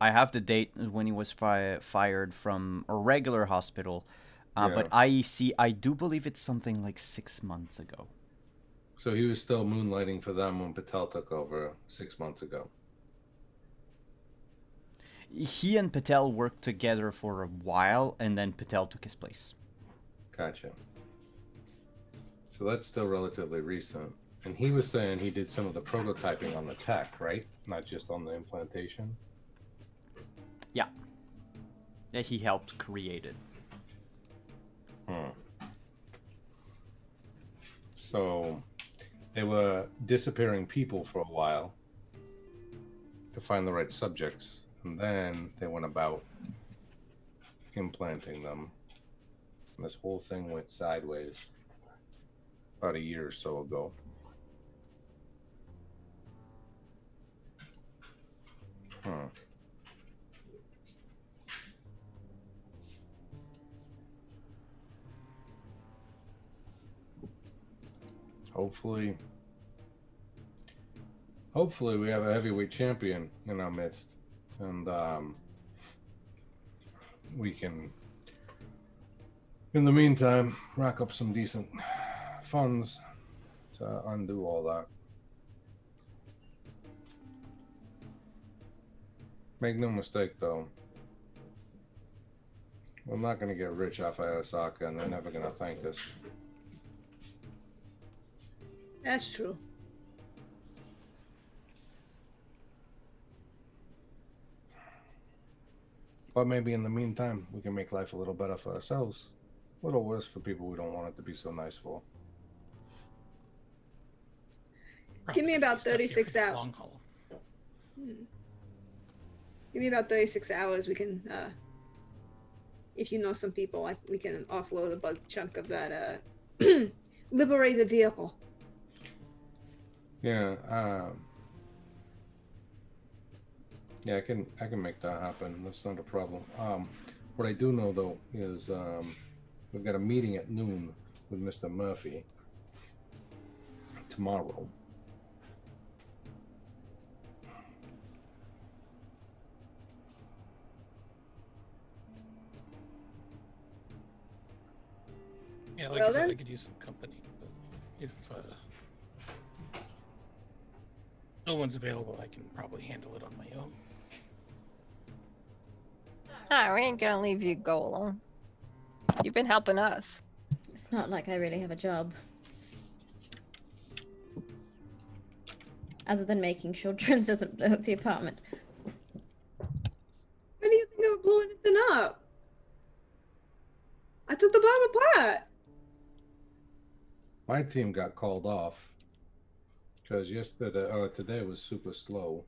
I have the date when he was fired from a regular hospital, but IEC, I do believe it's something like 6 months ago. So he was still moonlighting for them when Patel took over 6 months ago. He and Patel worked together for a while, and then Patel took his place. Gotcha. So that's still relatively recent. And he was saying he did some of the prototyping on the tech, right? Not just on the implantation. Yeah. Yeah, he helped create it. So they were disappearing people for a while to find the right subjects, and then they went about implanting them. And this whole thing went sideways about a year or so ago. Hopefully we have a heavyweight champion in our midst, and we can, in the meantime, rack up some decent funds to undo all that. Make no mistake, though, we're not going to get rich off Arasaka, and they're never going to thank us. That's true. But maybe in the meantime, we can make life a little better for ourselves. A little worse for people we don't want it to be so nice for. Give me about Probably stuck here 36 for the hours. long haul. Give me about 36 hours. We can, if you know some people, we can offload a big chunk of that, liberate the vehicle. Yeah, yeah, I can make that happen. That's not a problem. What I do know though is we've got a meeting at noon with Mr. Murphy tomorrow. Yeah, like Well I said, then. I could use some company. But if no one's available, I can probably handle it on my own. Nah, we ain't gonna leave you go alone. You've been helping us. It's not like I really have a job. Other than making sure Trins doesn't blow up the apartment. Why do you think they were blowing anything up? I took the bomb apart. My team got called off because today was super slow.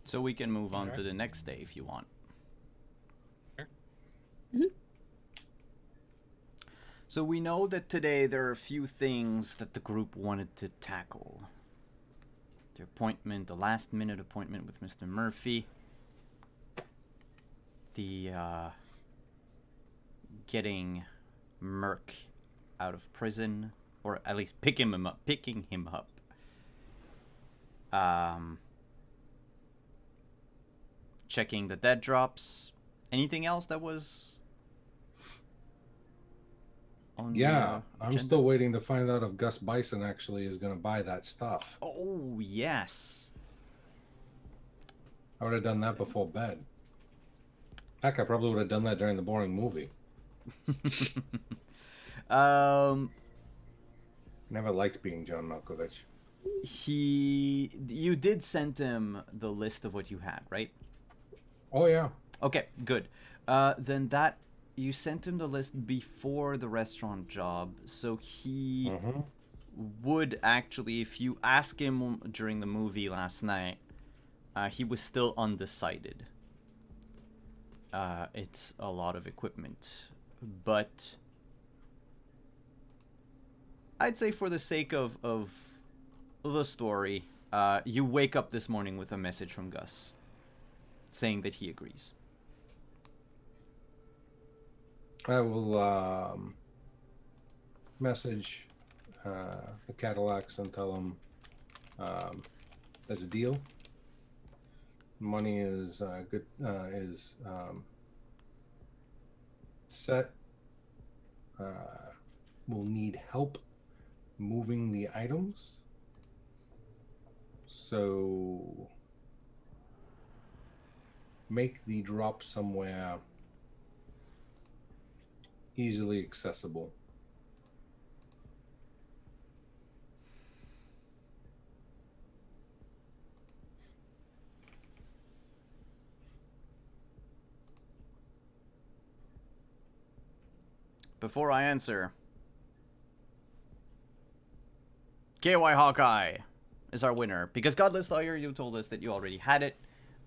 So we can move on Alright. to the next day if you want. Sure. So we know that today there are a few things that the group wanted to tackle. The appointment, the last minute appointment with Mr. Murphy. The getting Merc out of prison, or at least picking him up. Checking the dead drops. Anything else that was on Yeah, the I'm agenda? still waiting to find out if Gus Bison actually is going to buy that stuff. Oh, yes. I would have done that before bed. Heck, I probably would have done that during the boring movie. Never liked being John Malkovich. You did send him the list of what you had, right? Oh, yeah. Okay, good. Then that you sent him the list before the restaurant job, so he would actually, if you ask him during the movie last night, he was still undecided. It's a lot of equipment, but I'd say for the sake of the story, you wake up this morning with a message from Gus saying that he agrees. I will message the Cadillacs and tell them there's a deal. Money is set. We'll need help moving the items. So make the drop somewhere easily accessible. Before I answer, KY Hawkeye is our winner. Because Godless Lawyer, you told us that you already had it.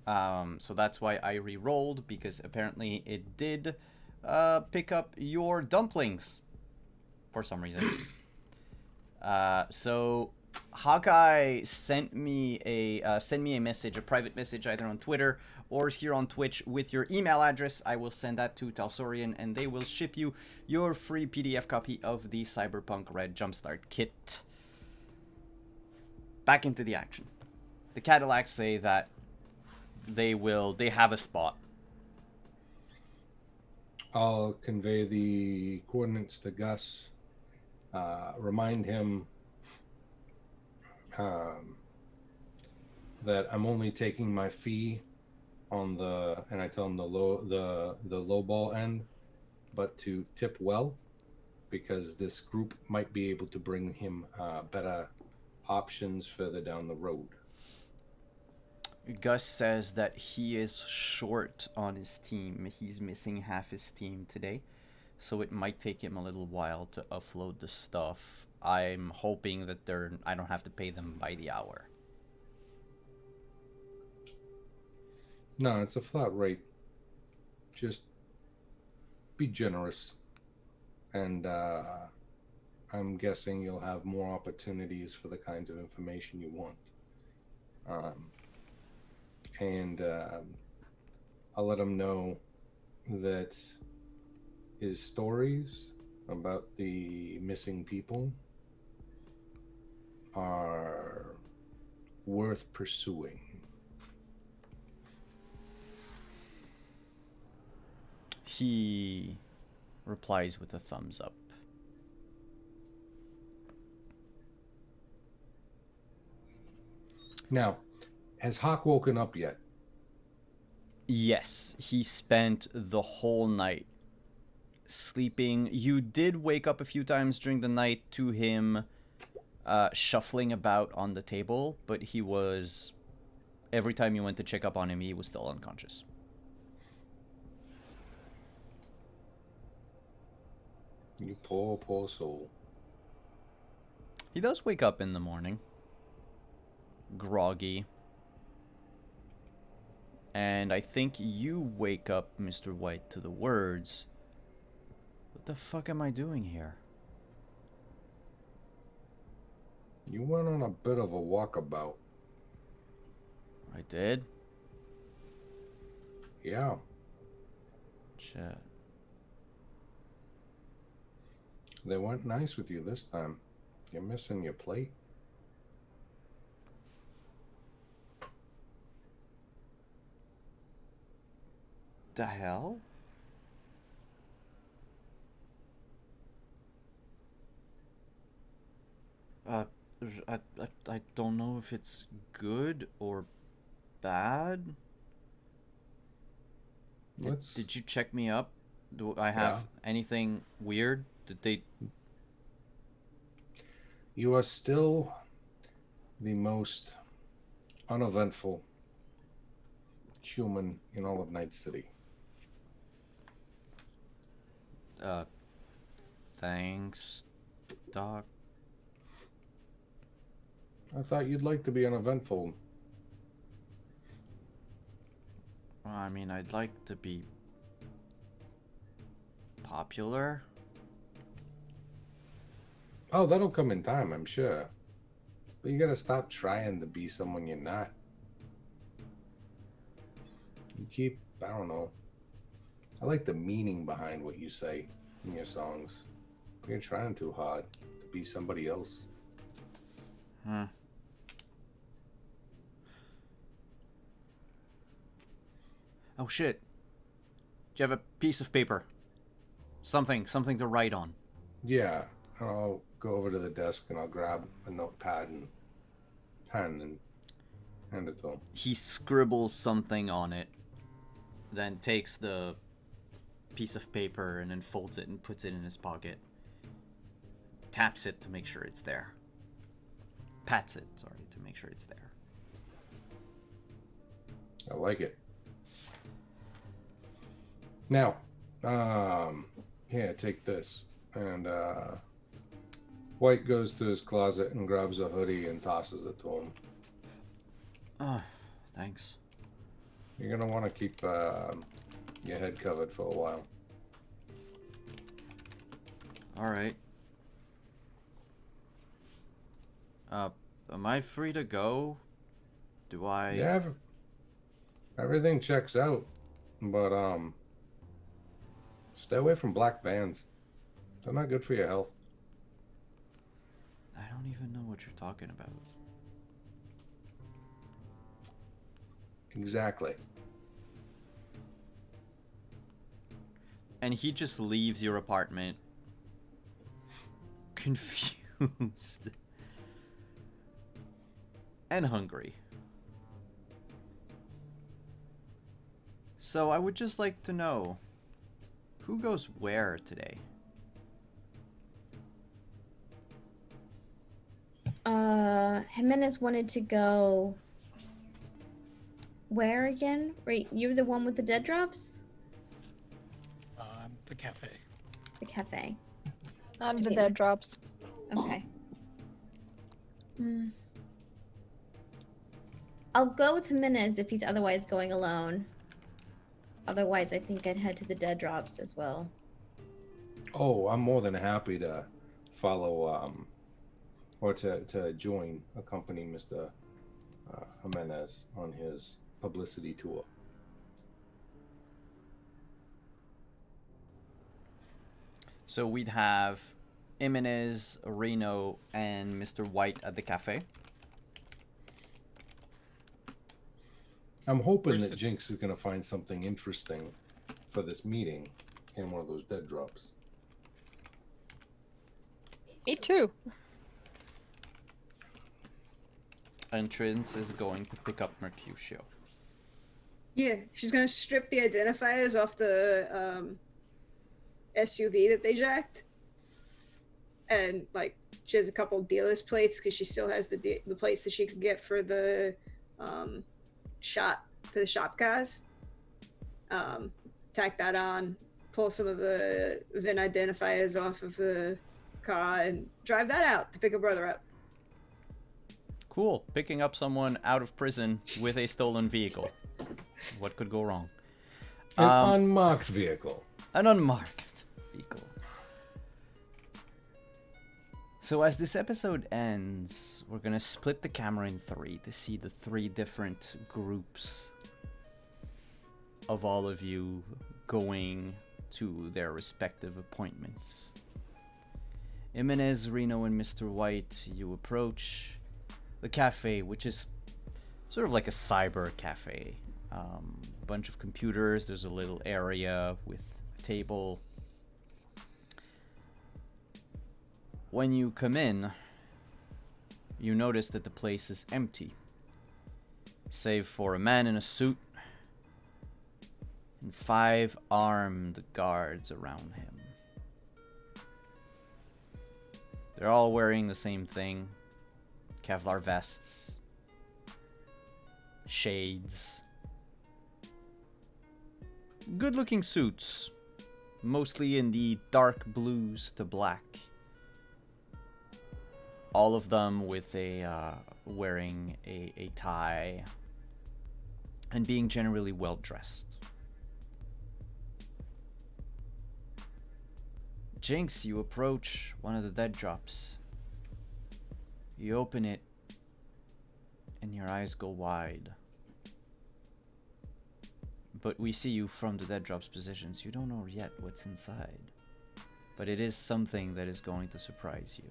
So that's why I re-rolled, because apparently it did pick up your dumplings for some reason. So Hawkeye sent me a message, a private message, either on Twitter or here on Twitch with your email address. I will send that to Talsorian, and they will ship you your free PDF copy of the Cyberpunk Red Jumpstart Kit. Back into the action. The Cadillacs say that they have a spot. I'll convey the coordinates to Gus. Remind him that I'm only taking my fee on and I tell him the low ball end, but to tip well, because this group might be able to bring him better options further down the road. Gus says that he is short on his team. He's missing half his team today, so it might take him a little while to offload the stuff. I'm hoping that I don't have to pay them by the hour. No, it's a flat rate. Just be generous, and I'm guessing you'll have more opportunities for the kinds of information you want. And I'll let him know that his stories about the missing people are worth pursuing. He replies with a thumbs up. Now, has Hawk woken up yet? Yes, he spent the whole night sleeping. You did wake up a few times during the night to him shuffling about on the table, but he was... Every time you went to check up on him, he was still unconscious. You poor, poor soul. He does wake up in the morning, groggy. And I think you wake up, Mr. White, to the words, "What the fuck am I doing here?" You went on a bit of a walkabout. I did? Yeah. Shit. They went nice with you this time. You're missing your plate. The hell? I don't know if it's good or bad. Did you check me up? Do I have anything weird? Did they... You are still the most uneventful human in all of Night City. Thanks, Doc. I thought you'd like to be uneventful. Well, I mean, I'd like to be popular. Oh, that'll come in time, I'm sure. But you gotta stop trying to be someone you're not. You keep, I don't know. I like the meaning behind what you say in your songs. You're trying too hard to be somebody else. Huh. Oh shit. Do you have a piece of paper? Something to write on. Yeah, I'll go over to the desk and I'll grab a notepad and pen and hand it to him. He scribbles something on it, then takes the piece of paper and then folds it and puts it in his pocket. Taps it to make sure it's there. Pats it, sorry, to make sure it's there. I like it. Now, here, take this. And White goes to his closet and grabs a hoodie and tosses it to him. Thanks. You're gonna want to keep your head covered for a while. Alright. Am I free to go? Do I... Yeah, everything checks out. But, stay away from black vans. They're not good for your health. I don't even know what you're talking about. Exactly. And he just leaves your apartment confused and hungry. So I would just like to know, who goes where today? Jimenez wanted to go where again? Right, you're the one with the dead drops? The cafe. The cafe. I'm the dead drops. Okay. I'll go with Jimenez if he's otherwise going alone. Otherwise, I think I'd head to the dead drops as well. Oh, I'm more than happy to follow, or to join, accompany Mr. Jimenez on his publicity tour. So we'd have Jimenez, Reno, and Mr. White at the cafe. I'm hoping Where's that the- Jinx is going to find something interesting for this meeting. in one of those dead drops. Me too. Entrance is going to pick up Mercutio. Yeah, she's gonna strip the identifiers off the SUV that they jacked, and like she has a couple dealer's plates because she still has the plates that she could get for the shop cars. Tack that on, pull some of the VIN identifiers off of the car, and drive that out to pick her brother up. Cool. Picking up someone out of prison with a stolen vehicle. What could go wrong? An unmarked vehicle. An unmarked vehicle. So as this episode ends, we're gonna split the camera in three to see the three different groups of all of you going to their respective appointments. Jimenez, Reno, and Mr. White, you approach the cafe, which is sort of like a cyber cafe. Bunch of computers, there's a little area with a table. When you come in, you notice that the place is empty, save for a man in a suit and 5 armed guards around him. They're all wearing the same thing. Kevlar vests, shades, good-looking suits, mostly in the dark blues to black. All of them with wearing a tie and being generally well dressed. Jinx, you approach one of the dead drops. You open it, and your eyes go wide. But we see you from the dead drop's positions. You don't know yet what's inside. But it is something that is going to surprise you.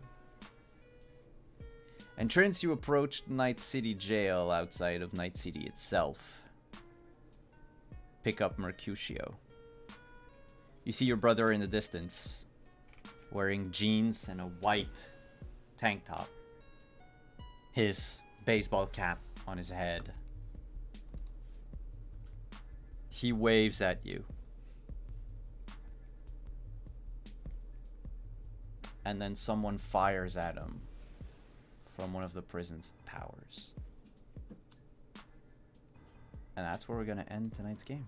Entrance, you approach Night City Jail outside of Night City itself. Pick up Mercutio. You see your brother in the distance, wearing jeans and a white tank top. His baseball cap on his head. He waves at you. And then someone fires at him from one of the prison's towers. And that's where we're gonna end tonight's game.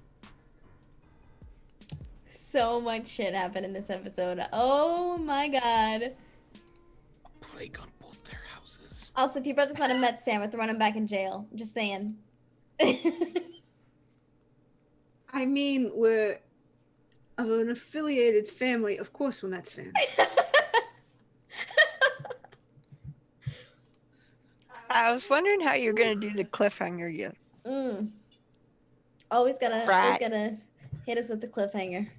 So much shit happened in this episode. Oh my god. Plague on both their houses. Also, if your brother's not a Mets fan, we're throwing him back in jail. I'm just saying. I mean, we're of an affiliated family. Of course, we're Mets fans. I was wondering how you're gonna do the cliffhanger yet. Always gotta Right. hit us with the cliffhanger.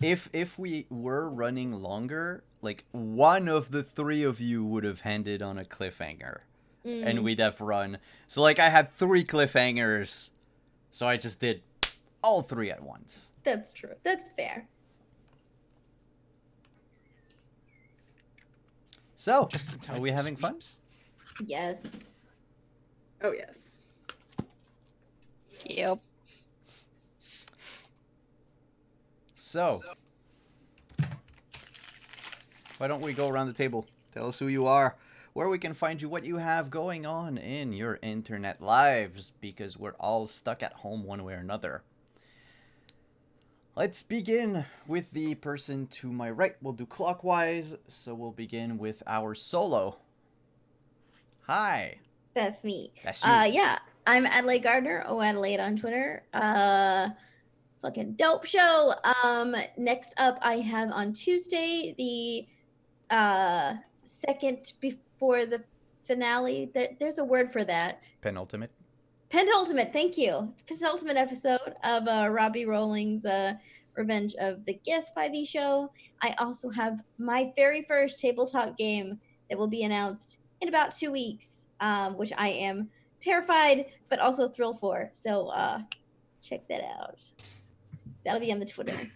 If we were running longer, like one of the three of you would have handed on a cliffhanger. And we'd have run. So like I had 3 cliffhangers. So I just did all 3 at once. That's true. That's fair. So, Just in time are we for having fun? sweeps. Yes. Oh, yes. Yep. So, why don't we go around the table? Tell us who you are, where we can find you, what you have going on in your internet lives, because we're all stuck at home one way or another. Let's begin with the person to my right. We'll do clockwise, so we'll begin with our solo. Hi. That's me. That's you. Yeah. I'm Adelaide Gardner, Adelaide on Twitter. Fucking dope show. Next up I have on Tuesday the second before the finale. There's a word for that. Penultimate. Pentultimate, thank you. Penultimate episode of Robbie Rowling's Revenge of the Gith 5e show. I also have my very first tabletop game that will be announced in about 2 weeks, which I am terrified but also thrilled for. So check that out. That'll be on the Twitter.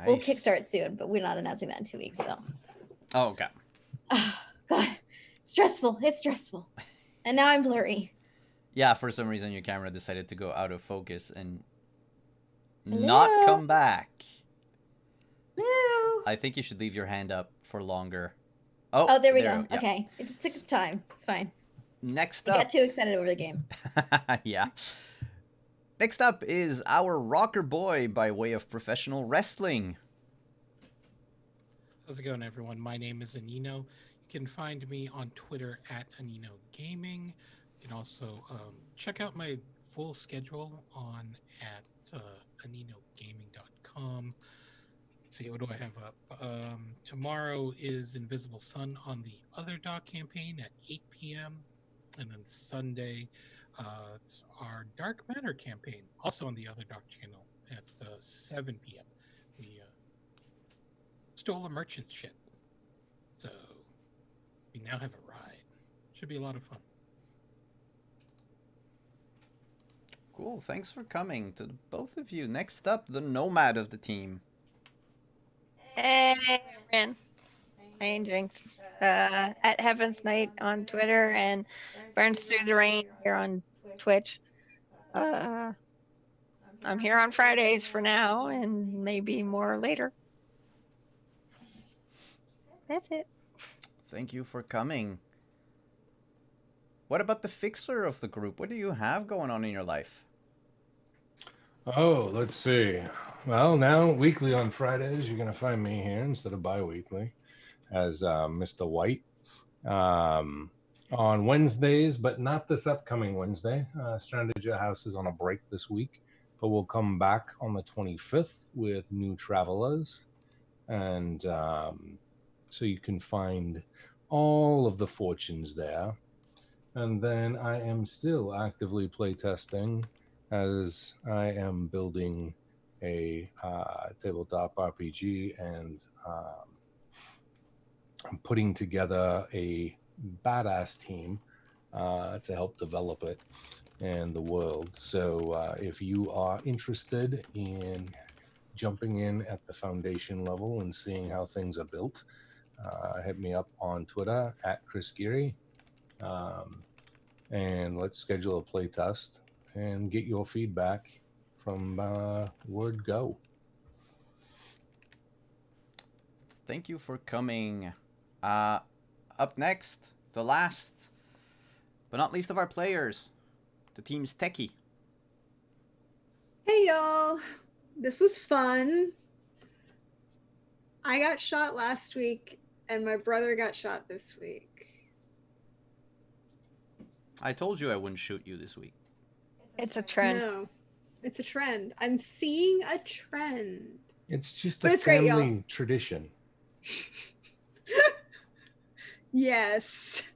We'll Nice. kickstart soon, but we're not announcing that in 2 weeks. So, Oh, okay. oh, God, stressful. It's stressful, and now I'm blurry. Yeah, for some reason your camera decided to go out of focus and not Hello? come back. No. I think you should leave your hand up for longer. Oh, there we you go. Okay, it just took its time. It's fine. Next I up. got too excited over the game. Yeah. Next up is our rocker boy by way of professional wrestling. How's it going, everyone? My name is Anino. You can find me on Twitter at Anino Gaming. You can also check out my full schedule on at aninogaming.com. Let's see, what do I have up? Tomorrow is Invisible Sun on the Other Dog campaign at 8 p.m. And then Sunday, it's our Dark Matter campaign, also on the Other Dog channel at 7 p.m. We stole a merchant ship, so we now have a ride. Should be a lot of fun. Cool, thanks for coming to both of you. Next up, the nomad of the team. Hey, man. Hey, Jinx. At Heaven's Night on Twitter and Burns Through the Rain here on Twitch. I'm here on Fridays for now and maybe more later. That's it. Thank you for coming. What about the fixer of the group? What do you have going on in your life? Oh, let's see. Well, now weekly on Fridays, you're going to find me here instead of bi-weekly as Mr. White. On Wednesdays, but not this upcoming Wednesday. Strandager House is on a break this week, but we'll come back on the 25th with New Travelers. And so you can find all of the fortunes there. And then I am still actively playtesting as I am building a tabletop RPG and I'm putting together a badass team to help develop it and the world. So if you are interested in jumping in at the foundation level and seeing how things are built, hit me up on Twitter at Chris Geary. And let's schedule a play test and get your feedback from word go. Thank you for coming. Up next, the last but not least of our players, the team's techie. Hey y'all, this was fun. I got shot last week and my brother got shot this week. I told you I wouldn't shoot you this week. It's a trend. No, it's a trend. I'm seeing a trend. It's just But a it's great, family y'all. tradition. Yes.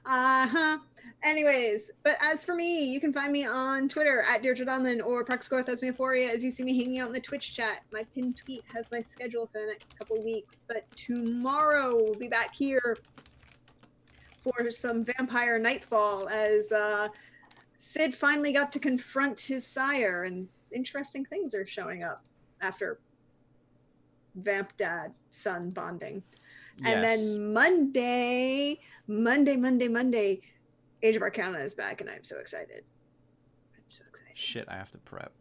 Uh-huh. Anyways, but as for me, you can find me on Twitter at Deirdre Donlin or Praxcorthesmephoria as you see me hanging out in the Twitch chat. My pinned tweet has my schedule for the next couple weeks, but tomorrow we'll be back here for some Vampire Nightfall as Sid finally got to confront his sire and interesting things are showing up after Vamp Dad son bonding. And then Monday, Age of Arcana is back, and I'm so excited. I'm so excited. Shit, I have to prep.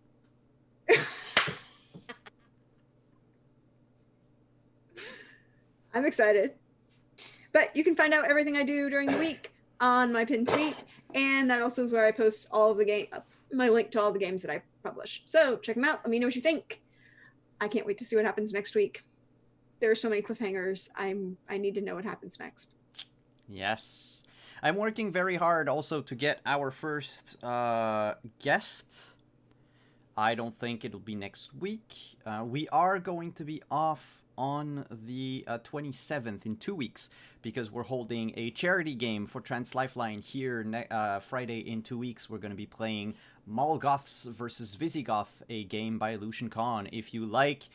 I'm excited. But you can find out everything I do during the week on my pinned tweet, and that also is where I post all of the game, my link to all the games that I publish. So check them out. Let me know what you think. I can't wait to see what happens next week. There are so many cliffhangers. I need to know what happens next. Yes. I'm working very hard also to get our first guest. I don't think it'll be next week. We are going to be off on the 27th in 2 weeks because we're holding a charity game for Trans Lifeline here Friday in 2 weeks. We're going to be playing Molgoths versus Visigoth, a game by Lucian Khan. If you like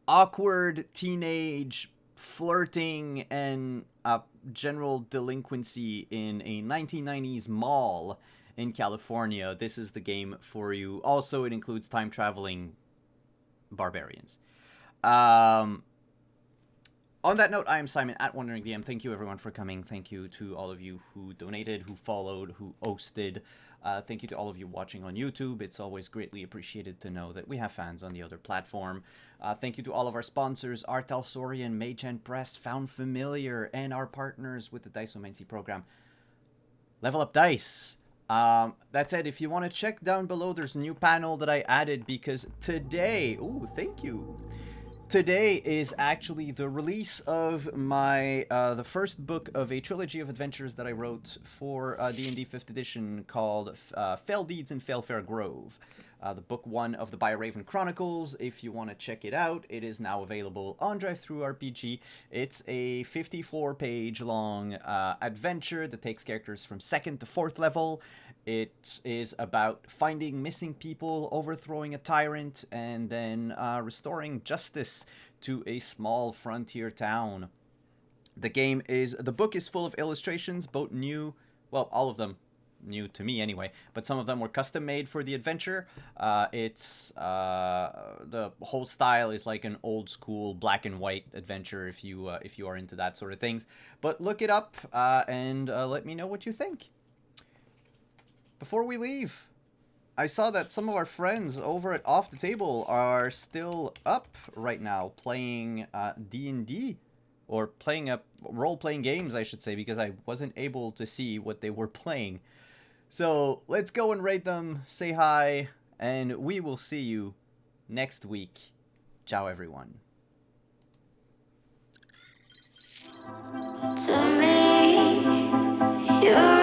awkward teenage flirting and general delinquency in a 1990s mall in California, this is the game for you. Also, it includes time traveling barbarians. On that note, I am Simon at Wandering DM. Thank you everyone for coming. Thank you to all of you who donated, who followed, who hosted. Thank you to all of you watching on YouTube. It's always greatly appreciated to know that we have fans on the other platform. Thank you to all of our sponsors, Artel Saurian, Mage and Prest, Found Familiar, and our partners with the Diceomancy program, Level Up Dice. That said, if you want to check down below, there's a new panel that I added because today, ooh, thank you. Today is actually the release of my, the first book of a trilogy of adventures that I wrote for D&D 5th edition called Fell Deeds in Failfair Grove. The book 1 of the By Raven Chronicles. If you want to check it out, it is now available on DriveThruRPG. It's a 54-page long adventure that takes characters from 2nd to 4th level. It is about finding missing people, overthrowing a tyrant, and then restoring justice to a small frontier town. The book is full of illustrations, both new, well, all of them new to me anyway, but some of them were custom made for the adventure. The whole style is like an old school black and white adventure if you are into that sort of things. But look it up and let me know what you think. Before we leave, I saw that some of our friends over at Off the Table are still up right now playing D&D, or playing role-playing games, I should say, because I wasn't able to see what they were playing. So let's go and raid them, say hi, and we will see you next week. Ciao, everyone. To me, you're